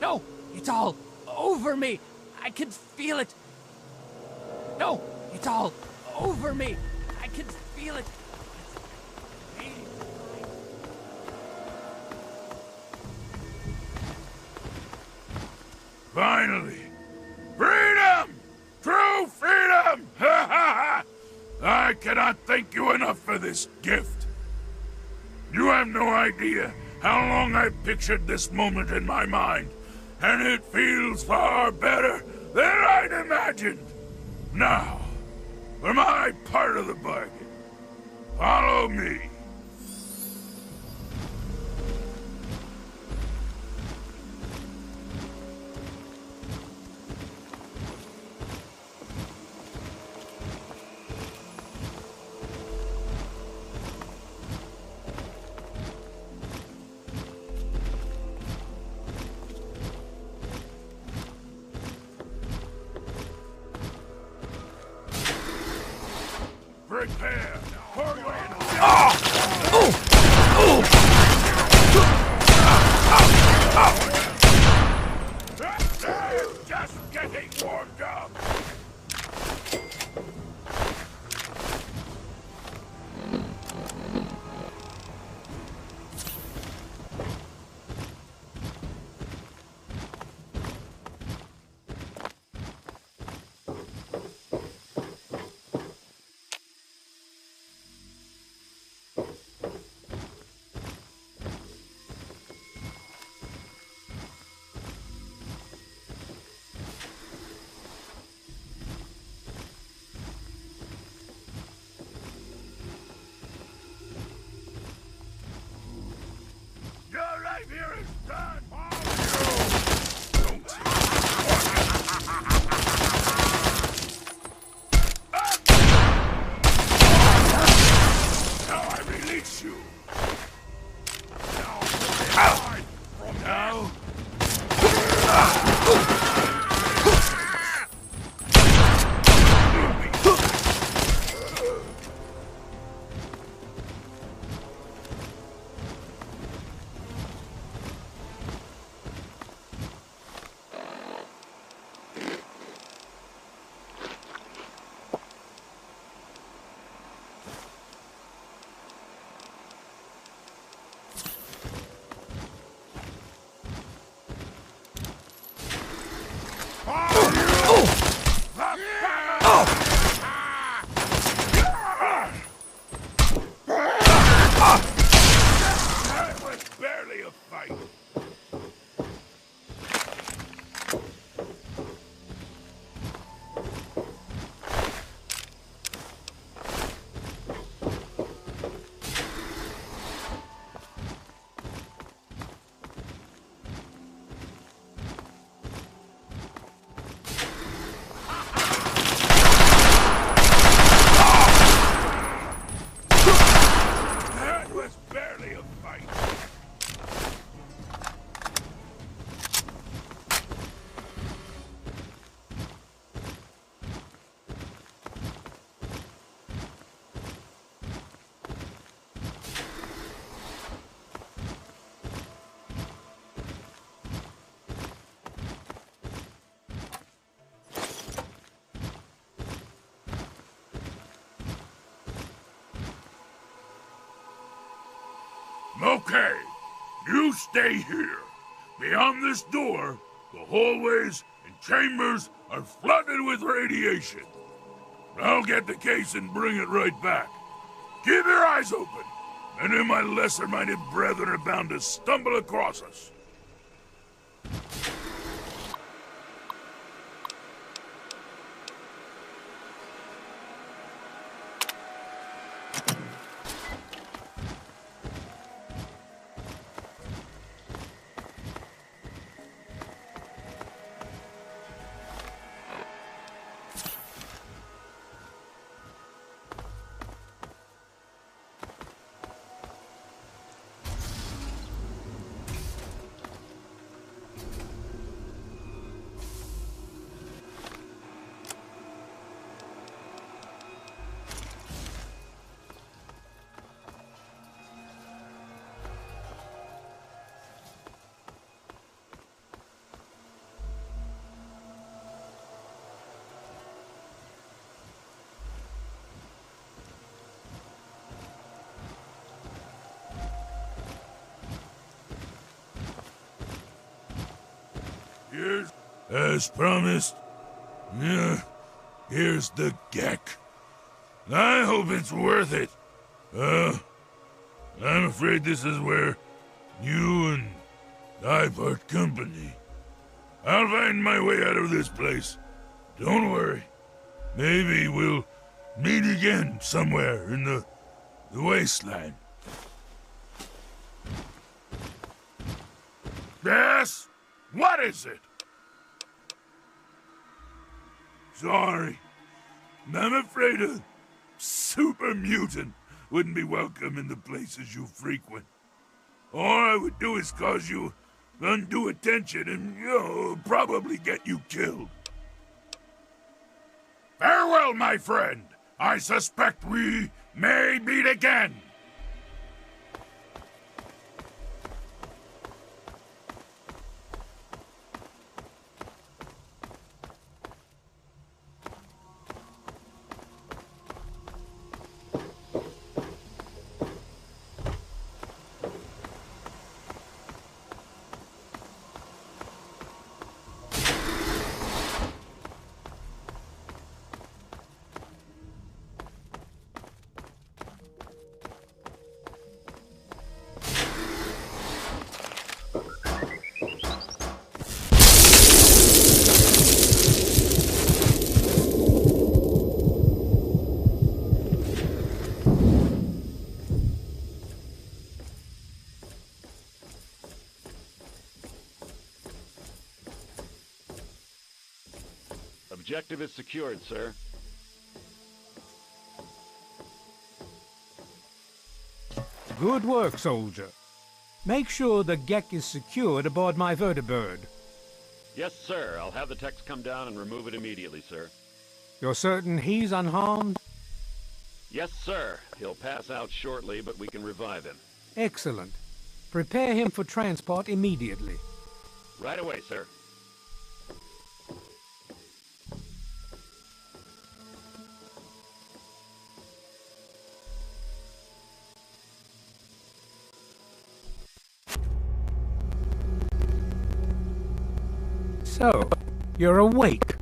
Speaker 6: No, it's all over me. I can feel it. No, it's all over me. I can feel it.
Speaker 8: Finally! Freedom! True freedom! Ha ha ha! I cannot thank you enough for this gift. You have no idea how long I've pictured this moment in my mind, and it feels far better than I'd imagined. Now, for my part of the bargain, follow me. Prepare for your just getting warmed up. Your life here is done. Now I release you. Now. That was barely a fight. That was barely a fight. Okay, you stay here. Beyond this door, the hallways and chambers are flooded with radiation. I'll get the case and bring it right back. Keep your eyes open. Any of my lesser-minded brethren are bound to stumble across us. As promised, here's the Gek. I hope it's worth it. I'm afraid this is where you and I part company. I'll find my way out of this place. Don't worry. Maybe we'll meet again somewhere in the wasteland. Yes? What is it? Sorry. I'm afraid a super mutant wouldn't be welcome in the places you frequent. All I would do is cause you undue attention and, probably get you killed. Farewell, my friend. I suspect we may meet again.
Speaker 3: Objective is secured, sir.
Speaker 12: Good work, soldier. Make sure the Gek is secured aboard my vertibird.
Speaker 3: Yes, sir. I'll have the techs come down and remove it immediately, sir.
Speaker 12: You're certain he's unharmed?
Speaker 3: Yes, sir. He'll pass out shortly, but we can revive him.
Speaker 12: Excellent. Prepare him for transport immediately.
Speaker 3: Right away, sir.
Speaker 12: So, you're awake.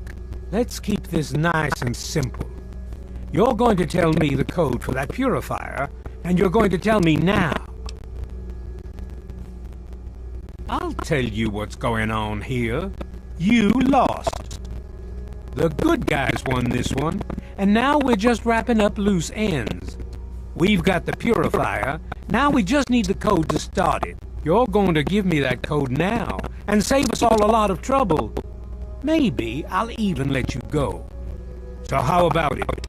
Speaker 12: Let's keep this nice and simple. You're going to tell me the code for that purifier, and you're going to tell me now. I'll tell you what's going on here. You lost. The good guys won this one, and now we're just wrapping up loose ends. We've got the purifier, now we just need the code to start it. You're going to give me that code now, and save us all a lot of trouble. Maybe I'll even let you go. So how about it?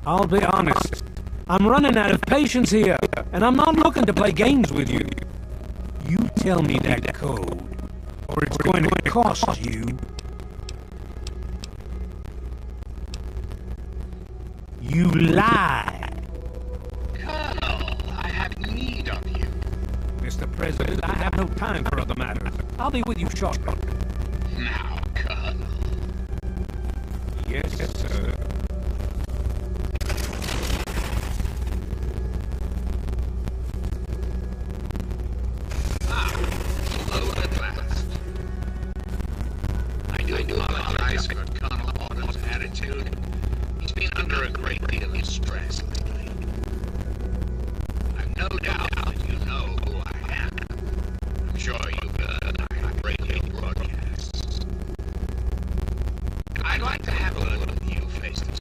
Speaker 12: I'll be honest. I'm running out of patience here, and I'm not looking to play games with you. You tell me that code, or it's going to cost you. You lie.
Speaker 11: Colonel, I have need of you.
Speaker 12: Mr. President, I have no time for other matters. I'll be with you shortly.
Speaker 11: Now, Colonel.
Speaker 12: Yes, sir.
Speaker 11: Hello at last. I do apologize for Colonel Autumn's attitude. He's been under a great deal of stress lately. I've no doubt that you know who I am. I'm sure you've heard my radio broadcasts. I'd like to have a word with you face to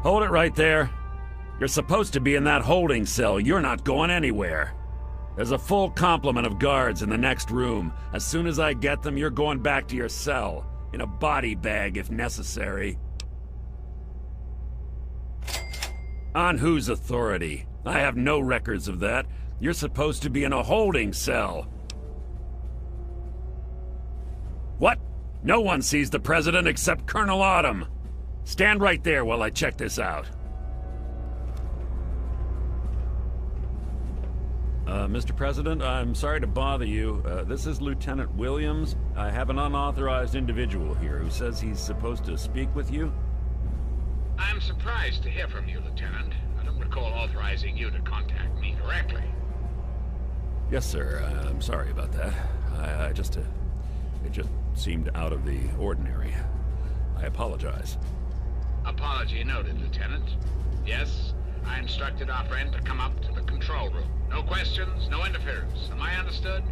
Speaker 21: Hold it right there. You're supposed to be in that holding cell. You're not going anywhere. There's a full complement of guards in the next room. As soon as I get them, you're going back to your cell. In a body bag, if necessary. On whose authority? I have no records of that. You're supposed to be in a holding cell. What? No one sees the President except Colonel Autumn. Stand right there while I check this out. Mr. President, I'm sorry to bother you. This is Lieutenant Williams. I have an unauthorized individual here who says he's supposed to speak with you.
Speaker 11: I'm surprised to hear from you, Lieutenant. I don't recall authorizing you to contact me directly.
Speaker 21: Yes, sir. I'm sorry about that. It just seemed out of the ordinary. I apologize.
Speaker 11: Apology noted, Lieutenant. Yes, I instructed our friend to come up to the control room. No questions, no interference. Am I understood?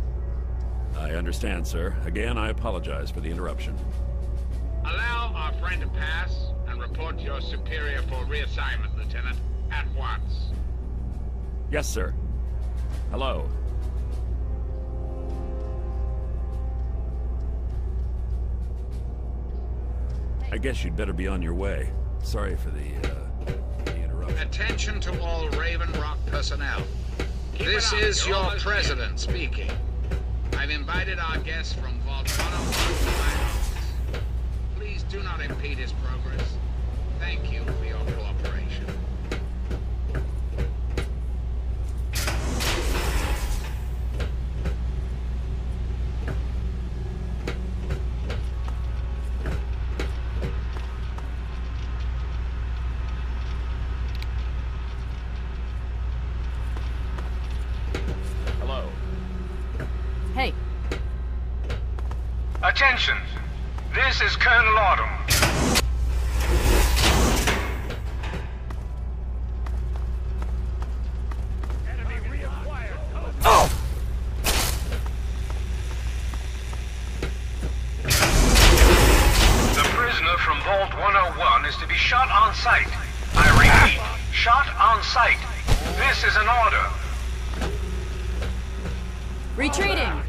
Speaker 21: I understand, sir. Again, I apologize for the interruption.
Speaker 11: Allow our friend to pass and report to your superior for reassignment, Lieutenant, at once.
Speaker 21: Yes, sir. Hello. I guess you'd better be on your way. Sorry for the interruption.
Speaker 11: Attention to all Raven Rock personnel. This is your president speaking. I've invited our guest from Vault 101 to my office. Please do not impede his progress. Thank you for your cooperation.
Speaker 7: Hey.
Speaker 13: Attention! This is Colonel Autumn.
Speaker 11: Oh!
Speaker 13: The prisoner from Vault 101 is to be shot on sight. I repeat, shot on sight. This is an order.
Speaker 7: Retreating!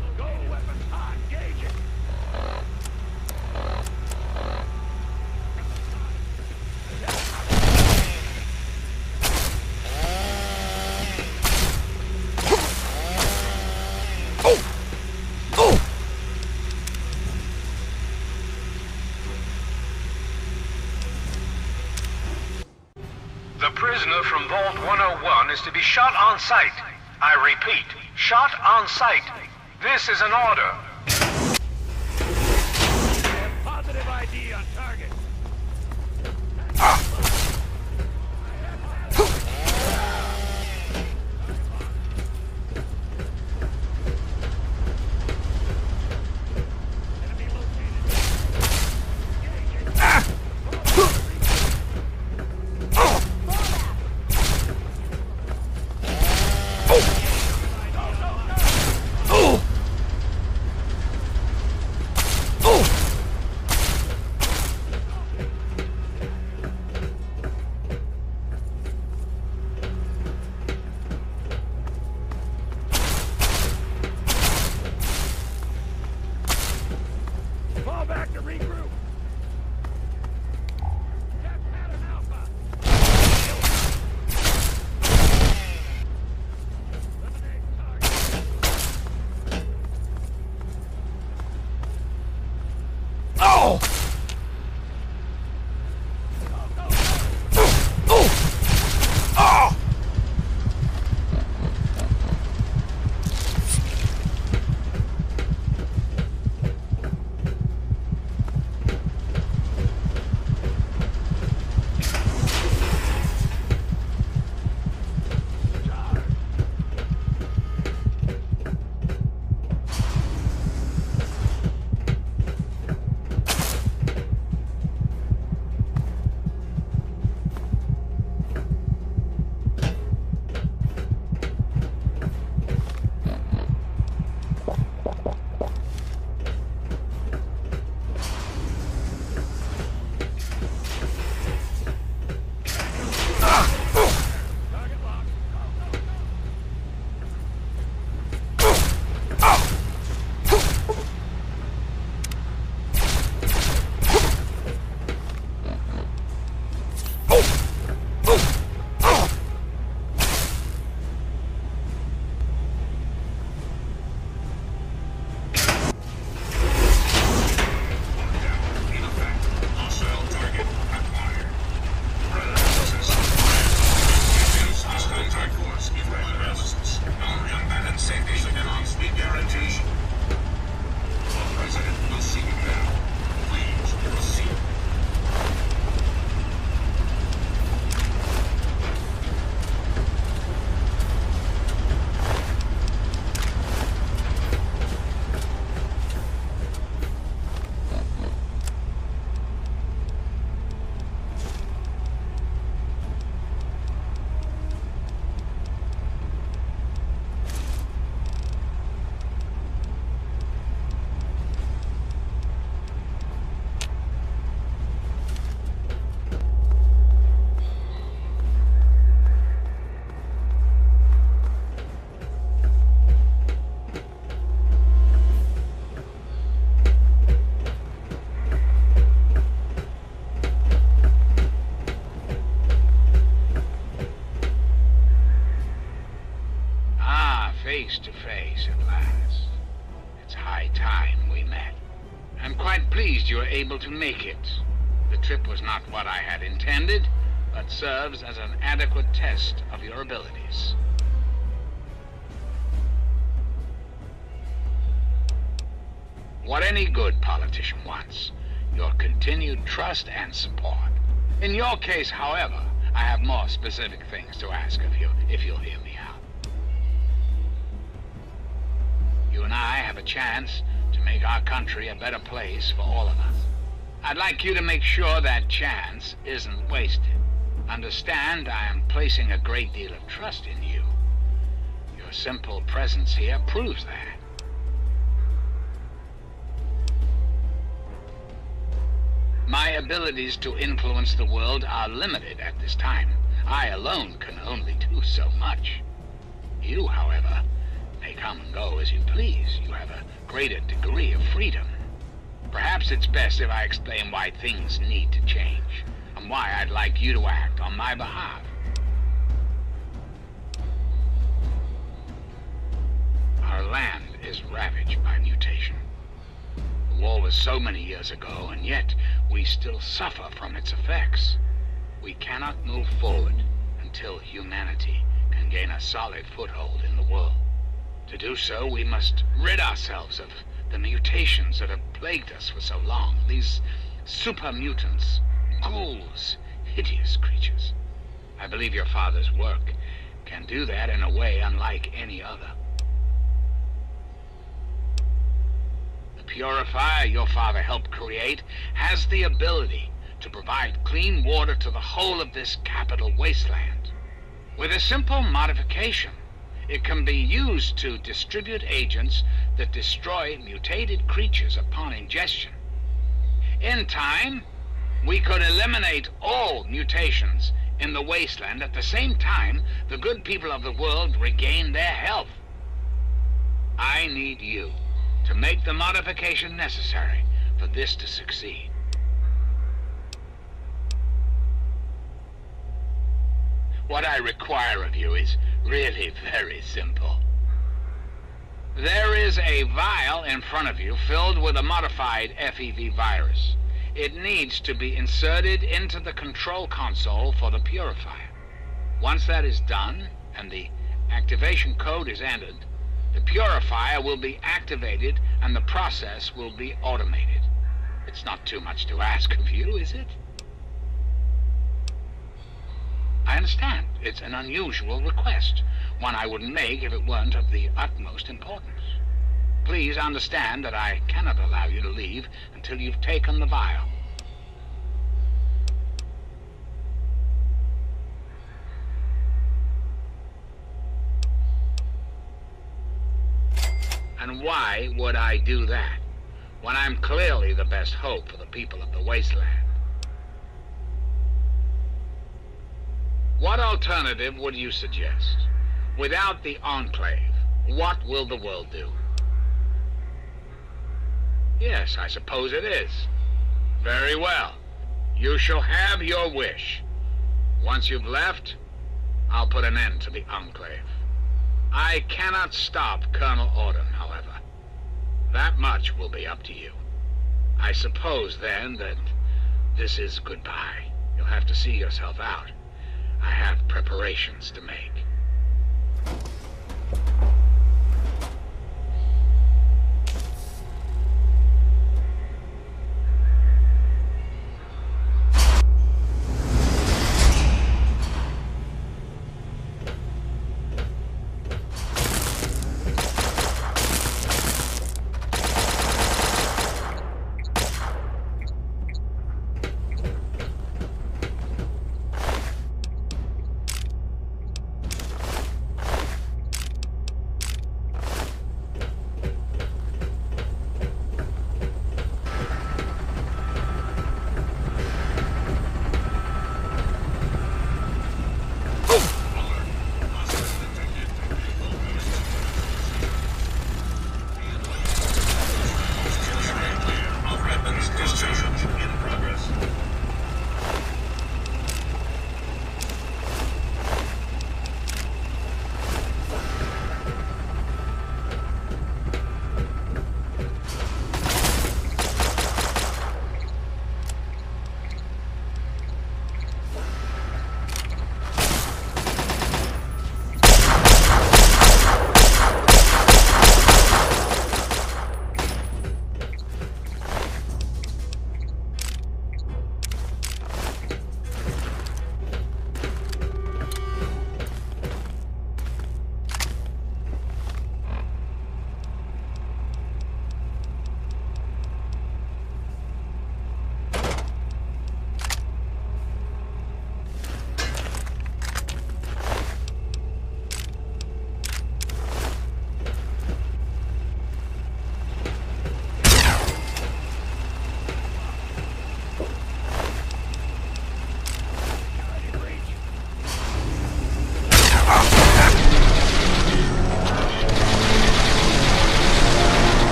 Speaker 13: The prisoner from Vault 101 is to be shot on sight. I repeat, shot on sight. This is an order.
Speaker 8: Positive ID on target.
Speaker 11: face to face at last. It's high time we met. I'm quite pleased you were able to make it. The trip was not what I had intended, but serves as an adequate test of your abilities. What any good politician wants, your continued trust and support. In your case, however, I have more specific things to ask of you, if you'll hear me out. You and I have a chance to make our country a better place for all of us. I'd like you to make sure that chance isn't wasted. Understand, I am placing a great deal of trust in you. Your simple presence here proves that. My abilities to influence the world are limited at this time. I alone can only do so much. You, however, may come and go as you please. You have a greater degree of freedom. Perhaps it's best if I explain why things need to change, and why I'd like you to act on my behalf. Our land is ravaged by mutation. The war was so many years ago, and yet we still suffer from its effects. We cannot move forward until humanity can gain a solid foothold in the world. To do so, we must rid ourselves of the mutations that have plagued us for so long. These super mutants, ghouls, hideous creatures. I believe your father's work can do that in a way unlike any other. The purifier your father helped create has the ability to provide clean water to the whole of this capital wasteland. With a simple modification, it can be used to distribute agents that destroy mutated creatures upon ingestion. In time, we could eliminate all mutations in the wasteland. At the same time, the good people of the world regain their health. I need you to make the modification necessary for this to succeed. What I require of you is really very simple. There is a vial in front of you filled with a modified FEV virus. It needs to be inserted into the control console for the purifier. Once that is done, and the activation code is entered, the purifier will be activated and the process will be automated. It's not too much to ask of you, is it? I understand. It's an unusual request, one I wouldn't make if it weren't of the utmost importance. Please understand that I cannot allow you to leave until you've taken the vial. And why would I do that, when I'm clearly the best hope for the people of the wasteland? What alternative would you suggest? Without the Enclave, what will the world do? Yes, I suppose it is. Very well. You shall have your wish. Once you've left, I'll put an end to the Enclave. I cannot stop Colonel Auden, however. That much will be up to you. I suppose, then, that this is goodbye. You'll have to see yourself out. I have preparations to make.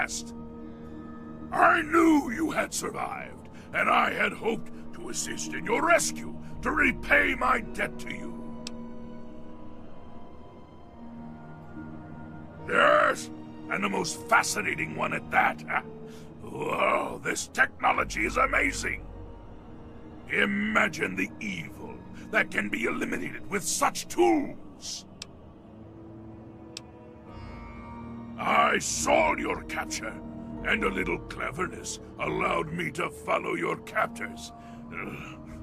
Speaker 8: fast. I knew you had survived, and I had hoped to assist in your rescue, to repay my debt to you. Yes, and the most fascinating one at that. Whoa, this technology is amazing. Imagine the evil that can be eliminated with such tools. I saw your capture, and a little cleverness allowed me to follow your captors.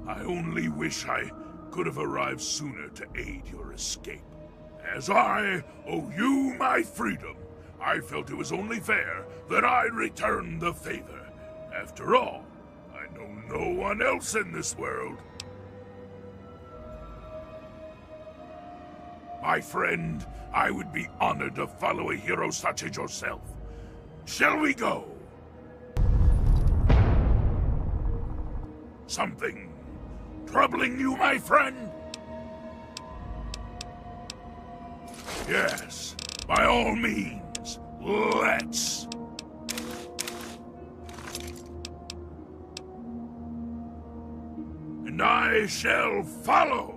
Speaker 8: I only wish I could have arrived sooner to aid your escape. As I owe you my freedom, I felt it was only fair that I return the favor. After all, I know no one else in this world. My friend, I would be honored to follow a hero such as yourself. Shall we go? Something troubling you, my friend? Yes, by all means, let's. And I shall follow.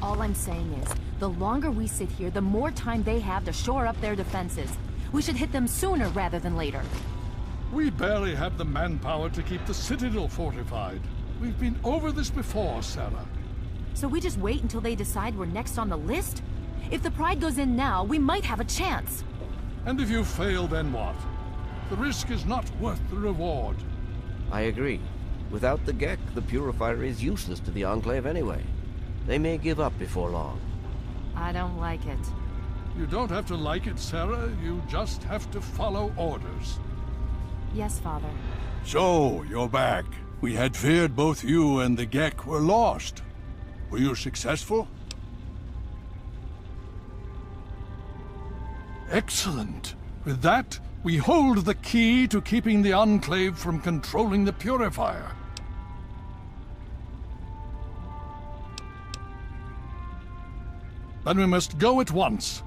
Speaker 7: All I'm saying is, the longer we sit here, the more time they have to shore up their defenses. We should hit them sooner rather than later.
Speaker 17: We barely have the manpower to keep the Citadel fortified. We've been over this before, Sarah.
Speaker 7: So we just wait until they decide we're next on the list? If the Pride goes in now, we might have a chance.
Speaker 17: And if you fail, then what? The risk is not worth the reward.
Speaker 4: I agree. Without the Gek, the Purifier is useless to the Enclave anyway. They may give up before long.
Speaker 7: I don't like it.
Speaker 17: You don't have to like it, Sarah. You just have to follow orders.
Speaker 7: Yes, Father.
Speaker 17: So, you're back. We had feared both you and the Gek were lost. Were you successful? Excellent. With that, we hold the key to keeping the Enclave from controlling the Purifier. Then we must go at once.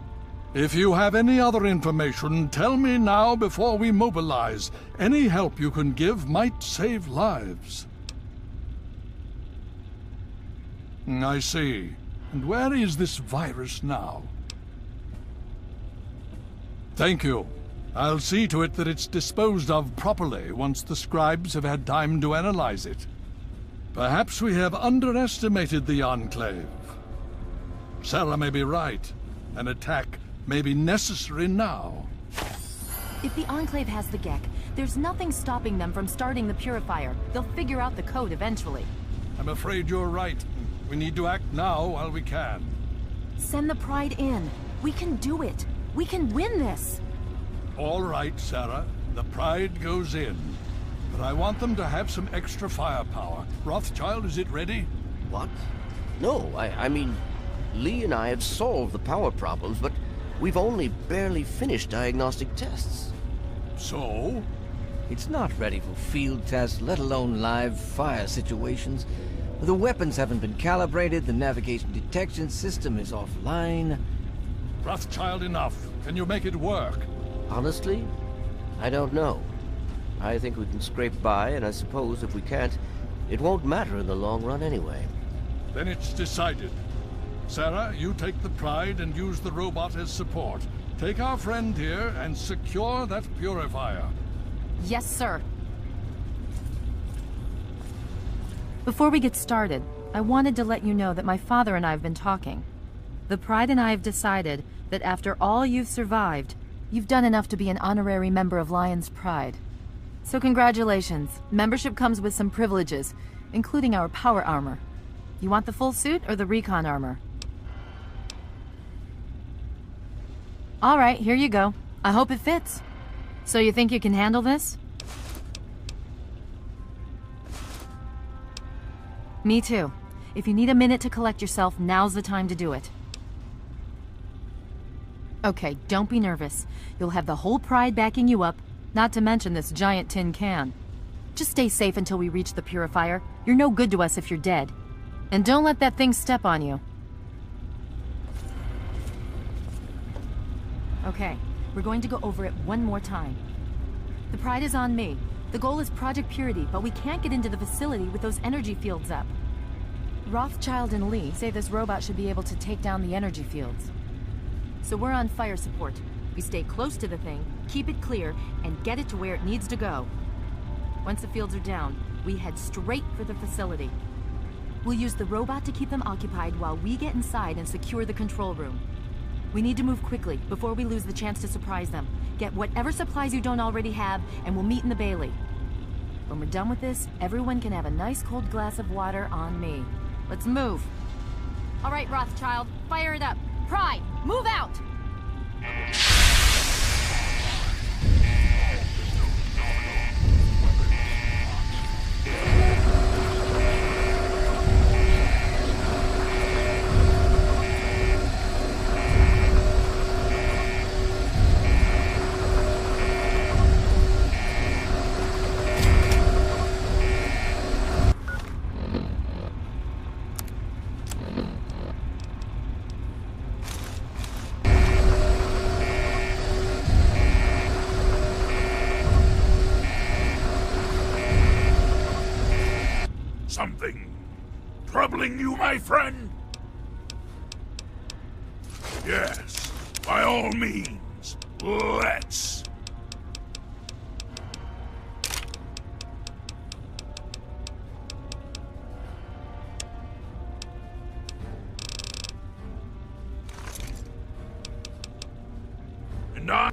Speaker 17: If you have any other information, tell me now before we mobilize. Any help you can give might save lives. I see. And where is this virus now? Thank you. I'll see to it that it's disposed of properly once the scribes have had time to analyze it. Perhaps we have underestimated the Enclave. Sarah may be right. An attack may be necessary now.
Speaker 7: If the Enclave has the Gek, there's nothing stopping them from starting the Purifier. They'll figure out the code eventually.
Speaker 17: I'm afraid you're right. We need to act now while we can.
Speaker 7: Send the Pride in. We can do it. We can win this.
Speaker 17: All right, Sarah. The Pride goes in. But I want them to have some extra firepower. Rothschild, is it ready?
Speaker 4: What? No, I mean... Lee and I have solved the power problems, but we've only barely finished diagnostic tests.
Speaker 17: So?
Speaker 20: It's not ready for field tests, let alone live fire situations. The weapons haven't been calibrated, the navigation detection system is offline.
Speaker 17: Rothschild, enough. Can you make it work?
Speaker 4: Honestly, I don't know. I think we can scrape by, and I suppose if we can't, It won't matter in the long run anyway.
Speaker 17: Then it's decided. Sarah, you take the Pride and use the robot as support. Take our friend here and secure that purifier.
Speaker 7: Yes, sir. Before we get started, I wanted to let you know that my father and I have been talking. The Pride and I have decided that after all you've survived, you've done enough to be an honorary member of Lion's Pride. So congratulations. Membership comes with some privileges, including our power armor. You want the full suit or the recon armor? Alright, here you go. I hope it fits. So you think you can handle this? Me too. If you need a minute to collect yourself, now's the time to do it. Okay, don't be nervous. You'll have the whole Pride backing you up, not to mention this giant tin can. Just stay safe until we reach the purifier. You're no good to us if you're dead. And don't let that thing step on you. Okay, we're going to go over it one more time. The Pride is on me. The goal is Project Purity, but we can't get into the facility with those energy fields up. Rothschild and Lee say this robot should be able to take down the energy fields. So we're on fire support. We stay close to the thing, keep it clear, and get it to where it needs to go. Once the fields are down, we head straight for the facility. We'll use the robot to keep them occupied while we get inside and secure the control room. We need to move quickly before we lose the chance to surprise them. Get whatever supplies you don't already have, and we'll meet in the Bailey. When we're done with this, everyone can have a nice cold glass of water on me. Let's move. All right, Rothschild, fire it up. Pride, move out!
Speaker 8: Something troubling you, my friend? Yes, by all means, let's. And I...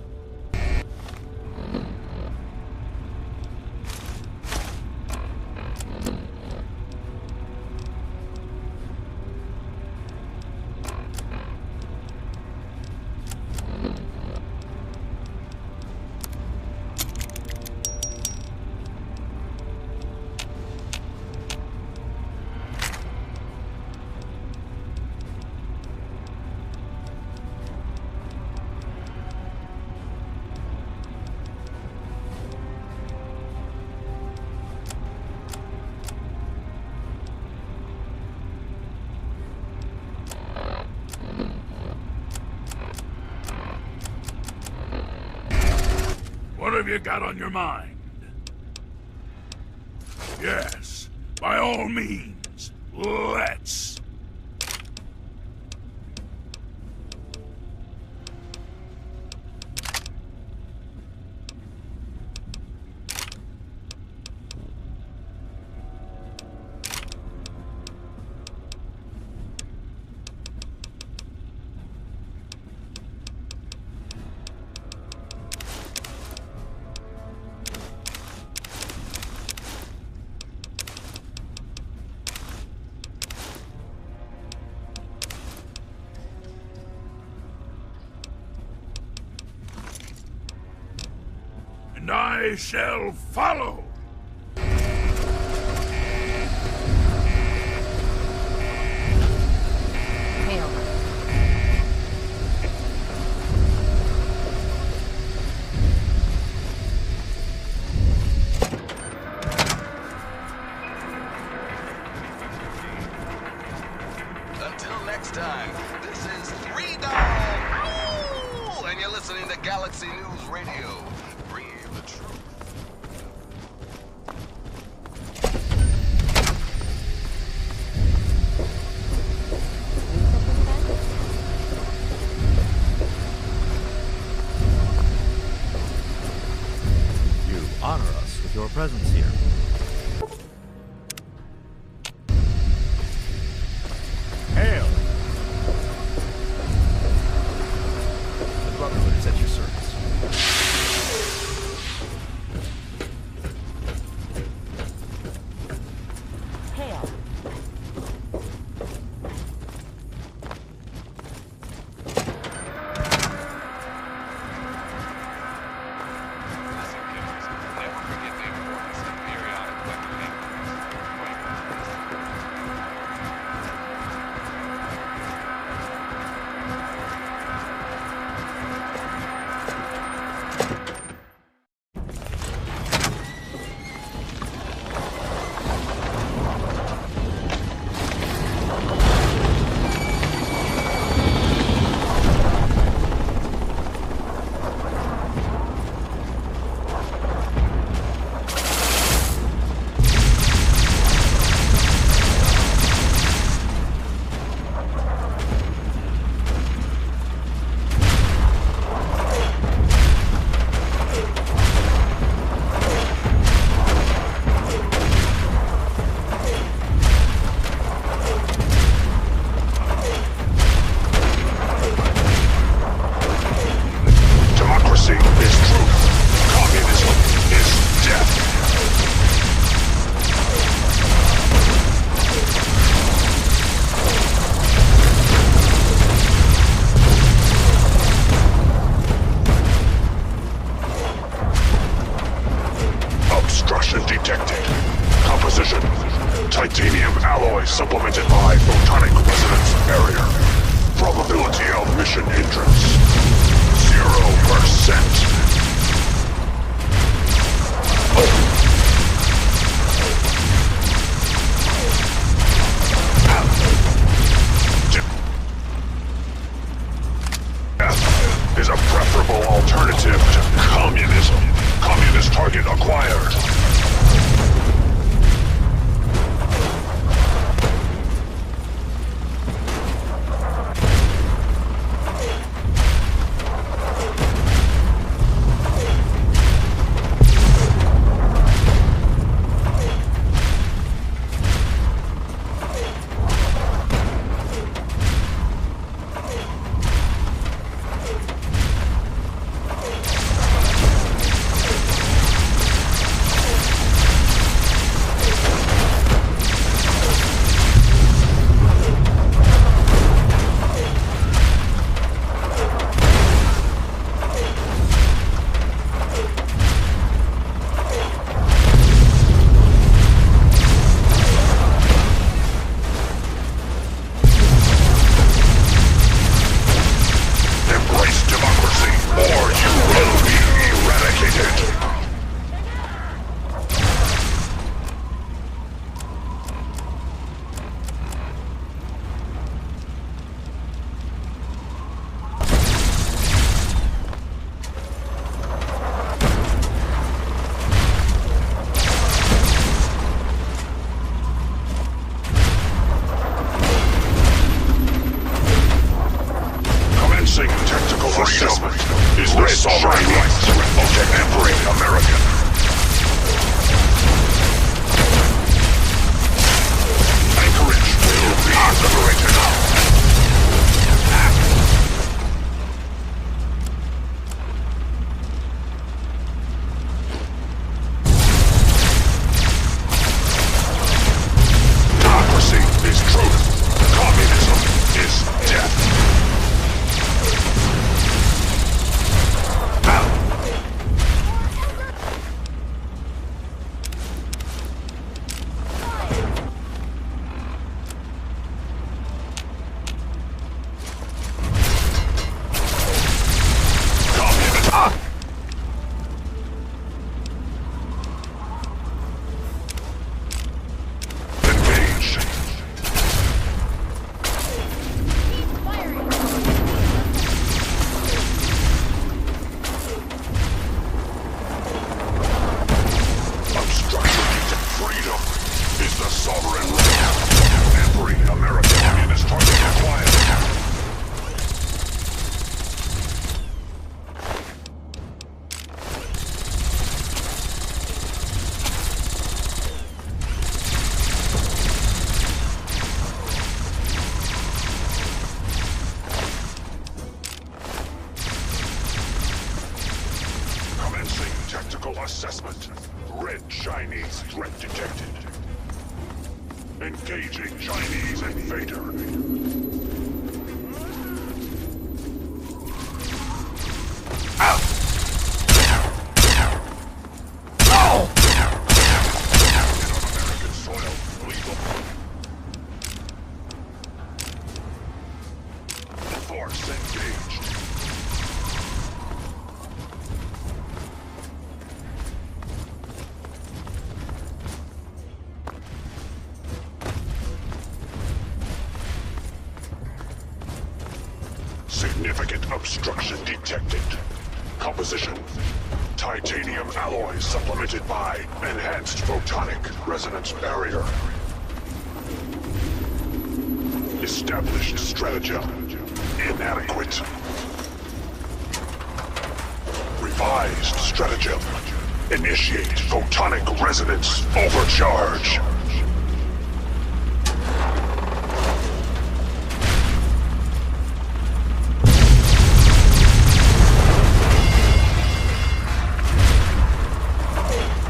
Speaker 8: What have you got on your mind? Yes, by all means, let's. And I shall follow.
Speaker 24: Until next time, this is 3 Dog, and you're listening to Galaxy News Radio. Bringing you the truth.
Speaker 15: presence here.
Speaker 6: Hail! The Brotherhood is at your service.
Speaker 2: Hail.
Speaker 8: Supplemented by photonic resonance barrier. Probability of mission hindrance 0%. Death is a preferable alternative to communism. Communist target acquired. assessment. Red Chinese threat detected. Engaging Chinese invader. Out! Oh! American soil. Lethal. Force engaged. Significant obstruction detected. Composition: titanium alloy supplemented by enhanced photonic resonance barrier. Established stratagem inadequate. Revised stratagem: initiate photonic resonance overcharge.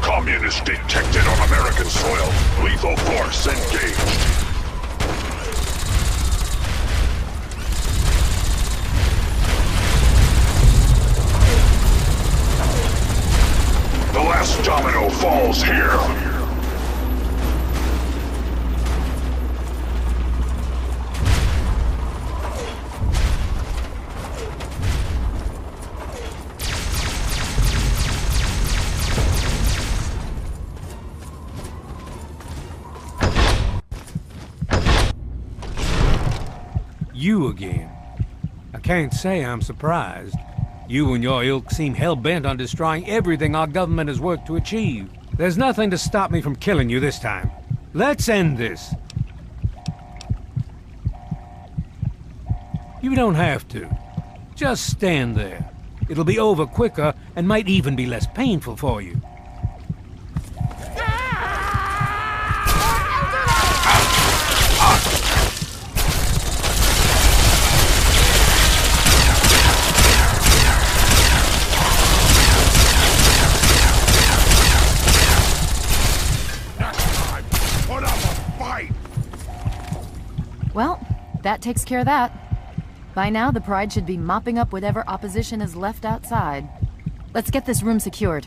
Speaker 8: Communist detected on American soil. Lethal force engaged. The last domino falls here.
Speaker 12: You again. I can't say I'm surprised. You and your ilk seem hell-bent on destroying everything our government has worked to achieve. There's nothing to stop me from killing you this time. Let's end this. You don't have to. Just stand there. It'll be over quicker and might even be less painful for you.
Speaker 7: Well, that takes care of that. By now, the Pride should be mopping up whatever opposition is left outside. Let's get this room secured.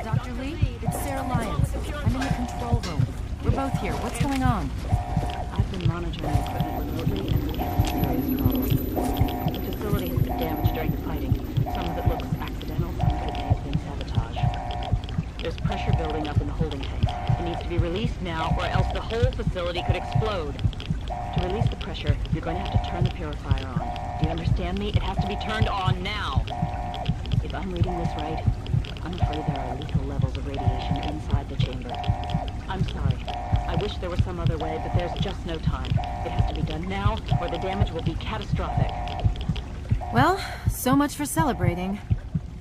Speaker 7: Dr. Lee, it's Sarah Lyons. I'm in the control room. We're both here. What's going on?
Speaker 15: I've been monitoring the equipment remotely and we've had serious problems. The facility has been damaged during the fighting. Some of it looks accidental, some of it may have been sabotage. There's pressure building up in the holding tanks. It needs to be released now, or else the whole facility could explode. To release the pressure, you're going to have to turn the purifier on. Do you understand me? It has to be turned on now. If I'm reading this right, I'm afraid there are lethal levels of radiation inside the chamber. I'm sorry. I wish there was some other way, but there's just no time. It has to be done now, or the damage will be catastrophic.
Speaker 7: Well, so much for celebrating.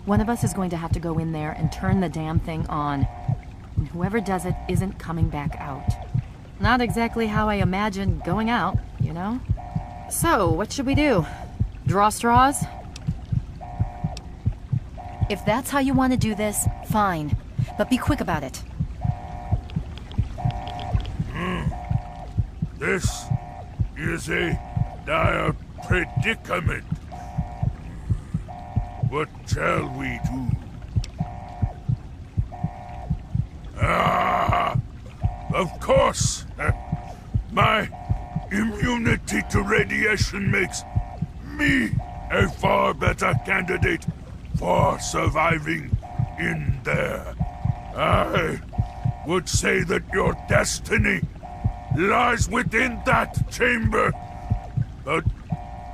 Speaker 7: One of us is going to have to go in there and turn the damn thing on. And whoever does it isn't coming back out. Not exactly how I imagined going out, you know? So, what should we do? Draw straws? If that's how you want to do this, fine. But be quick about it.
Speaker 8: This is a dire predicament. What shall we do? Of course! My immunity to radiation makes me a far better candidate for surviving in there. I would say that your destiny lies within that chamber, but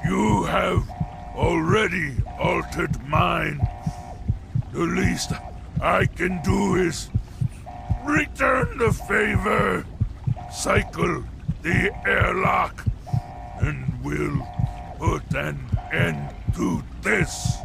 Speaker 8: you have already altered mine. The least I can do is return the favor, cycle the airlock, and we'll put an end to this.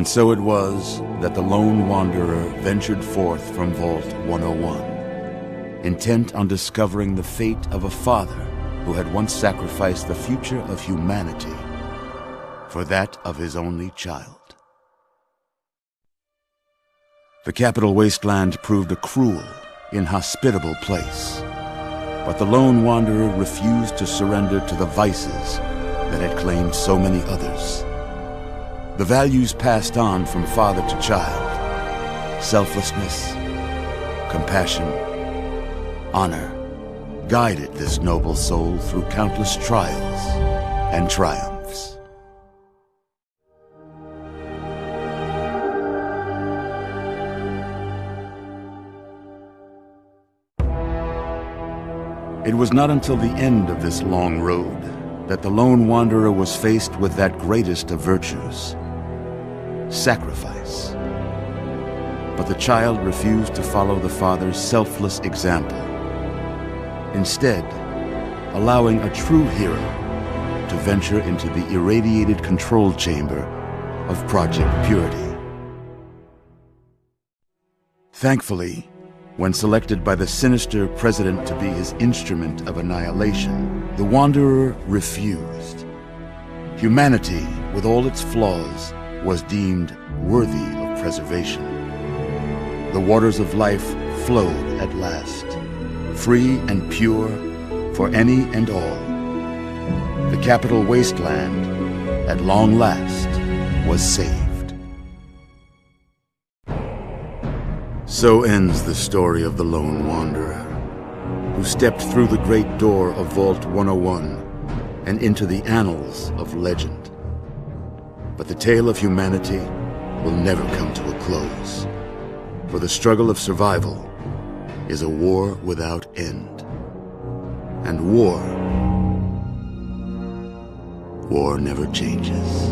Speaker 5: And so it was that the lone wanderer ventured forth from Vault 101, intent on discovering the fate of a father who had once sacrificed the future of humanity for that of his only child. The Capital Wasteland proved a cruel, inhospitable place, but the lone wanderer refused to surrender to the vices that had claimed so many others. The values passed on from father to child, selflessness, compassion, honor, guided this noble soul through countless trials and triumphs. It was not until the end of this long road that the lone wanderer was faced with that greatest of virtues, sacrifice. But the child refused to follow the father's selfless example, instead allowing a true hero to venture into the irradiated control chamber of Project Purity. Thankfully, when selected by the sinister president to be his instrument of annihilation, the Wanderer refused. Humanity, with all its flaws, was deemed worthy of preservation. The waters of life flowed at last, free and pure for any and all. The Capital Wasteland, at long last, was saved. So ends the story of the Lone Wanderer, who stepped through the great door of Vault 101 and into the annals of legend. But the tale of humanity will never come to a close, for the struggle of survival is a war without end. And war never changes.